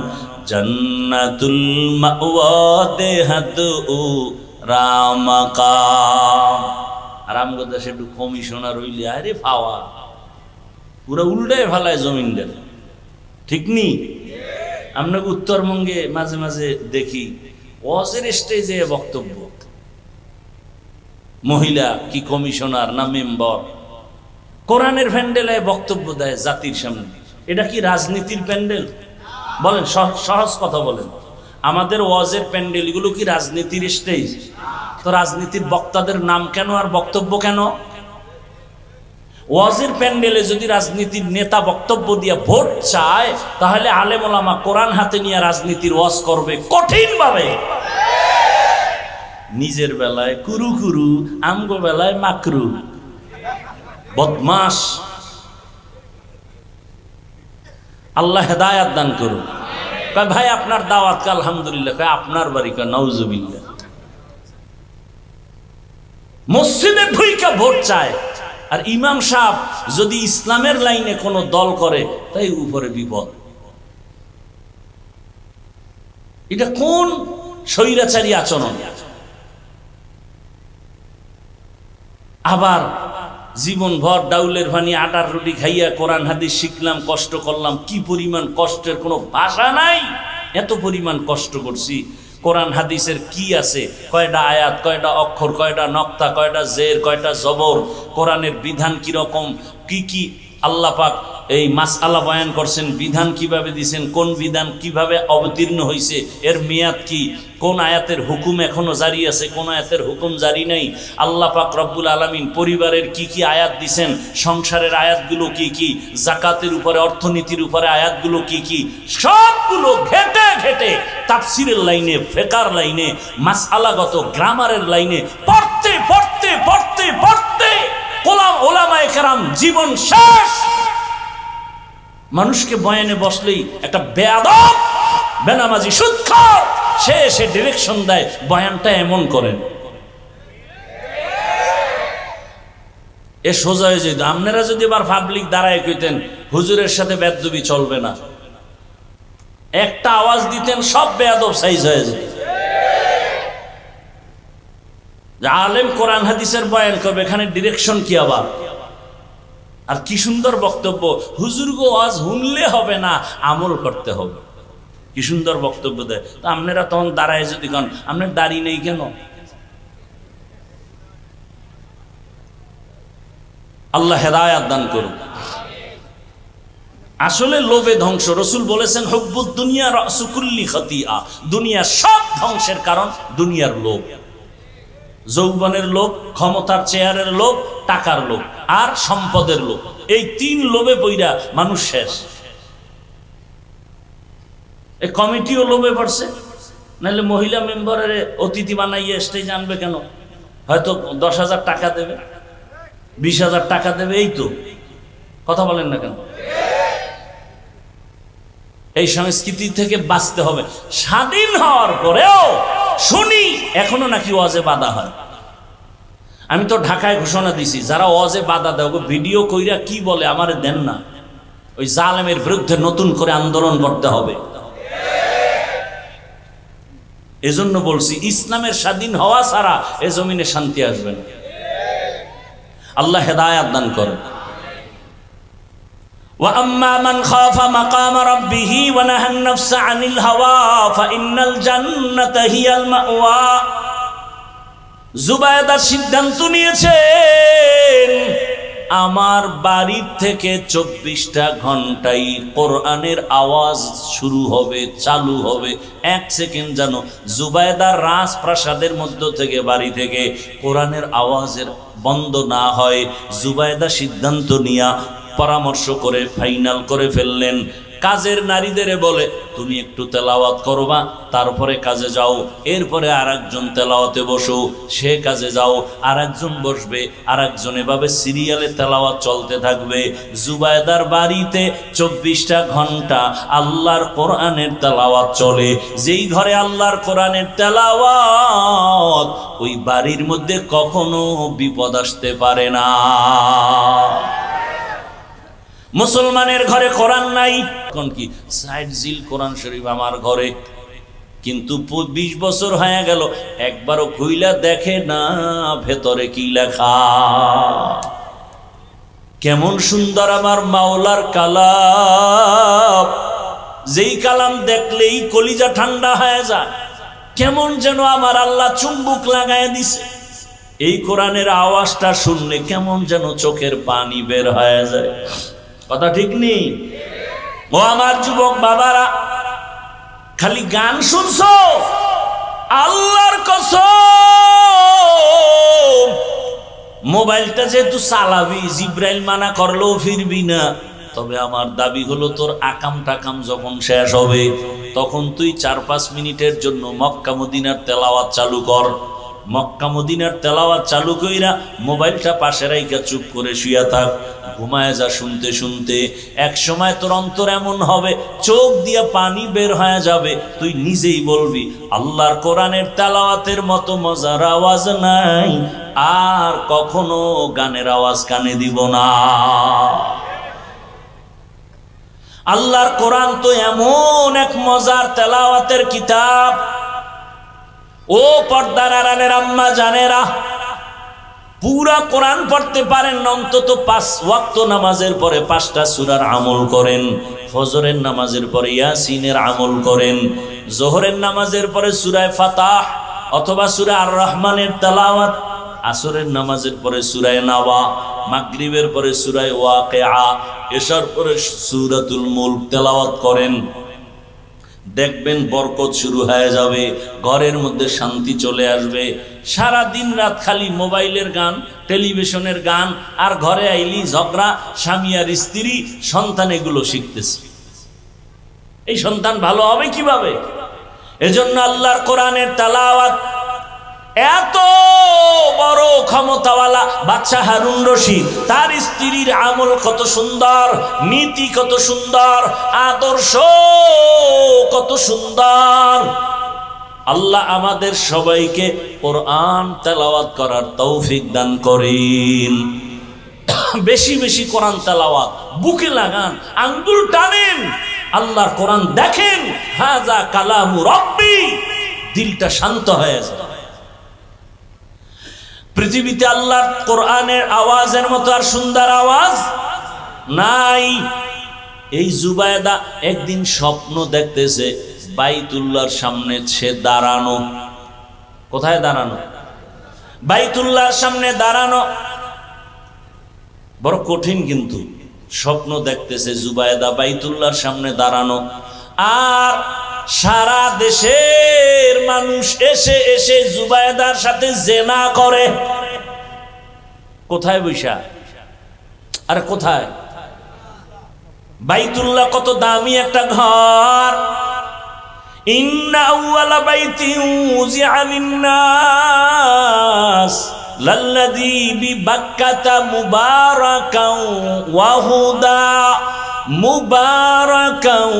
जन्नतुल मअवा देहत उ रामकाम। आराम करते से कमिशनार हইলে আরে পাওয়া পুরো উল্টায় ফেলায় জমিনদার, ঠিক নি? আমরা উত্তরবঙ্গে মাঝে মাঝে দেখি ওয়াজের স্টেজে বক্তব্য, মহিলা কি কমিশনার না মেম্বার কোরআনের প্যান্ডেলে বক্তব্য দেয় জাতির সামনে। এটা কি রাজনীতির প্যান্ডেল? বলেন, সহজ কথা বলেন, আমাদের ওয়াজের প্যান্ডেল এগুলো কি রাজনীতির স্টেজ? তো রাজনীতির বক্তাদের নাম কেন আর বক্তব্য কেন? ওয়াজের প্যান্ডেলে যদি রাজনীতির নেতা বক্তব্য দিয়ে ভোট চায়, তাহলে আলেম ওলামা কোরআন হাতে নিয়ে রাজনীতির ওয়াজ করবে কঠিন ভাবে। নিজের বেলায় কুরু কুরু, আমগো বেলায় মাকরু, বদমাস। আল্লাহ হেদায়াত দান করুন। কয় ভাই আপনার দাওয়াত, আলহামদুলিল্লাহ। কয় আপনার বাড়ি? কয় নাউজুবিল্লাহ। মসজিদে ঢুইকা ভোট চায়, আর ইমাম সাহেব যদি ইসলামের লাইনে কোনো দল করে তাই উপরে বিপদ। এটা কোন স্বৈরাচারী আচরণ? আবার জীবন ভর ডাউলের ভানি আটার রুটি খাইয়া কোরআন হাদিস শিখলাম, কষ্ট করলাম। কি পরিমাণ কষ্টের কোনো ভাষা নাই। এত পরিমাণ কষ্ট করছি। কোরআন হাদিসের কি আছে, কয়টা আয়াত, কয়টা অক্ষর, কয়টা নক্তা, কয়টা জের, কয়টা জবর, কোরআনের বিধান কিরকম, কি কি আল্লাহ পাক এই মাসআলা বয়ান করছেন, বিধান কিভাবে দিয়েছেন, কোন বিধান কিভাবে অবতীর্ণ হয়েছে, এর মেয়াদ কি, কোন আয়াতের হুকুম এখনো জারি আছে, কোন আয়াতের হুকুম জারি নাই। আল্লাহ পাক রব্বুল আলামিন পরিবারের কি কি আয়াত দিছেন, সংসারের আয়াতগুলো কি কি, জাকাতের উপরে, অর্থনীতির উপরে আয়াতগুলো কি কি, সবগুলো ঘেটে ঘেটে তাফসিরের লাইনে, ফিকহের লাইনে, মাসআলাগত গ্রামারের লাইনে পড়তে পড়তে পড়তে পড়তে ওলামায়ে কেরাম জীবন শেষ। মানুষকে বয়ানে বসলেই একটা বেয়াদব, বেনামাজি, সুদখোর, সে এসে ডিরেকশন দেয়, বয়ানটা এমন করেন। এ সোজা হয়ে যেত। আপনারা যদি আবার পাবলিক দাঁড়ায় কইতেন হুজুরের সাথে বেয়াদবি চলবে না, একটা আওয়াজ দিতেন সব বেয়াদব সাইজ হয়ে যেত। আলেম কোরআন হাদিসের বয়ান করবে, এখানে ডিরেকশন কি আবার? আর কি সুন্দর বক্তব্য। হুজুর গো ওয়াজ শুনলে হবে না, আমল করতে হবে। কি সুন্দর বক্তব্য দেয়। তো আপনারা তখন দাঁড়ায় যদি কন আপনার দাড়ি নেই কেন? আল্লাহ হেদায়াত দান করুন। আসলে লোভে ধ্বংস। রাসূল বলেছেন হুব্বুদ দুনিয়া রাসু কুল্লি খাতিয়া, দুনিয়া সব ধ্বংসের কারণ দুনিয়ার লোভ। যৌবনের লোভ, ক্ষমতার চেয়ারের লোভ, টাকার লোভ আর সম্পদের লোভ। এই তিন লোভে পইরা মানুষ শেষ। এই কমিটিও লোভে পড়ছে, নাহলে মহিলা মেম্বারের অতিথি বানাইয়ে স্টেজে আনবে কেন? হয়তো 10,000 টাকা দেবে, 20,000 টাকা দেবে, এই তো। কথা বলেন না কেন? এই সংস্কৃতি থেকে বাঁচতে হবে। স্বাধীন হওয়ার পরেও শুনি এখনো নাকি ওয়াজে বাধা হয়। আমি তো ঢাকায় ঘোষণা দিছি, যারা ওয়াজে বাধা দেয় ভিডিও কইরা কি বলে আমারে দেন না। ওই জালেমের বিরুদ্ধে নতুন করে আন্দোলন করতে হবে। এজন্য বলছি ইসলামের স্বাধীন হওয়া ছাড়া এ জমিনে শান্তি আসবে না। আল্লাহ হেদায়াত দান করেন। وَأَمَّا مَنْ خَافَ مَقَامَ رَبِّهِ وَنَهَى النَّفْسَ عَنِ الْهَوَى فَإِنَّ الْجَنَّةَ هِيَ الْمَأْوَى। জুবায়দা সিদ্ধান্ত নিয়েছেন আমার বাড়ির থেকে 24টা ঘন্টাই কোরআনের আওয়াজ শুরু হবে, চালু হবে। 1 সেকেন্ড যেন জুবায়দার রাজপ্রাসাদের মধ্য থেকে, বাড়ি থেকে কোরআনের আওয়াজের বন্ধ না হয়। জুবায়দা সিদ্ধান্ত নিয়া পরামর্শ করে ফাইনাল করে ফেললেন কাজের নারীদের বলে তুমি একটু তেলাওয়াত করবা, তারপরে কাজে যাও, এরপরে আরেকজন তেলাওয়াতে বসো, সে কাজে যাও, আরেকজন বসবে, আরেকজন এভাবে সিরিয়ালে তেলাওয়াত চলতে থাকবে। জুবায়দার বাড়িতে 24টা ঘন্টা আল্লাহর কোরআনের তেলাওয়াত চলে। যেই ঘরে আল্লাহর কোরআনের তেলাওয়াত, ওই বাড়ির মধ্যে কখনো বিপদ আসতে পারে না। মুসলমানের ঘরে কোরআন নাই, কোন কি সাইড জিল কোরআন শরীফ আমার ঘরে, কিন্তু 20 বছর হয়ে গেল একবারও খুইলা দেখে না ভেতরে কি লেখা। কেমন সুন্দর আমার মাওলার কালাম, যেই কালাম দেখলেই কলিজা ঠান্ডা হয়ে যায়, কেমন যেন আমার আল্লাহ চুম্বুক লাগায় দিছে। এই কোরআনের আওয়াজটা শুনলে কেমন যেন চোখের পানি বের হয়ে যায়। কথা ঠিক নেই? ও আমার যুবক বাবারা, খালি গান শুনছো? আল্লাহর কসম, মোবাইলটা যেহেতু চালাবি, জিব্রাইল মানা করলেও ফিরবি না। তবে আমার দাবি হলো, তোর আকাম টাকাম যখন শেষ হবে, তখন তুই 4-5 মিনিটের জন্য মক্কা মদিনার তেলাওয়াত চালু কর। মক্কা মদিনার তেলাওয়াত চালু কইরা মোবাইলটা পাশে রাইখা চুপ করে শুয়া থাক, ঘুমায় যা শুনতে শুনতে। এক সময় তোর অন্তর এমন হবে, চোখ দিয়ে পানি বের হয়ে যাবে, তুই নিজেই বলবি আল্লাহর কোরআনের তেলাওয়াতের মতো মজার আওয়াজ নাই, আর কখনো গানের আওয়াজ কানে দিব না। আল্লাহর কোরআন তো এমন এক মজার তেলাওয়াতের কিতাব। ও পর্দার আড়ালের আম্মা জানেরা, পুরা কোরআন পড়তে পারেন না, অন্তত 5 ওয়াক্ত নামাজের পরে 5টা সূরার আমল করেন, ফজরের নামাজের পরে ইয়াসিনের আমল করেন, জোহরের নামাজের পরে সূরা ফাতাহ অথবা সূরা আর রহমানের তেলাওয়াত, আসরের নামাজের পরে সূরা নাবা, মাগরিবের পরে সূরা ওয়াকিআ, এশার পরে সূরাতুল মুলক তেলাওয়াত করেন। দেখবেন বরকত শুরু হয়ে যাবে, ঘরের মধ্যে শান্তি চলে আসবে। সারা দিন রাত খালি মোবাইলের গান, টেলিভিশনের গান, আর ঘরে আইলি ঝগড়া, স্বামী আর স্ত্রী, সন্তান এগুলো শিখতেছে। এই সন্তান ভালো হবে কিভাবে? এজন্য আল্লাহর কোরআনের তেলাওয়াত এত বড় ক্ষমতাওয়ালা বাদশা হারুন রশিদ, তার স্ত্রীর আমল কত সুন্দর, নীতি কত সুন্দর, আদর্শ কত সুন্দর। আল্লাহ আমাদের সবাইকে কোরআন তেলাওয়াত করার তৌফিক দান করেন। বেশি বেশি কোরআন তেলাওয়াত, বুকে লাগান, আঙ্গুল টানেন, আল্লাহর কোরআন দেখেন, হাজা কালামু রব্বি, দিলটা শান্ত হয়ে যায়। পৃথিবীতে আল্লাহর কোরআনের আওয়াজের মতো আর সুন্দর আওয়াজ নাই। এই জুবায়দা একদিন স্বপ্ন দেখতেছে বাইতুল্লাহর সামনে সে দাঁড়ানো। কোথায় দাঁড়ানো? বাইতুল্লাহর সামনে দাঁড়ানো বড় কঠিন, কিন্তু স্বপ্ন দেখতেছে জুবায়দা বাইতুল্লাহর সামনে দাঁড়ানো, আর সারা দেশের মানুষ এসে এসে জুবায়দার সাথে জেনা করে। কোথায় বৈশা? আরে কোথায়? বাইতুল্লাহ কত দামি একটা ঘর। ইন্না আউয়ালা বাইতিন উযিআ লিন-নাস লাল্লাযী বিবাক্কাতা মুবারাকান ওয়া হুদা মুবারাকান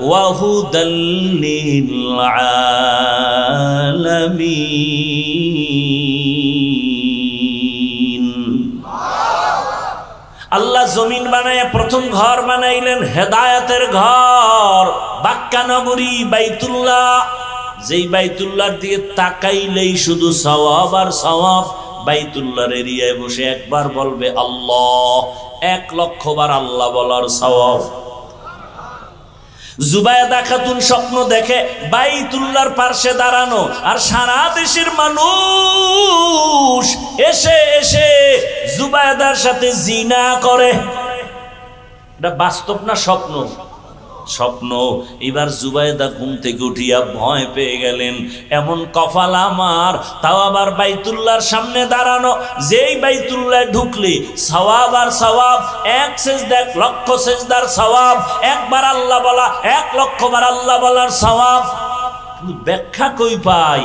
ওয়া হুদাল লিল আলামিন। আল্লাহ জমিন বানায় প্রথম ঘর বানাইলেন হেদায়েতের ঘর, বাক্কা নগরী বাইতুল্লাহ। যেই বাইতুল্লাহর দিকে তাকাইলেই শুধু সওয়াব আর সওয়াব। বাইতুল্লাহর এরিয়ায় বসে একবার বলবে আল্লাহ, 1,00,000 বার আল্লাহ বলার সওয়াব। জুবায়দা খাতুন স্বপ্ন দেখে বাইতুল্লাহর পাশে দাঁড়ানো, আর সারা দেশের মানুষ এসে এসে জুবায়দার সাথে জিনা করে। এটা বাস্তব না স্বপ্ন? স্বপ্ন। এবার জুবাইদা ঘুম থেকে উঠিয়া ভয় পেয়ে গেলেন, এমন কপাল আমার, তাও আবার বাইতুল্লাহর সামনে দাঁড়ানো, যেই বাইতুল্লাহ ঢুকলে সওয়াব আর সওয়াব, এক সেজদা 1 লক্ষ সেজদার সওয়াব, একবার আল্লাহ বলা 1 লক্ষ বার আল্লাহ বলার সওয়াব। ব্যাখ্যা কই পাই?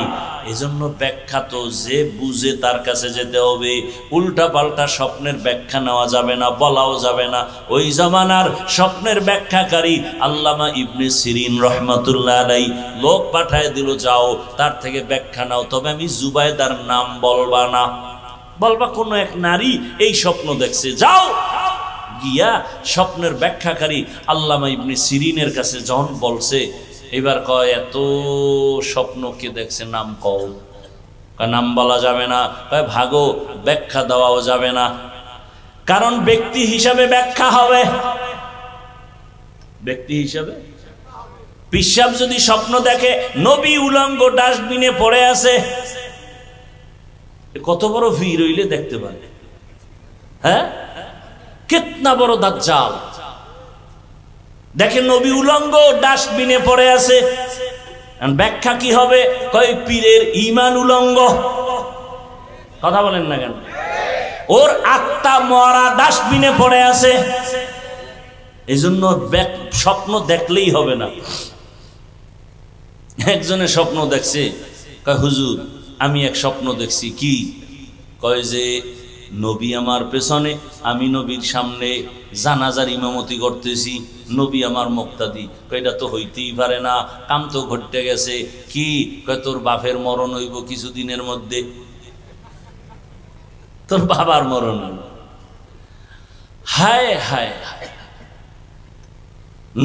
এজন্য ব্যাখ্যা তো যে বুঝে তার কাছে যেতে হবে। উল্টা পাল্টা স্বপ্নের ব্যাখ্যা নেওয়া যাবে না, বলাও যাবে না। ওই জামানার স্বপ্নের ব্যাখ্যাকারী আল্লামা ইবনে সিরিন রহমাতুল্লাহ আলাইহি লোক পাঠায় দিল, যাও তার থেকে ব্যাখ্যা নাও, তবে আমি জুবাইদার নাম বলবা না, বলবা কোন এক নারী এই স্বপ্ন দেখছে। যাও গিয়া স্বপ্নের ব্যাখ্যাকারী আল্লামা ইবনে সিরিনের কাছে যখন বলছে, এবার কয় এত স্বপ্ন কে দেখছে, নাম কও। নাম বলা যাবে না। কয় ভাগো, ব্যাখ্যা দেওয়াও যাবে না, কারণ ব্যক্তি হিসাবে ব্যাখ্যা হবে। ব্যক্তি হিসাবে পিশাব যদি স্বপ্ন দেখে নবী উলঙ্গ ডাস্টবিনে পড়ে আছে, কত বড় ভিড় হইলে দেখতে পারে? হ্যাঁ, কিতনা বড় দাজ্জাল। দেখেন নবী উলঙ্গ ডাস্টবিনে পড়ে আছে, ব্যাখ্যা কি হবে? কয় পীরের ঈমান উলঙ্গ। কথা বলেন না কেন? ওর আত্মা মরা ডাস্টবিনে পড়ে আছে। এজন্য স্বপ্ন দেখলেই হবে না। একজনে স্বপ্ন দেখছে, কয় হুজুর আমি এক স্বপ্ন দেখছি। কি? কয় যে নবী আমার পেছনে, আমি নবীর সামনে জানাজার ইমামতি করতেছি, নবী আমার মুক্তাদি। এটা তো হইতেই পারে না, কাম তো ঘটতে গেছে। কি? কয় তোর বাপের মরণ হইব কিছুদিনের মধ্যে, তোর বাবার মরণ হইব। হায় হায় হায়,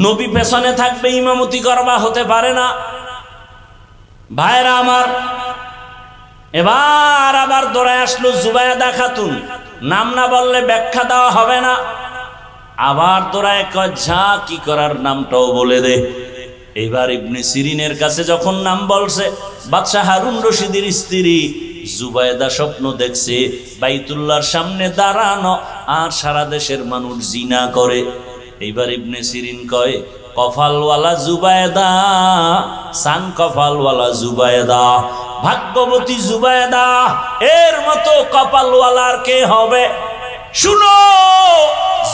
নবী পেছনে থাকবে, ইমামতি করবা, হতে পারে না। ভাইরা আমার, এবার আবার দৌড়ায় আসলো জুবাইদা খাতুন। নাম না বললে ব্যাখ্যা দেওয়া হবে না। আবার দৌড়ায় কয় যা কি করার নামটাও বলে দে। এইবার ইবনে সিরিনের কাছে যখন নাম বলছে, বাদশাহ হারুন রশিদের স্ত্রী জুবাইদা স্বপ্ন দেখছে বাইতুল্লাহর সামনে দাঁড়ানো, আর সারা দেশের মানুষ জিনা করে। এইবার ইবনে সিরিন কয় কফালওয়ালা জুবাইদা, সান কফালওয়ালা জুবাইদা, ভাগ্যবতী জুবাইদা, এর মতো কপালওয়ালার কে হবে? শুনো,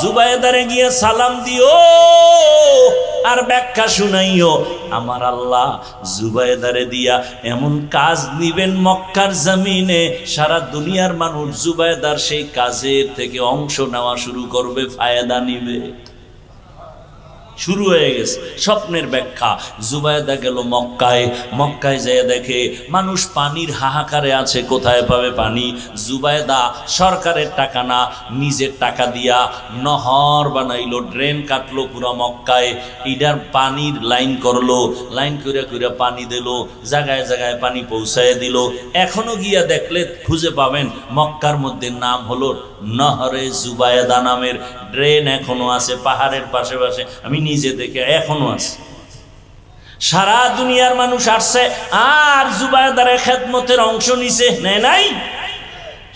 জুবাইদারে গিয়ে সালাম দিও আর ব্যাখ্যা শুনাইও। আমার আল্লাহ জুবাইদারে দিয়া এমন কাজ নিবেন মক্কার জমিনে, সারা দুনিয়ার মানুষ জুবাইদার সেই কাজের থেকে অংশ নেওয়া শুরু করবে, ফায়দা নিবে। শুরু হয়ে গেছে স্বপ্নের ব্যাখ্যা। জুবাইদা গেল মক্কায়, মক্কায় যেয়ে দেখে মানুষ পানির হাহাকারে আছে, কোথায় পাবে পানি? জুবাইদা সরকারের টাকা না, নিজের টাকা দিয়া নহর বানাইলো, ড্রেন কাটলো পুরো মক্কায়। এটার পানির লাইন করলো, লাইন কইরা কইরা পানি দিল, জায়গায় জায়গায় পানি পৌঁছায় দিল। এখনো গিয়া দেখলে খুঁজে পাবেন মক্কার মধ্যে নাম হলো নহরে জুবাইদা নামের ড্রেন এখনো আছে পাহাড়ের পাশে পাশে, আমি নিজে দেখে এখনো আছে। সারা দুনিয়ার মানুষ আসছে আর জুবাইদারের খেদমতের অংশ নিছে, নেয় নাই?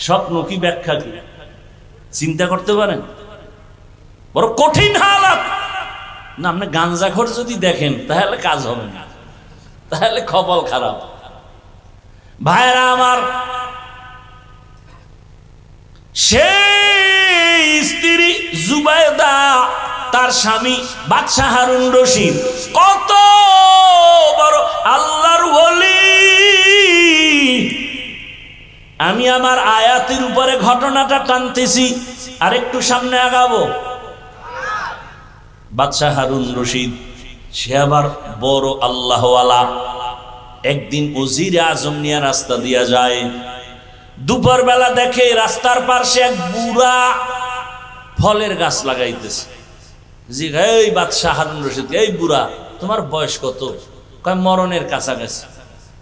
স্বপ্ন কি, ব্যাখ্যা কি, চিন্তা করতে পারেন? বড় কঠিন হালাত না। আপনি গাঞ্জাখোর যদি দেখেন তাহলে কাজ হবে না, তাহলে কপাল খারাপ। ভাইরা আমার, সেই স্ত্রী জুবাইদা, তার স্বামী বাদশাহ হারুন রশিদ কত বড় আল্লাহর ওলি। আমি আমার আয়াতের উপরে ঘটনাটা টানতেছি, আর একটু সামনে আগাবো। বাদশাহ হারুন রশিদ সে আবার বড় আল্লাহওয়ালা। একদিন ওজিরে আজম নিয়ে রাস্তা দিয়া যায়, দুপুর বেলা দেখে রাস্তার পাশে এক বুড়া ফলের গাছ লাগাইতেছে। জি, এই বাদশাহ হারুন রশিদ, এই বুড়া তোমার বয়স কত? কয় মরণের কাছাকাছি।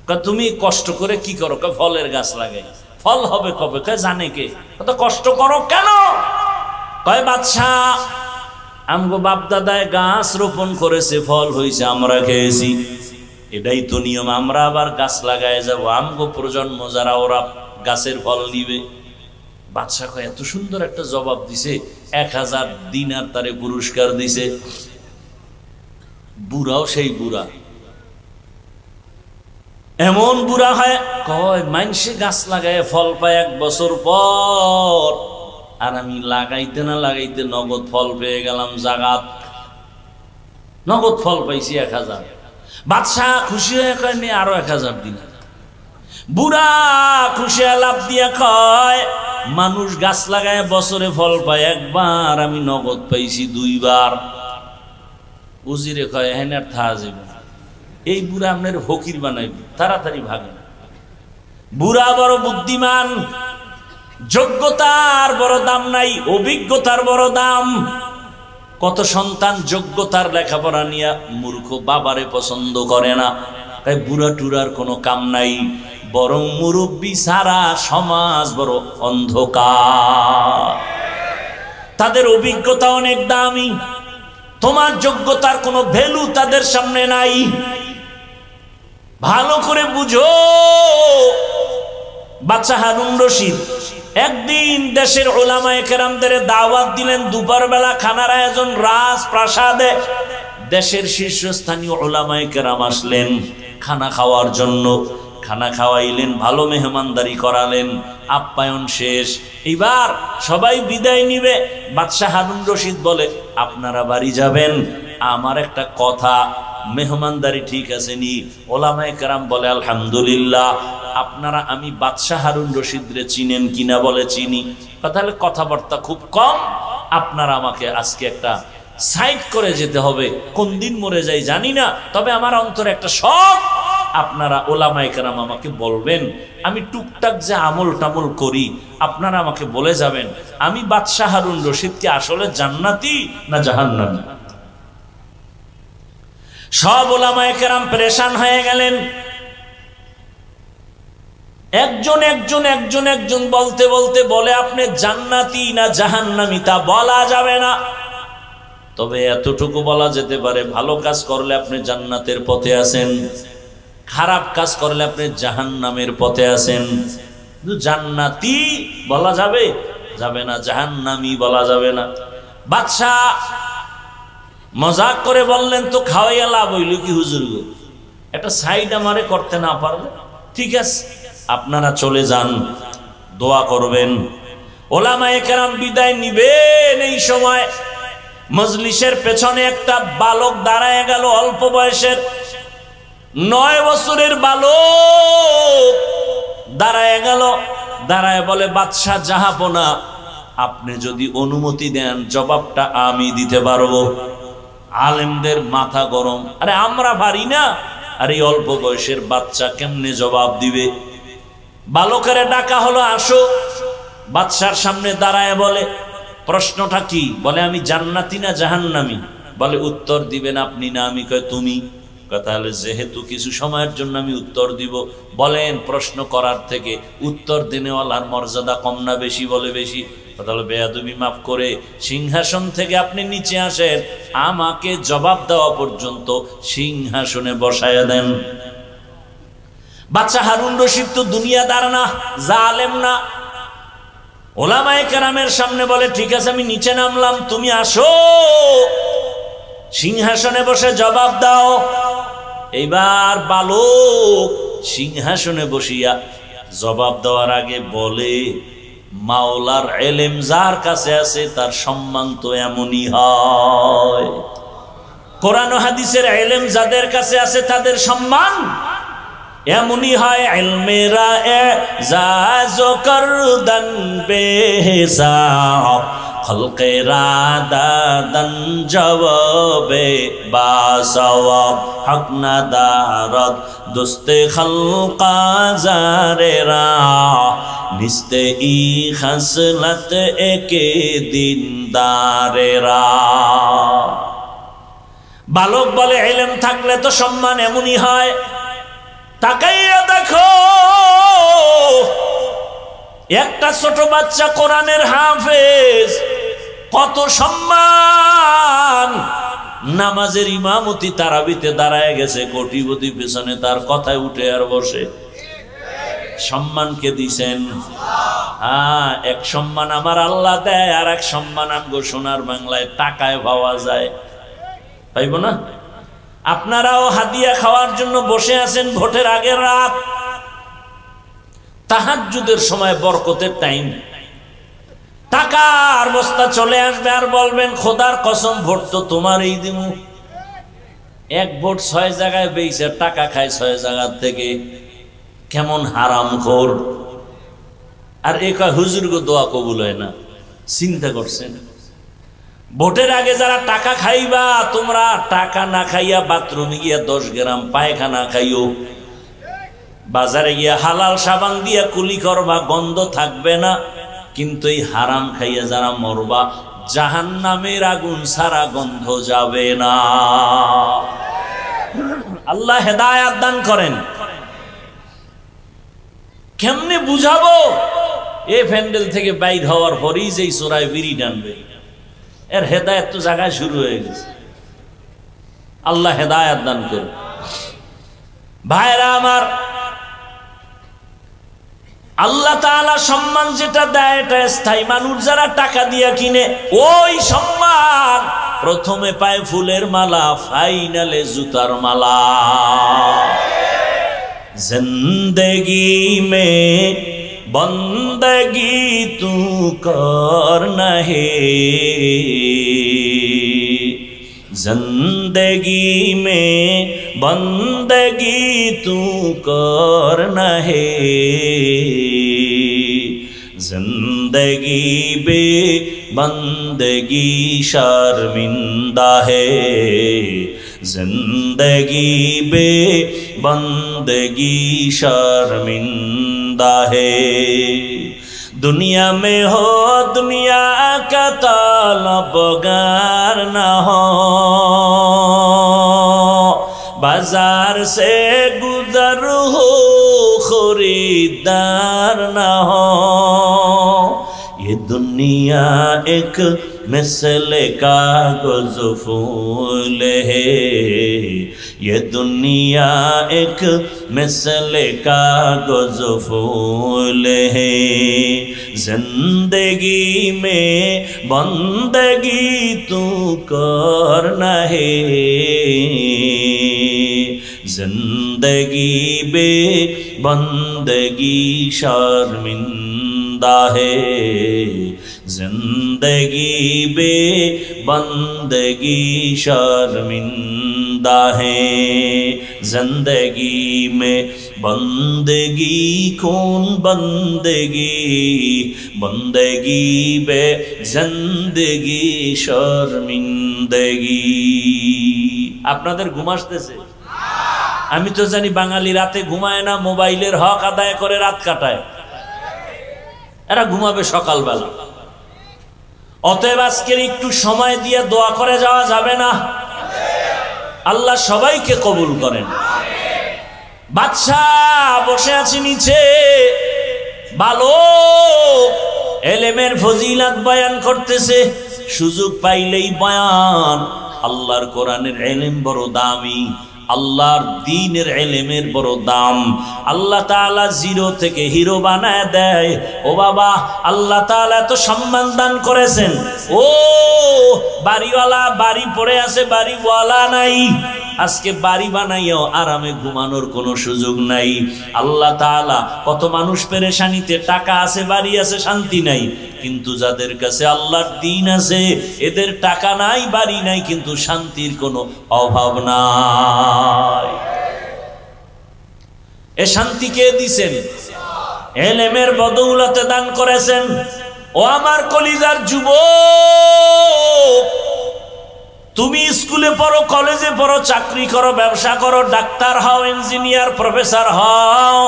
কয় তুমি কষ্ট করে কি করো? কয় ফলের গাছ লাগাই। ফল হবে কবে? কয় জানে কে? কত কষ্ট করো কেন? কয় বাদশাহ আমগো বাপ দাদায় গাছ রোপণ করেছে, ফল হয়েছে, আমরা খেয়েছি, এটাই তো নিয়ম। আমরা আবার গাছ লাগায় যাবো, আমগো প্রজন্ম যারা ওরা গাছের ফল নিবে। বাদশাহ কয় এত সুন্দর একটা জবাব দিছে, 1000 দিনার তারে পুরস্কার দিছে। বুড়াও সেই বুড়া, এমন বুড়া হয় কয় মানুষে গাছ লাগায় ফল পায় 1 বছর পর, আর আমি লাগাইতে না লাগাইতে নগদ ফল পেয়ে গেলাম। জাগাত নগদ ফল পাইছি 1000। বাদশাহ খুশি হয়ে কয় নে আরো 1000 দিন। বুড়া খুশি লাভ দিয়া কয় মানুষ গাছ লাগায় বছরে ফল পায় 1 বার, আমি নগদ পাইছি 2 বার। উজিরে কয় হেন আর থা যাবে, এই বুড়া আপনার ফকির বানাইবে, তাড়াতাড়ি ভাগেন। বুড়া বড় বুদ্ধিমান, যোগ্যতার বড় দাম নাই, অভিজ্ঞতার বড় দাম। কত সন্তান যোগ্যতার লেখাপড়া নিয়ে মূর্খ বাবারে পছন্দ করে না, তাই বুড়া টুরার কোনো কাম নাই, বরং মুরব্বী সারা সমাজ বড় অন্ধকার। তাদের অভিজ্ঞতা অনেক দামি, তোমার যোগ্যতার কোনো ভ্যালু তাদের সামনে নাই। ভালো করে বুঝো। বাদশা হারুন রশিদ একদিন দেশের উলামায়ে কেরামদের দাওয়াত দিলেন, দুপুর বেলা খানার আয়োজন রাজপ্রাসাদে। দেশের শীর্ষস্থানীয় উলামায়ে কেরাম আসলেন খানা খাওয়ার জন্য। খানা খাওয়াইলেন, ভালো মেহমানদারি করালেন, আপ্যায়ন শেষ। এবার সবাই বিদায় নিবে। বাদশা হারুন রশিদ বলে আপনারা বাড়ি যাবেন, আমার একটা কথা, মেহমানদারি ঠিক আছে নি? ওলামায়ে কেরাম বলে আলহামদুলিল্লাহ। আপনারা আমি বাদশা হারুন রশিদ রে চিনেন কিনা? বলে চিনি। তাহলে কথাবার্তা খুব কম, আপনারা আমাকে আজকে একটা সাইড করে যেতে হবে, কোন দিন মরে যাই জানি না, তবে আমার অন্তরে একটা শখ, আপনারা ওলামায়ে কেরাম আমাকে বলবেন, আমি টুকটাক যে আমল টামল করি আপনারা আমাকে বলে যাবেন, আমি বাদশা হারুন রশিদ কি আসলে জান্নাতি না জাহান্নামী? সব ওলামায়ে কেরাম পেরেশান হয়ে গেলেন। একজন একজন একজন একজন বলতে বলতে বলে আপনি জান্নাতি না জাহান্নামী তা বলা যাবে না, তবে এতটুকু বলা যেতে পারে ভালো কাজ করলে আপনি জান্নাতের পথে আছেন, খারাপ কাজ করলে আপনি জাহান্নামের পথে আছেন। জান্নাতি বলা যাবে যাবে না, জাহান্নামী বলা যাবে না। বাদশাহ মজাক করে বললেন তো খাওয়াইয়া লাভ হইল কি হুজুর গো, একটা সাইড আমারে করতে না পারলে ঠিক আছে, আপনারা চলে যান, দোয়া করবেন। ওলামায়ে কেরাম বিদায় নিবেন। এই সময় মজলিসের পেছনে একটা বালক দাঁড়ায় গেল, অল্প বয়সের 9 বছরের বালক দাঁড়ায় গেল। দাঁড়ায় বলে বাদশাহ জাহাপনা, আপনি যদি অনুমতি দেন জবাবটা আমি দিতে পারবো। আলেমদের মাথা গরম, আরে আমরা পারি না, আর এই অল্প বয়সের বাচ্চা কেমনে জবাব দিবে? বালকের ডাকা হলো, আসো। বাদশার সামনে দাঁড়ায় বলে প্রশ্নটা কি? বলে আমি জান্নাতি না জাহান্নামী? বলে উত্তর দিবেন আপনি না আমি? কয় তুমি। তাহলে যেহেতু কিছু সময়ের জন্য আমি উত্তর দিব, বলেন প্রশ্ন করার থেকে উত্তর দেনেওয়ালার মর্যাদা কম না বেশি? বলে বেশি। তাহলে বেয়াদবি মাফ করে সিংহাসন থেকে আপনি নিচে আসেন, আমাকে জবাব দেওয়া পর্যন্ত সিংহাসনে বসায়া দেন। বাদশা হারুন রশিদ তো দুনিয়াদার না, জালেম না। ওলামায়ে কেরামের সামনে বলে ঠিক আছে আমি নিচে নামলাম, তুমি আসো সিংহাসনে বসে জবাব দাও। এইবার বালক সিংহাসনে বসিয়া জবাব দেওয়ার আগে বলে মাওলার এলেম যার কাছে আছে তার সম্মান তো এমনই হয়। কোরআন ও হাদিসের এলেম যাদের কাছে আছে তাদের সম্মান এমনই হয়। ইলমেরা এজাজ করদন বেহিসাব, খলকেরা দাদন জবাবে বাসওয়াব, হক না দারদ দোস্তে খলকা জারেরা, নিস্তে ই খসলত একে দিনদারেরা। বালক বলে ইলম থাকলে তো সম্মান এমনই হয়। তাকাইয়া দেখো একটা ছোট বাচ্চা কোরআনের হাফেজ, কত সম্মান। নামাজের ইমামতি তারাবিতে দাঁড়ায় গেছে, কোটিপতি পেছনে তার কথায় উঠে আর বসে। সম্মানকে দিছেন। হ্যাঁ, এক সম্মান আমার আল্লাহ দেয়, আর এক সম্মান আমগো সোনার বাংলায় টাকায় পাওয়া যায়, পাইব না? আপনারাও হাদিয়া খাওয়ার জন্য বসে আছেন ভোটের আগের রাত, তাহাজ্জুদের সময়, বরকতের টাইম, টাকার বস্তা চলে আসবে আর বলবেন খোদার কসম ভোট তো তোমারই দিমু। এক ভোট 6 জায়গায় বেইছে, টাকা খায় 6 জায়গা থেকে। কেমন হারামখোর। আর এ কয় হুজুর গো দোয়া কবুল হয় না। চিন্তা করছেন? ভোটের আগে যারা টাকা খাইবা, তোমরা টাকা না খাইয়া বাথরুমে গিয়া 10 গ্রাম পায়খানা খাইও, বাজারে গিয়া হালাল সাবান দিয়া কুলি করবা, গন্ধ থাকবে না। কিন্তু এই হারাম খাইয়া যারা মরবা, জাহান্নামের আগুন ছাড়া গন্ধ যাবে না। আল্লাহ হেদায়েত দান করেন। কেমনে বুঝাবো? এই প্যান্ডেল থেকে বাইর হওয়ার পরেই যেই চোরায় বিড়ি টানবে, এর হেদায়েত তো জায়গায় শুরু হয়ে গেছে। আল্লাহ হেদায়েত দান করুন। ভাইরা আমার, আল্লাহ তাআলা সম্মান যেটা দেয় এটা স্থায়ী। মানুষ যারা টাকা দিয়া কিনে, ওই সম্মান প্রথমে পায় ফুলের মালা, ফাইনালে জুতার মালা। জিন্দেগি মে বন্দগি তু করনা হে, जिंदगी में बंदगी तू करना है, जिंदगी बे बंदगी शर्मिंदा है, जिंदगी बे बंदगी शर्मिंदा है। दुनिया में हो दुनिया का तलबगार न हो, बाजार से गुजर हो खरीदार न हो। ये दुनिया एक मिसल कागज फूल है, ये दुनिया एक मिसल कागज फूल है। जिंदगी में बंदगी तू करना है, जिंदगी बे बंदगी शर्मिंदा है, जिंदगी बे बंदगी शर्मिंदा है। जिंदगी में बंदगी कौन बंदगी, बंदगी बे जिंदगी शर्मिंदगी। আপনাদের ঘুম আসতেছে? আমি তো জানি বাঙালি রাতে ঘুমায় না, মোবাইলের হক আদায় করে রাত কাটায়। এরা ঘুমাবে সকালবেলা। অতএব আজকের একটু সময় দিয়ে দোয়া করে যাওয়া যাবে না? আল্লাহ সবাইকে কবুল করেন। বাদশাহ বসে আছে নিচে, বালক এলেমের ফজিলত বয়ান করতেছে। সুযোগ পাইলেই বয়ান। আল্লাহর কোরআনের এলেম বড় দামি, আল্লাহর দ্বীনের ইলমের বড় দাম। আল্লাহ তাআলা জিরো থেকে হিরো বানায় দেয়। ও বাবা, আল্লাহ তাআলা তো সম্মান দান করেছেন। ও বাড়িওয়ালা বাড়ি পড়ে আছে, বাড়িওয়ালা নাই। আজকে বাড়ি বানাইও আরামে ঘুমানোর কোনো সুযোগ নাই। আল্লাহ তাআলা কত মানুষ পেরেশানিতে, টাকা আছে, বাড়ি আছে, শান্তি নাই। কিন্তু যাদের কাছে আল্লাহর দ্বীন আছে, এদের টাকা নাই, বাড়ি নাই, কিন্তু শান্তির কোনো অভাব নাই। এ শান্তি কে দিছেন? ইলমের বদৌলতে দান করেছেন। ও আমার কলিজার যুবক, তুমি স্কুলে পড়ো, কলেজে পড়ো, চাকরি করো, ব্যবসা করো, ডাক্তার হও, ইঞ্জিনিয়ার, প্রফেসর হও,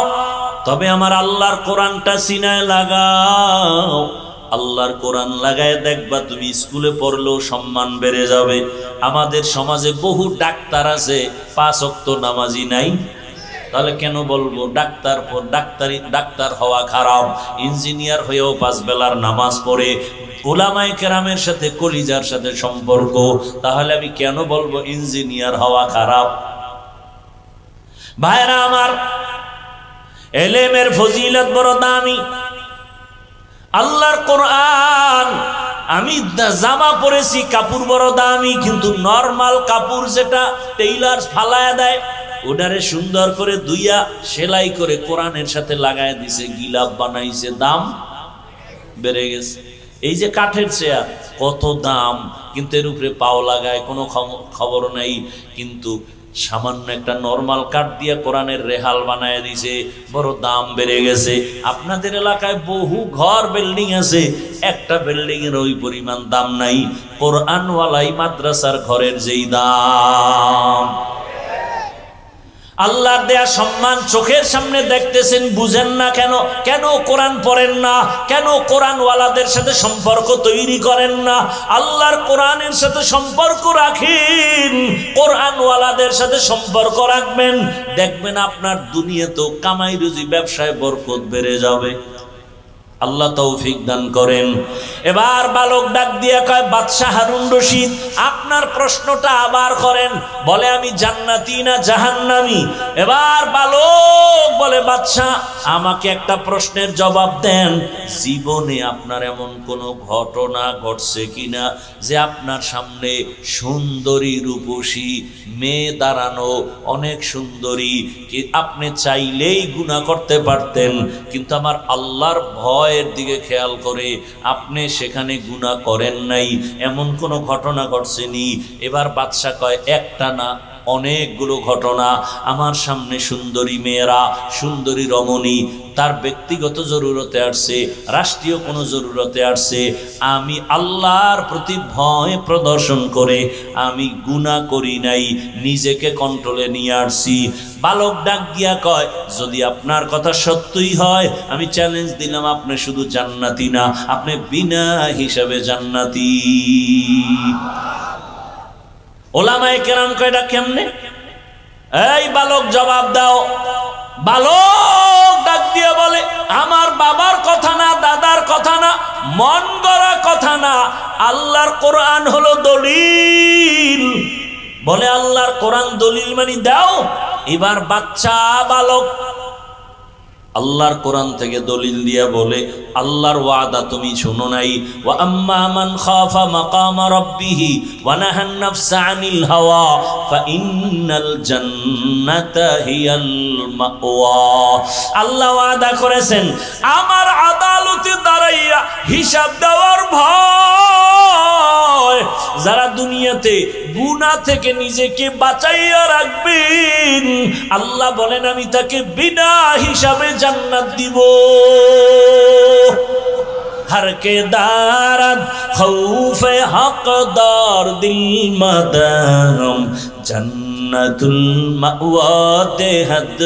তবে আমার আল্লাহর কোরআনটা সিনায় লাগাও। আল্লাহর কোরআন লাগায় দেখবা তুমি স্কুলে পড়লেও সম্মান বেড়ে যাবে। আমাদের সমাজে বহু ডাক্তার আছে, 5 ওয়াক্ত নামাজি নাই। তাহলে কেন বলবো ডাক্তার হওয়া খারাপ? ইঞ্জিনিয়ার হয়েও 5 বেলার নামাজ পড়ে, উলামায়ে কেরামের সাথে কলিজার সাথে সম্পর্ক। তাহলে আমি কেন বলবো ইঞ্জিনিয়ার হওয়া খারাপ? ভাইরা আমার, ইলমের ফজিলত বড় দামি। আল্লাহর কোরআন আমি জামা পরেছি, কাপড় বড় দামি, কিন্তু নরমাল কাপড় যেটা টেইলার ফালায়া দেয় ওটারে সুন্দর করে ধুইয়া সেলাই করে কোরআনের সাথে লাগায় দিছে, গিলাপ বানাইছে, দাম বেড়ে গেছে। এই যে কাঠের চেয়ার কত দাম, কিন্তু এর উপরে পাও লাগায় কোনো খবর নাই, কিন্তু সামান্য একটা নরমাল কাঠ দিয়ে কোরআনের রেহাল বানায় দিছে, বড় দাম বেড়ে গেছে। আপনাদের এলাকায় বহু ঘর বিল্ডিং আছে, একটা বিল্ডিং এর ওই পরিমাণ দাম নাই, কোরআনওয়ালাই মাদ্রাসার ঘরের যেই দাম। আল্লাহর দেয়া সম্মান চোখের সামনে দেখতেছেন, বুঝেন না কেন? কেন কোরআন পড়েন না? কেন কোরআনওয়ালাদের সাথে সম্পর্ক তৈরি করেন না? আল্লাহর কোরআনের সাথে সম্পর্ক রাখেন, কোরআনওয়ালাদের সাথে সম্পর্ক রাখবেন, দেখবেন আপনার দুনিয়াতেও কামাই রুজি ব্যবসায় বরকত বেড়ে যাবে। আল্লাহ তৌফিক দান করেন। এবার বালক ডাক দিয়ে কয়, বাদশাহ হারুন রশিদ আপনার প্রশ্নটা আবার করেন। বলে, আমি জান্নাতি না জাহান্নামী? এবার বালক বলে, বাদশাহ আমাকে একটা প্রশ্নের জবাব দেন, জীবনে আপনার এমন কোনো ঘটনা ঘটছে কিনা যে আপনার সামনে সুন্দরী রূপসী মেয়ে দাঁড়ানো, অনেক সুন্দরী, কি আপনি চাইলেই গুনাহ করতে পারতেন, কিন্তু আমার আল্লাহর ভয়ের দিকে খেয়াল করে আপনি সেখানে গুনাহ করেন নাই, এমন কোনো ঘটনা ঘটছেনি? এবার বাদশা কয়, একটা না, অনেকগুলো ঘটনা। আমার সামনে সুন্দরী মেয়েরা, সুন্দরী রমণী, তার ব্যক্তিগত জরুরতে আসছে, রাষ্ট্রীয় কোনো জরুরতে আসছে, আমি আল্লাহর প্রতি ভয় প্রদর্শন করে আমি গুনাহ করি নাই, নিজেকে কন্ট্রোলে নিয়ে আসছি। বালক ডাক দিয়া কয়, যদি আপনার কথা সত্যই হয়, আমি চ্যালেঞ্জ দিলাম, আপনি শুধু জান্নাতি না, আপনি বিনা হিসাবে জান্নাতি। ওলামায়ে কেরাম কয়, এটা কেমনে? এই বালক জবাব দাও। বালক ডাক দিয়ে বলে, আমার বাবার কথা না, দাদার কথা না, মন গড়া কথা না, আল্লাহর কোরআন হলো দলিল। বলে, আল্লাহর কোরআন দলিল মানি দাও। এবার বাচ্চা বালক আল্লাহর কোরআন থেকে দলিল দিয়া বলে, আল্লাহর ওয়াদা তুমি শুনো নাই, ওয়া আম্মা মান খাফা মাকাম রাব্বিহি ওয়া নাহান নাফসা আনিল হাওয়া ফাইন্নাল জান্নাতা হিয়াল মাওয়া। আল্লাহ ওয়াদা করেছেন, আমার আদালতে দাঁড়াইয়া হিসাব দেওয়ার ভয়, যারা দুনিয়াতে গুনাহ থেকে নিজেকে বাঁচাইয়া রাখবেন, আল্লাহ বলেন আমি তাকে বিনা হিসাবে জান্নাত দিব। हर के दारद खौफे हकदार दिल मदम जन्नतुल मअवा देहद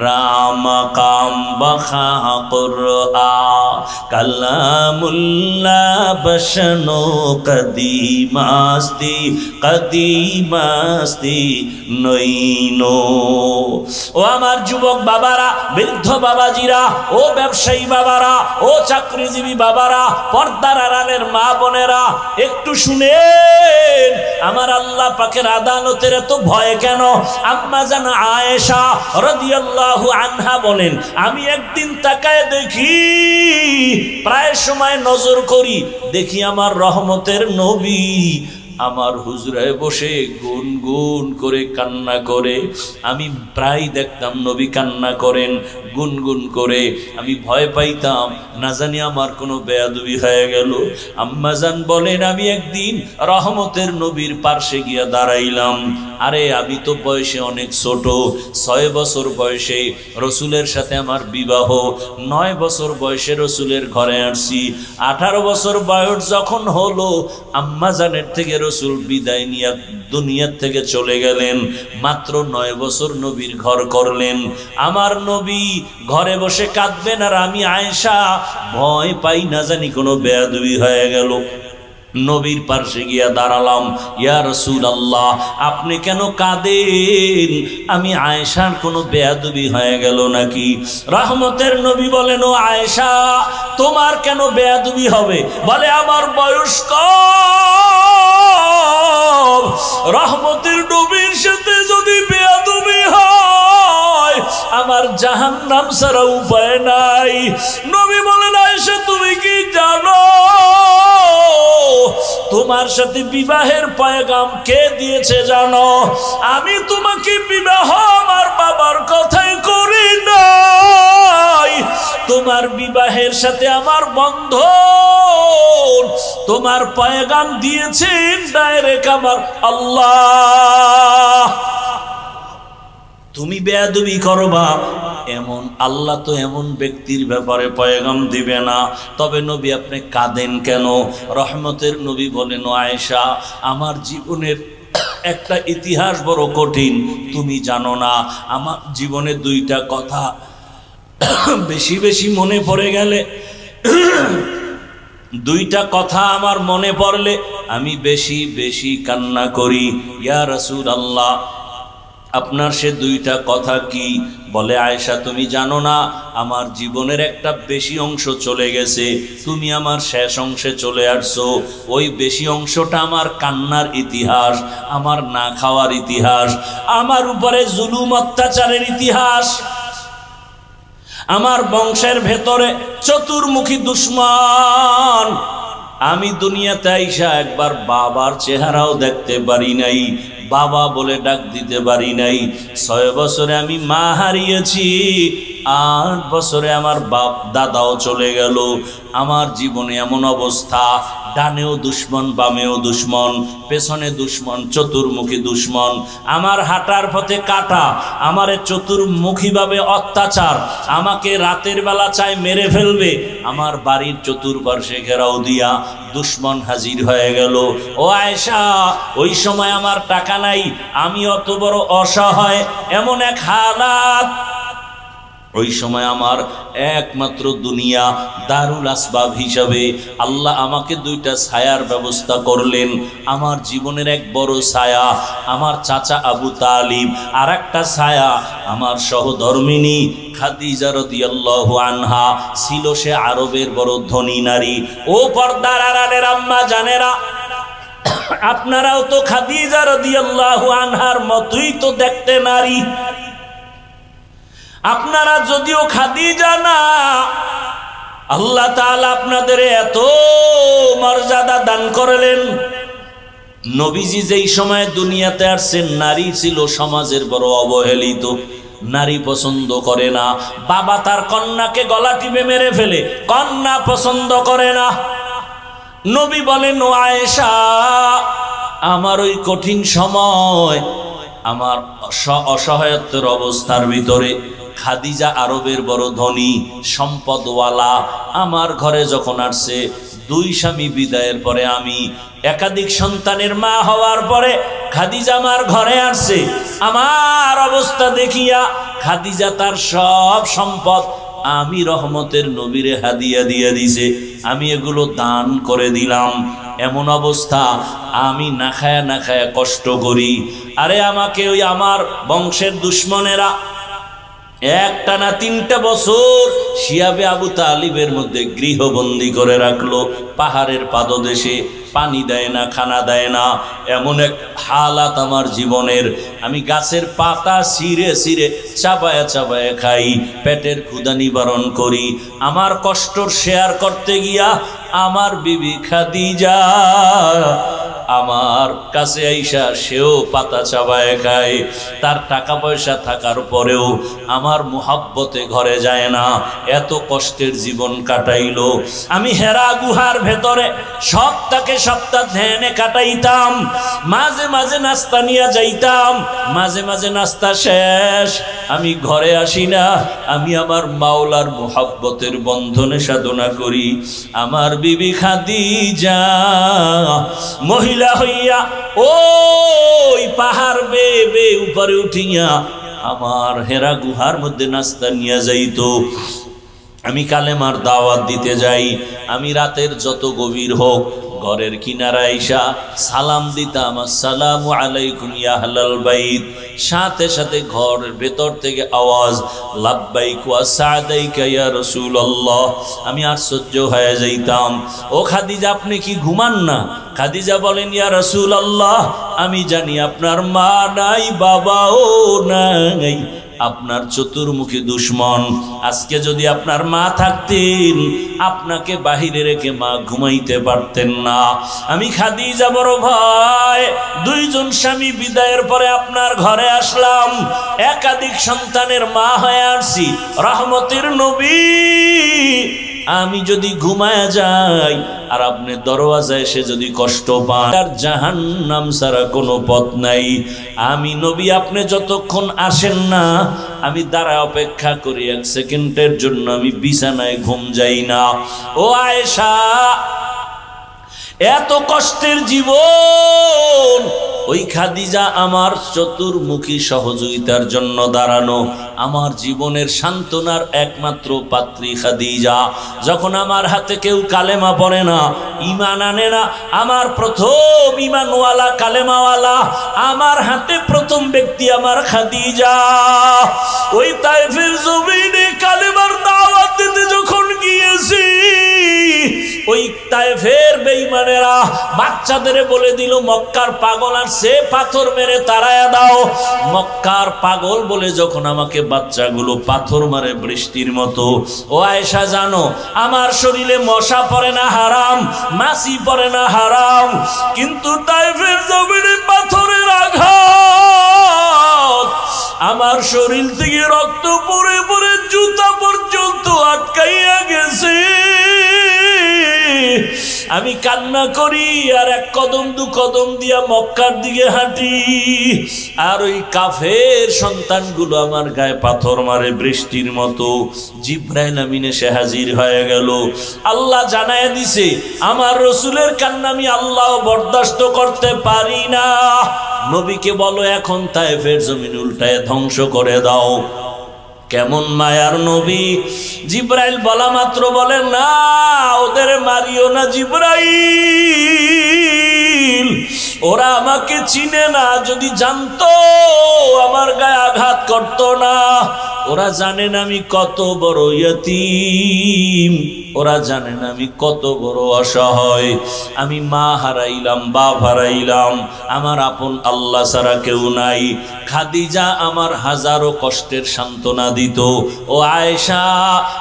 राम काम बखा कुरआ कलामुल्लाह बशनो कदीमास्ती कदीमास्ती नईनो। ও আমার যুবক বাবারা, বৃদ্ধ বাবাজিরা, ও ব্যবসায়ী বাবারা, ও চাকরিজীবী বাবারা, পর্দার আড়ালের মা বোনেরা, একটু শুনেন, আমার আল্লাহ পাকের আদালতের এত ভয় কেন? আম্মা জান আয়েশা রাদিয়াল্লাহু আনহা বলেন, আমি একদিন তাকায় দেখি, প্রায় সময় নজর করি, দেখি আমার রহমতের নবী আমার হুজরায় বসে গুনগুন করে কান্না করে। আমি প্রায় দেখতাম নবী কান্না করেন গুনগুন করে, আমি ভয় পাইতাম না জানি আমার কোনো বেয়াদবি হয়ে গেল। আম্মাজান বলেন, আমি একদিন রহমতের নবীর পার্শ্বে গিয়া দাঁড়াইলাম। আরে আমি তো বয়সে অনেক ছোট, 6 বছর বয়সে রসুলের সাথে আমার বিবাহ, 9 বছর বয়সে রসুলের ঘরে আসছি। 18 বছর বয়স যখন হলো, আম্মাজানের থেকে রসুল বিদায় নিয়ে দুনিয়ার থেকে চলে গেলেন। মাত্র 9 বছর নবীর ঘর করলেন। আমার নবী ঘরে বসে কাঁদবেন, আর আমি আয়েশা ভয় পাই না জানি কোনো বেয়াদবি হয়ে গেল। নবীর পাশে গিয়া দাঁড়ালাম, ইয়া রাসূলুল্লাহ আপনি কেন কাঁদেন? আমি আয়েশার কোনো বেয়াদবি হয়ে গেল নাকি? রহমতের নবী বলেন, ও আয়েশা তোমার কেন বেয়াদবি হবে? বলে, আমার বয়স কম, রহমতের নবীর সাথে যদি বেয়াদবি হয় আমার জাহান্নাম ছাড়া উপায় নাই। নবী বলেন, আয়েশা তুমি কি জানো তোমার সাথে বিবাহের পয়গাম কে দিয়েছে জানো? আমি তোমাকে বিবাহ আমার বাবার কথাই করি নাই, তোমার বিবাহের সাথে আমার বন্ধন, তোমার পয়গাম দিয়েছেন ডাইরেক্ট আমার আল্লাহ। তুমি বেয়াদবি করবা এমন আল্লাহ তো এমন ব্যক্তির ব্যাপারে পয়গাম দিবে না। তবে নবী আপনি কাঁদেন কেন? রহমতের নবী বলেন, আয়েশা আমার জীবনের একটা ইতিহাস বড় কঠিন, তুমি জানো না। আমার জীবনে দুইটা কথা বেশি বেশি মনে পড়ে গেলে, দুইটা কথা আমার মনে পড়লে আমি বেশি বেশি কান্না করি। ইয়া রাসূলুল্লাহ আপনার সে দুইটা কথা কি? বলে, আয়েশা তুমি জানো না আমার জীবনের একটা বেশি অংশ চলে গেছে, তুমি আমার শেষ অংশে চলে আসছো। ওই বেশি অংশটা আমার কান্নার ইতিহাস, আমার না খাওয়ার ইতিহাস, আমার উপরে জুলুম অত্যাচারের ইতিহাস। আমার বংশের ভেতরে চতুর্মুখী দুশ্মন। আমি দুনিয়াতে আইসা একবার বাবার চেহারাও দেখতে পারি নাই, বাবা বলে ডাক দিতে পারি নাই। 6 বছরে আমি মা হারিয়েছি, 8 বছরে আমার বাপ দাদাও চলে গেল। আমার জীবনে এমন অবস্থা, ডানেও দুশ্মন, বামেও দুশ্মন, পেছনে দুশ্মন, চতুর্মুখী দুশ্মন। আমার হাঁটার পথে কাটা, আমারে চতুর্মুখীভাবে অত্যাচার, আমাকে রাতের বেলা চায় মেরে ফেলবে। আমার বাড়ির চতুর্পার্শ্বে ঘেরাও দিয়া দুশ্মন হাজির হয়ে গেল। ও আয়েশা ওই সময় আমার টাকা নাই, আমি অত বড় অসহায়, এমন এক হালাত। ওই সময় আমার একমাত্র দুনিয়া দারুল আসবাব হিসাবে আল্লাহ আমাকে দুইটা ছায়ার ব্যবস্থা করলেন। আমার জীবনের এক বড় ছায়া আমার চাচা আবু তালিব, আর একটা ছায়া আমার সহধর্মিনী খাদিজা রাদিয়াল্লাহু আনহা। ছিল সে আরবের বড় ধনী নারী। ও পর্দার আড়ালের আম্মা জানেরা, আপনারাও তো খাদিজা রাদিয়াল্লাহু আনহার মতোই তো দেখতে নারী। আপনারা যদিও খাদিজা না, আল্লাহ তাআলা আপনাদের এত মর্যাদা দান করলেন। নবীজি যেই সময় দুনিয়াতে আসছেন, নারী ছিল সমাজের বড় অবহেলিত, নারী পছন্দ করে না। বাবা তার কন্যাকে গলা টিপে মেরে ফেলে, কন্যা পছন্দ করে না। নবী বলেন, ও আয়েশা আমার ওই কঠিন সময়, আমার অসহায়ত্বের অবস্থার ভিতরে খাদিজা আরবের বড় ধনী সম্পদওয়ালা আমার ঘরে যখন আসছে, 2 স্বামী বিদায়ের পরে আমি একাধিক সন্তানের মা হওয়ার পরে খাদিজা আমার ঘরে আসছে। আমার অবস্থা দেখিয়া খাদিজা তার সব সম্পদ আমি রহমতের নবীরে হাদিয়া দিয়ে দিছে, আমি এগুলো দান করে দিলাম। এমন অবস্থা আমি না খায়া কষ্ট করি। আরে আমাকে ওই আমার বংশের দুশ্মনেরা একটানা 3টা বছর শিয়াবে আবু তালিবের মধ্যে গৃহবন্দী করে রাখলো। পাহাড়ের পাদদেশে পানি দেয় না, খানা দেয় না, এমন এক হালাত আমার জীবনের। আমি গাছের পাতা ছিঁড়ে ছিঁড়ে চাবায়া চাবায়া খাই, পেটের ক্ষুধা নিবারণ করি। আমার কষ্ট শেয়ার করতে গিয়া আমার বিবি খাদিজা আমার কাছে আইসা সেও পাতা চাবায় খায়। তার টাকা পয়সা থাকার পরেও আমার মুহাব্বতে ঘরে যায় না, এত কষ্টের জীবন কাটাইলো। আমি হেরা গুহার ভেতরে সপ্তাহ ধ্যানে কাটাইতাম, মাঝে মাঝে নাস্তা নিয়ে যাইতাম, মাঝে মাঝে নাস্তা শেষ আমি ঘরে আসি না, আমি আমার মাওলার মুহাব্বতের বন্ধনে সাধনা করি। আমার বিবি খাদিজা মহিলা হইয়া ওই পাহাড় বেয়ে উপরে উঠিয়া আমার হেরা গুহার মধ্যে নাস্তা নিয়ে যাইতো। আমি কালেমার দাওয়াত দিতে যাই, আমি রাতের যত গভীর হোক ঘরের কিনারা আইসা সালাম দিতাম, আসসালামু আলাইকুম ইয়া আহলাল বাইত। সাথে সাথে ঘরের ভেতর থেকে আওয়াজ, লাব্বাইক ওয়া সাদাইকা ইয়া রাসূলুল্লাহ। আমি আশ্চর্য হয়ে যাইতাম, ও খাদিজা আপনি কি ঘুমান না? খাদিজা বলেন, ইয়া রাসূলুল্লাহ আমি জানি আপনার মা নাই, বাবাও নাই, আপনার চতুর্মুখী দুশ্মন। আজকে যদি আপনার মা থাকতেন, আপনাকে বাহিরে রেখে মা ঘুমাইতে পারতেন না। আমি খাদিজা বড় ভাই, দুইজন স্বামী বিদায়ের পরে আপনার ঘরে আসলাম, একাধিক সন্তানের মা হয়ে আসছি। রহমতের নবী, আমি যদি ঘুমায়া যাই আর আপনি দরওয়াজায় এসে যদি কষ্ট পান, আর জাহান্নাম ছাড়া কোনো পথ নাই। আমি নবী, আপনি যতক্ষণ আসেন না আমি দাঁড়ায় অপেক্ষা করি, 1 সেকেন্ডের জন্য আমি বিছানায় ঘুম যাই না। ও আয়েশা, এত কষ্টের জীবন, ওই খাদিজা আমার চতুর্মুখী সহযোগিতার জন্য দাঁড়ানো, আমার জীবনের সান্ত্বনার একমাত্র পাত্রী খাদিজা। যখন আমার হাতে কেউ কালেমা পড়ে না, ঈমান আনে না, আমার প্রথম ঈমানওয়ালা কালেমাওয়ালা আমার হাতে প্রথম ব্যক্তি আমার খাদিজা। ওই তায়েফের জমিনে কালেমার দাওয়াত দিতে যখন গিয়েছি, ওই তায়েফের বেঈমানেরা বাচ্চাদের বলে দিল মক্কার পাগল আসছে, পাথর মেরে তাড়ায়া দাও। মক্কার পাগল বলে যখন আমাকে বাচ্চাগুলো পাথর মারে বৃষ্টির মতো। ও আয়েশা, জানো আমার শরীরে মশা পড়ে না হারাম, মাছি পড়ে না হারাম, কিন্তু তায়েফের জমিনে পাথরের আঘাত আমার শরীর থেকে রক্ত পড়ে পড়ে জুতা পর্যন্ত আটকাইয়া গেছে। আমি কান্না করি আর 1 কদম 2 কদম দিয়া মক্কার দিকে হাঁটি, আর ওই কাফের সন্তানগুলো আমার গায়ে পাথর মারে বৃষ্টির মতো। জিব্রাইল আমিন এসে হাজির হয়ে গেল। আল্লাহ জানায় দিছে, আমার রসুলের কান্না আমি আল্লাহ বরদাস্ত করতে পারি না। নবীকে বলো এখন তায়েফের জমিন উল্টায় ধ্বংস করে দাও। কেমন মায়ার নবী! জিব্রাইল বলা মাত্র বলেন, না, ওদের মারিও না জিব্রাইল, ওরা আমাকে চিনে না, যদি জানতো আমার গায়ে আঘাত করতো না। ওরা জানেন আমি কত বড় ইয়তীম, ওরা জানেন আমি কত বড় অসহায়। আমি মা হারাইলাম, বাপ হারাইলাম, আমার আপন আল্লাহ ছাড়া কেউ নাই। খাদিজা আমার হাজারো কষ্টের সান্ত্বনা দিত। ও আয়েশা,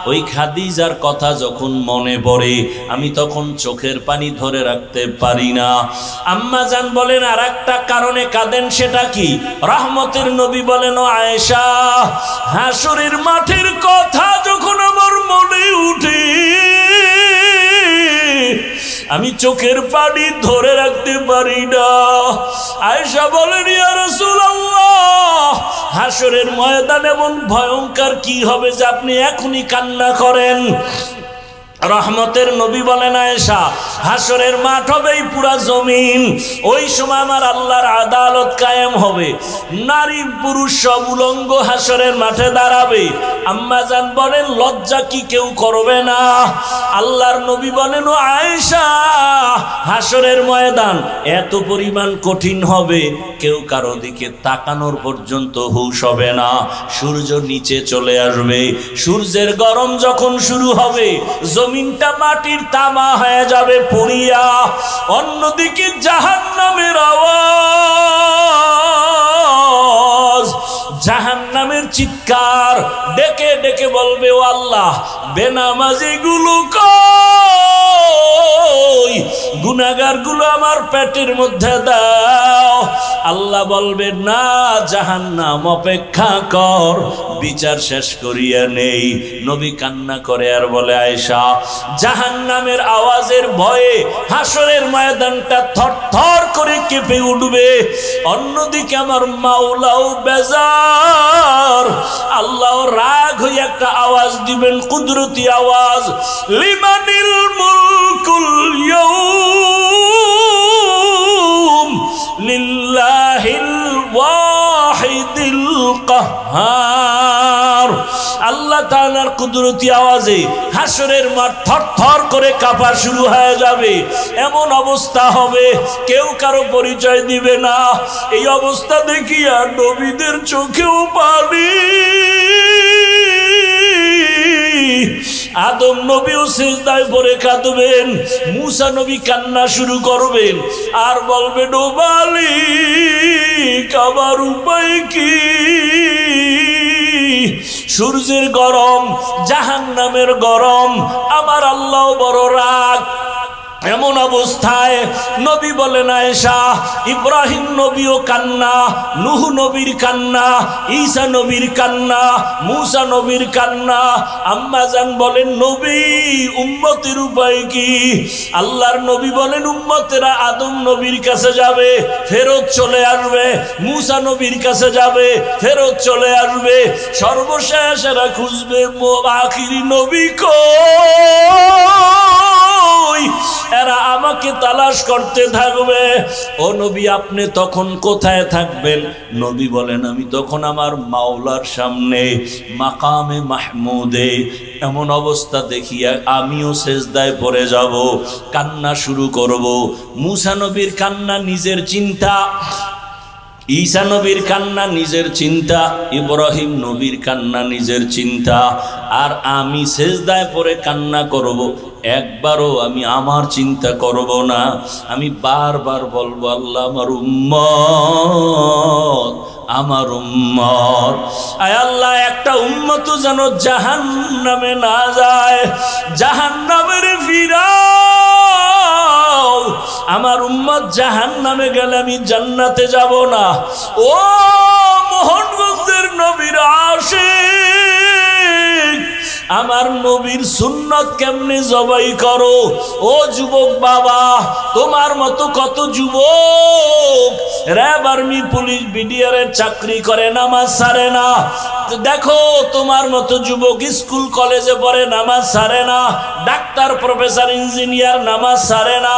ওই খাদিজার কথা যখন মনে পড়ে আমি তখন চোখের পানি ধরে রাখতে পারি না। আম্মা জান বলেন আর একটা কারণে কাঁদেন, সেটা কি? রহমতের নবী বলেন, ও আয়েশা, হাসরের মাঠের কথা যখন আমার মনে উঠে আমি চোখের পানি ধরে রাখতে পারি না। আয়েশা বলেন, ইয়া রাসূলুল্লাহ, হাসরের ময়দান এমন ভয়ঙ্কর কি হবে যে আপনি এখনই কান্না করেন? রহমতের নবী বলেন, আয়েশা, হাসরের মাঠ হবে এই পুরা জমিন। ওই সময় আমার আল্লাহর আদালত কায়েম হবে, নারী পুরুষ সব উলঙ্গ হাসরের মাঠে দাঁড়াবে। আম্মা জান বলেন, লজ্জা কি কেউ করবে না? আল্লাহর নবী বলেন, ও আয়েশা, হাসরের ময়দান এত পরিমাণ কঠিন হবে কেউ কারো দিকে তাকানোর পর্যন্ত হুঁশ হবে না। সূর্য নিচে চলে আসবে, সূর্যের গরম যখন শুরু হবে জমিনটা মাটির তামা হয়ে যাবে পুড়িয়া। অন্যদিকে জাহান্নামের আওয়াজ, জাহান্নামের চিৎকার ডেকে ডেকে বলবে, ও আল্লাহ, বেনামাজি গুলো কই, গুনাহগার গুলো আমার পেটের মধ্যে দাও। আল্লাহ বলবে, না, জাহান্নাম অপেক্ষা কর, বিচার শেষ করিয়া নেই। নবী কান্না করে আর বলে, আয়েশা, জাহান্নামের আওয়াজের ভয়ে হাসরের ময়দানটা থরথর করে কেঁপে উঠবে। অন্যদিকে আমার মাওলাও বেজার, আল্লাহ রাগ হয়ে একটা আওয়াজ দিবেন, কুদরতি আওয়াজ, লিমানিল মুলকুল ইয়াউম লিল্লাহিল ওয়াহিদিল কাহ্হার। আল্লাহ তাআলার কুদরতি আওয়াজে হাসরের মাঠ থরথর করে কাঁপা শুরু হয়ে যাবে। এমন অবস্থা হবে কেউ কারো পরিচয় দিবে না। এই অবস্থা দেখিয়া নবীদের চোখেও পানি। আদম নবীও সিজদায় পড়ে কাঁদবেন, মুসা নবী কান্না শুরু করবেন আর বলবেন, ও মালিক, আমার উপায় কি? সূর্যের গরম, জাহান্নামের গরম, আমার আল্লাহ বড় রাগ। এমন অবস্থায় নবী বলেন আয়েশা, ইব্রাহিম নবীও কান্না, নূহ নবীর কান্না, ঈসা নবীর কান্না, মূসা নবীর কান্না। আম্মা জান বলেন, নবী উম্মতের উপায় কি? আল্লাহর নবী বলেন, উম্মতেরা আদম নবীর কাছে যাবে, ফেরত চলে আসবে, মূসা নবীর কাছে যাবে, ফেরত চলে আসবে, সর্বশেষ এরা খুঁজবে আখিরি নবী কই, এরা আমাকে তালাশ করতে থাকবে। ও নবী, আপনি তখন কোথায় থাকবেন? নবী বলেন, আমি তখন আমার মাওলার সামনে মাকামে মাহমুদে। এমন অবস্থা দেখিয়া আমিও সেজদায় পড়ে যাব, কান্না শুরু করব। মূসা নবীর কান্না নিজের চিন্তা, ঈসা নবীর কান্না নিজের চিন্তা, ইব্রাহিম নবীর কান্না নিজের চিন্তা, আর আমি সেজদায় পড়ে কান্না করব। একবারও আমি আমার চিন্তা করব না, আমি বারবার বলবো, আল্লাহ আমার উম্মত, আমার উম্মত, আয় আল্লাহ একটা উম্মত যেন জাহান্নামে না যায়, জাহান্নামের ফিরাও। আমার উম্মত জাহান্নামে গেলে আমি জান্নাতে যাব না। ও মোহনগঞ্জের নবীর আশিক, আমার নবীর সুন্নত কেমনে জবাই করো? ও যুবক বাবা, তোমার মতো কত যুবক র্যাব, আর্মি, পুলিশ, বিডিআরের চাকরি করে, নামাজ ছাড়ে না। দেখো তোমার মতো যুবক স্কুল কলেজে পড়ে, নামাজ ছাড়ে না, ডাক্তার, প্রফেসর, ইঞ্জিনিয়ার, নামাজ ছাড়ে না।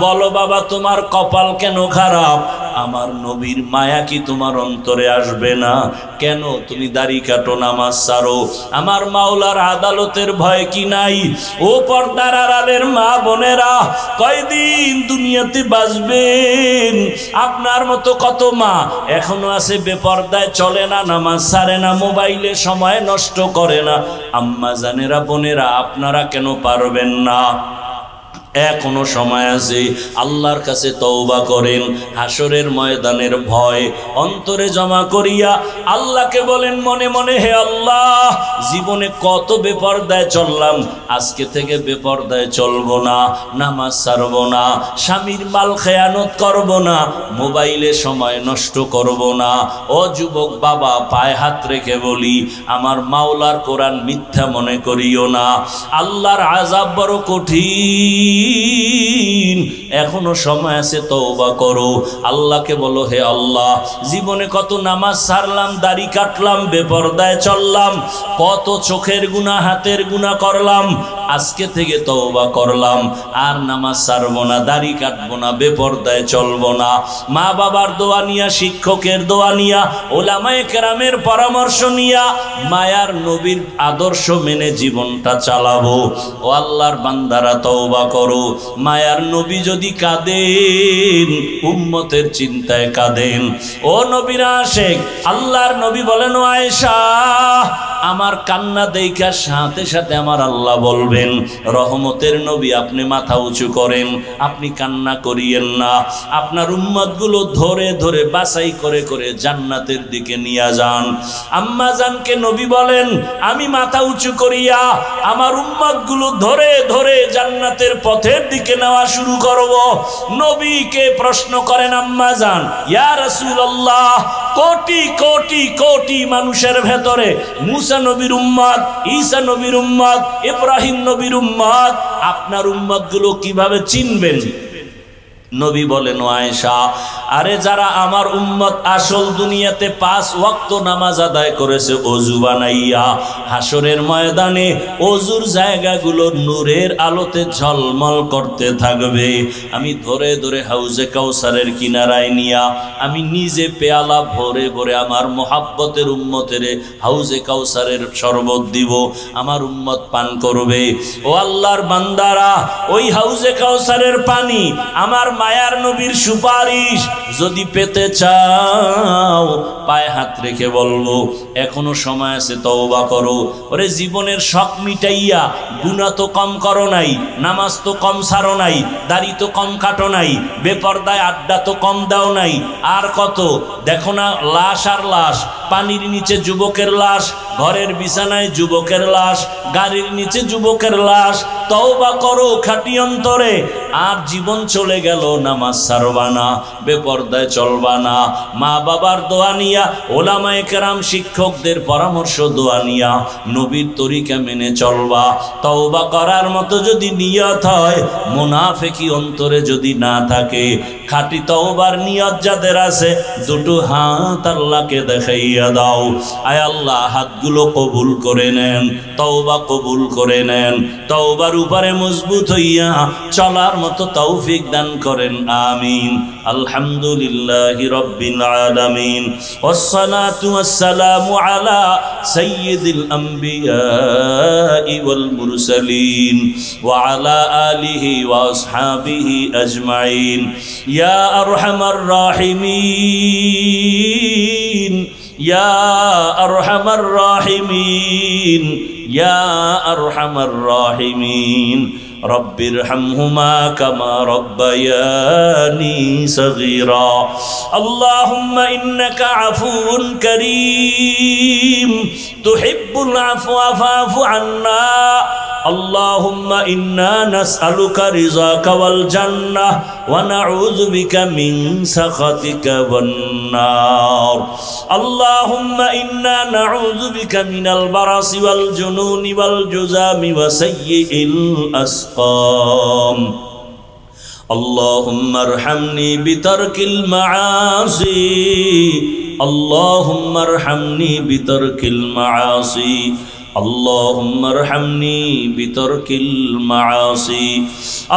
বলো বাবা, তোমার কপাল কেন খারাপ? আমার নবীর মায়া কি তোমার অন্তরে আসবে না? কেন তুমি দাড়ি কাটো, নামাজ ছাড়ো? আমার মাওলার আদালতের ভয় কি নাই? ও পর্দার আড়ালের মা বোনেরা, কয়দিন দুনিয়াতে বাঁচবেন? আপনার মতো কত মা এখনো আছে বেপর্দায়, চলে না, নামাজ ছাড়ে না, মোবাইলে সময় নষ্ট করে না। আম্মা জানেরা, বোনেরা, আপনারা কেন পারবেন না? এখনো সময় আছে, আল্লাহর কাছে তওবা করেন। হাসরের ময়দানের ভয় অন্তরে জমা করিয়া আল্লাহকে বলেন মনে মনে, হে আল্লাহ, জীবনে কত বেপরদায় চললাম, আজকে থেকে বেপরদায় চলবো না, নামাজ ছাড়বো না, স্বামীর মাল খেয়ানত করব না, মোবাইলে সময় নষ্ট করব না। ও যুবক বাবা, পায়ে হাত রেখে বলি, আমার মাওলার কোরআন মিথ্যা মনে করিও না। আল্লাহর আযাব বড় কঠিন, এখনো সময় আছে, তওবা করো। আল্লাহকে বলো, হে আল্লাহ, জীবনে কত নামাজ ছাড়লাম, দাড়ি কাটলাম, বেপরদায় চললাম, কত চোখের গুনাহ, হাতের গুনাহ করলাম, আজকে থেকে তওবা করলাম, আর নামাজ ছাড়বো না, দাড়ি কাটবো না, বেপরদায় চলবো না। মা বাবার দোয়া নিয়া, শিক্ষকের দোয়া নিয়া, ওলামায়ে কেরামের পরামর্শ নিয়া, মায়ার নবীর আদর্শ মেনে জীবনটা চালাবো। ও আল্লাহর বান্দারা, তওবা করো। মায়ার নবী যদি কাঁদেন, উম্মতের চিন্তায় কাঁদেন। ও নবীর আশিক, আল্লাহর নবী বলেন, ও আয়েশা, আমার কান্না দেখা সাথে সাথে আমার আল্লাহ বলবেন, রহমতের নবী, আপনি মাথা উঁচু করেন, আপনি কান্না করিয়েন না, আপনার উম্মতগুলো ধরে ধরে বাছাই করে করে জান্নাতের দিকে নিয়ে যান। আম্মা জানকে নবী বলেন, আমি মাথা উঁচু করিয়া আমার উম্মতগুলো ধরে ধরে জান্নাতের পথের দিকে নেওয়া শুরু করব। নবীকে প্রশ্ন করেন আম্মা জান, ইয়া রাসূলুল্লাহ, কোটি কোটি কোটি মানুষের ভেতরে মুসা নবীর উম্মত, ঈসা নবীর উম্মত, ইব্রাহিম নবীর উম্মত, আপনার উম্মতগুলো কিভাবে চিনবেন? নবী বলেন, ও আয়েশা, আরে যারা আমার উম্মত আসল দুনিয়াতে 5 ওয়াক্ত নামাজ আদায় করেছে ওযু বানাইয়া, হাসরের ময়দানে ওযুর জায়গাগুলো নূরের আলোতে ঝলমল করতে থাকবে। আমি ধরে ধরে হাউজে কাউসারের কিনারায় নিয়া আমি নিজে পেয়ালা ভরে ভরে আমার মোহাব্বতের উম্মতের হাউজে কাউসারের শরবত দিব, আমার উম্মত পান করবে। ও আল্লাহর বান্দারা, ওই হাউজে কাউসারের পানি আমার মায়ার নবীর সুপারিশ যদি পেতে চাও, পায়ে হাত রেখে বলবো, এখনো সময় আছে, তওবা করো। ওরে জীবনের শখ মিটাইয়া, গুনাহ তো কম করো নাই, নামাজ তো কম ছাড়ো নাই, দাড়ি তো কম কাটো নাই, বেপরদায় আড্ডা তো কম দাও নাই, আর কত দেখো না, লাশ আর লাশ, পানির নিচে যুবকের লাশ, ঘরের বিছানায় যুবকের লাশ, গাড়ির নিচে যুবকের লাশ। তওবা করো খাঁটি অন্তরে। আর জীবন চলে গেল, নামাজ ছাড়বা না, বেপরদায় চলবা না, মা বাবার দোয়া নিয়া, ওলামায়ে কেরাম শিক্ষকদের পরামর্শ দোয়া নিয়া নবীর তরিকা মেনে চলবা। তওবা করার মতো যদি নিয়ত হয়, মুনাফিকি অন্তরে যদি না থাকে, খাঁটি তওবার নিয়ত যাদের আছে, দুটো হাত আল্লাহকে দেখাইয়া দাও। আয় আল্লাহ, হাতগুলো কবুল করে নেন, তওবা কবুল করে নেন, তওবার উপরে মজবুত হইয়া চলার মতো তৌফিক দান করেন, আমিন। আলহামদুলিল্লাহি রাব্বিল আলামিন, ওয়াসসালাতু ওয়াসসালামু আলা সাইয়্যিদিল আমবিয়াই ওয়াল মুরসালিন ওয়া আলা আলিহি ওয়া আসহাবিহি আজমাইন। ইয়া আরহামার রাহিমিন, ইয়া আরহামার রাহিমিন, ইয়া আরহামার রাহিমিন। রব্বিরহামহুমা কামা রব্বায়ানি সগীরা। আল্লাহুম্মা ইন্নাকা আফুউন কারীম তুহিব্বুল আফওয়া ফা'ফু আন্না। আল্লাহুম্মা ইন্না নাসআলুকা রিযাকা ওয়াল জান্নাহ ওয়া নাউযু বিকা মিন সাখাতিকা ওয়ান নার। আল্লাহুম্মা ইন্না নাউযু বিকা মিনাল বারাসি ওয়াল জুনুনি ওয়াল জুযামি ওয়া সাইয়্যিল আসকাম। اللهم ارحمني بترك المعاصي، اللهم ارحمني بترك المعاصي، اللهم ارحمني بترك المعاصي،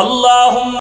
اللهم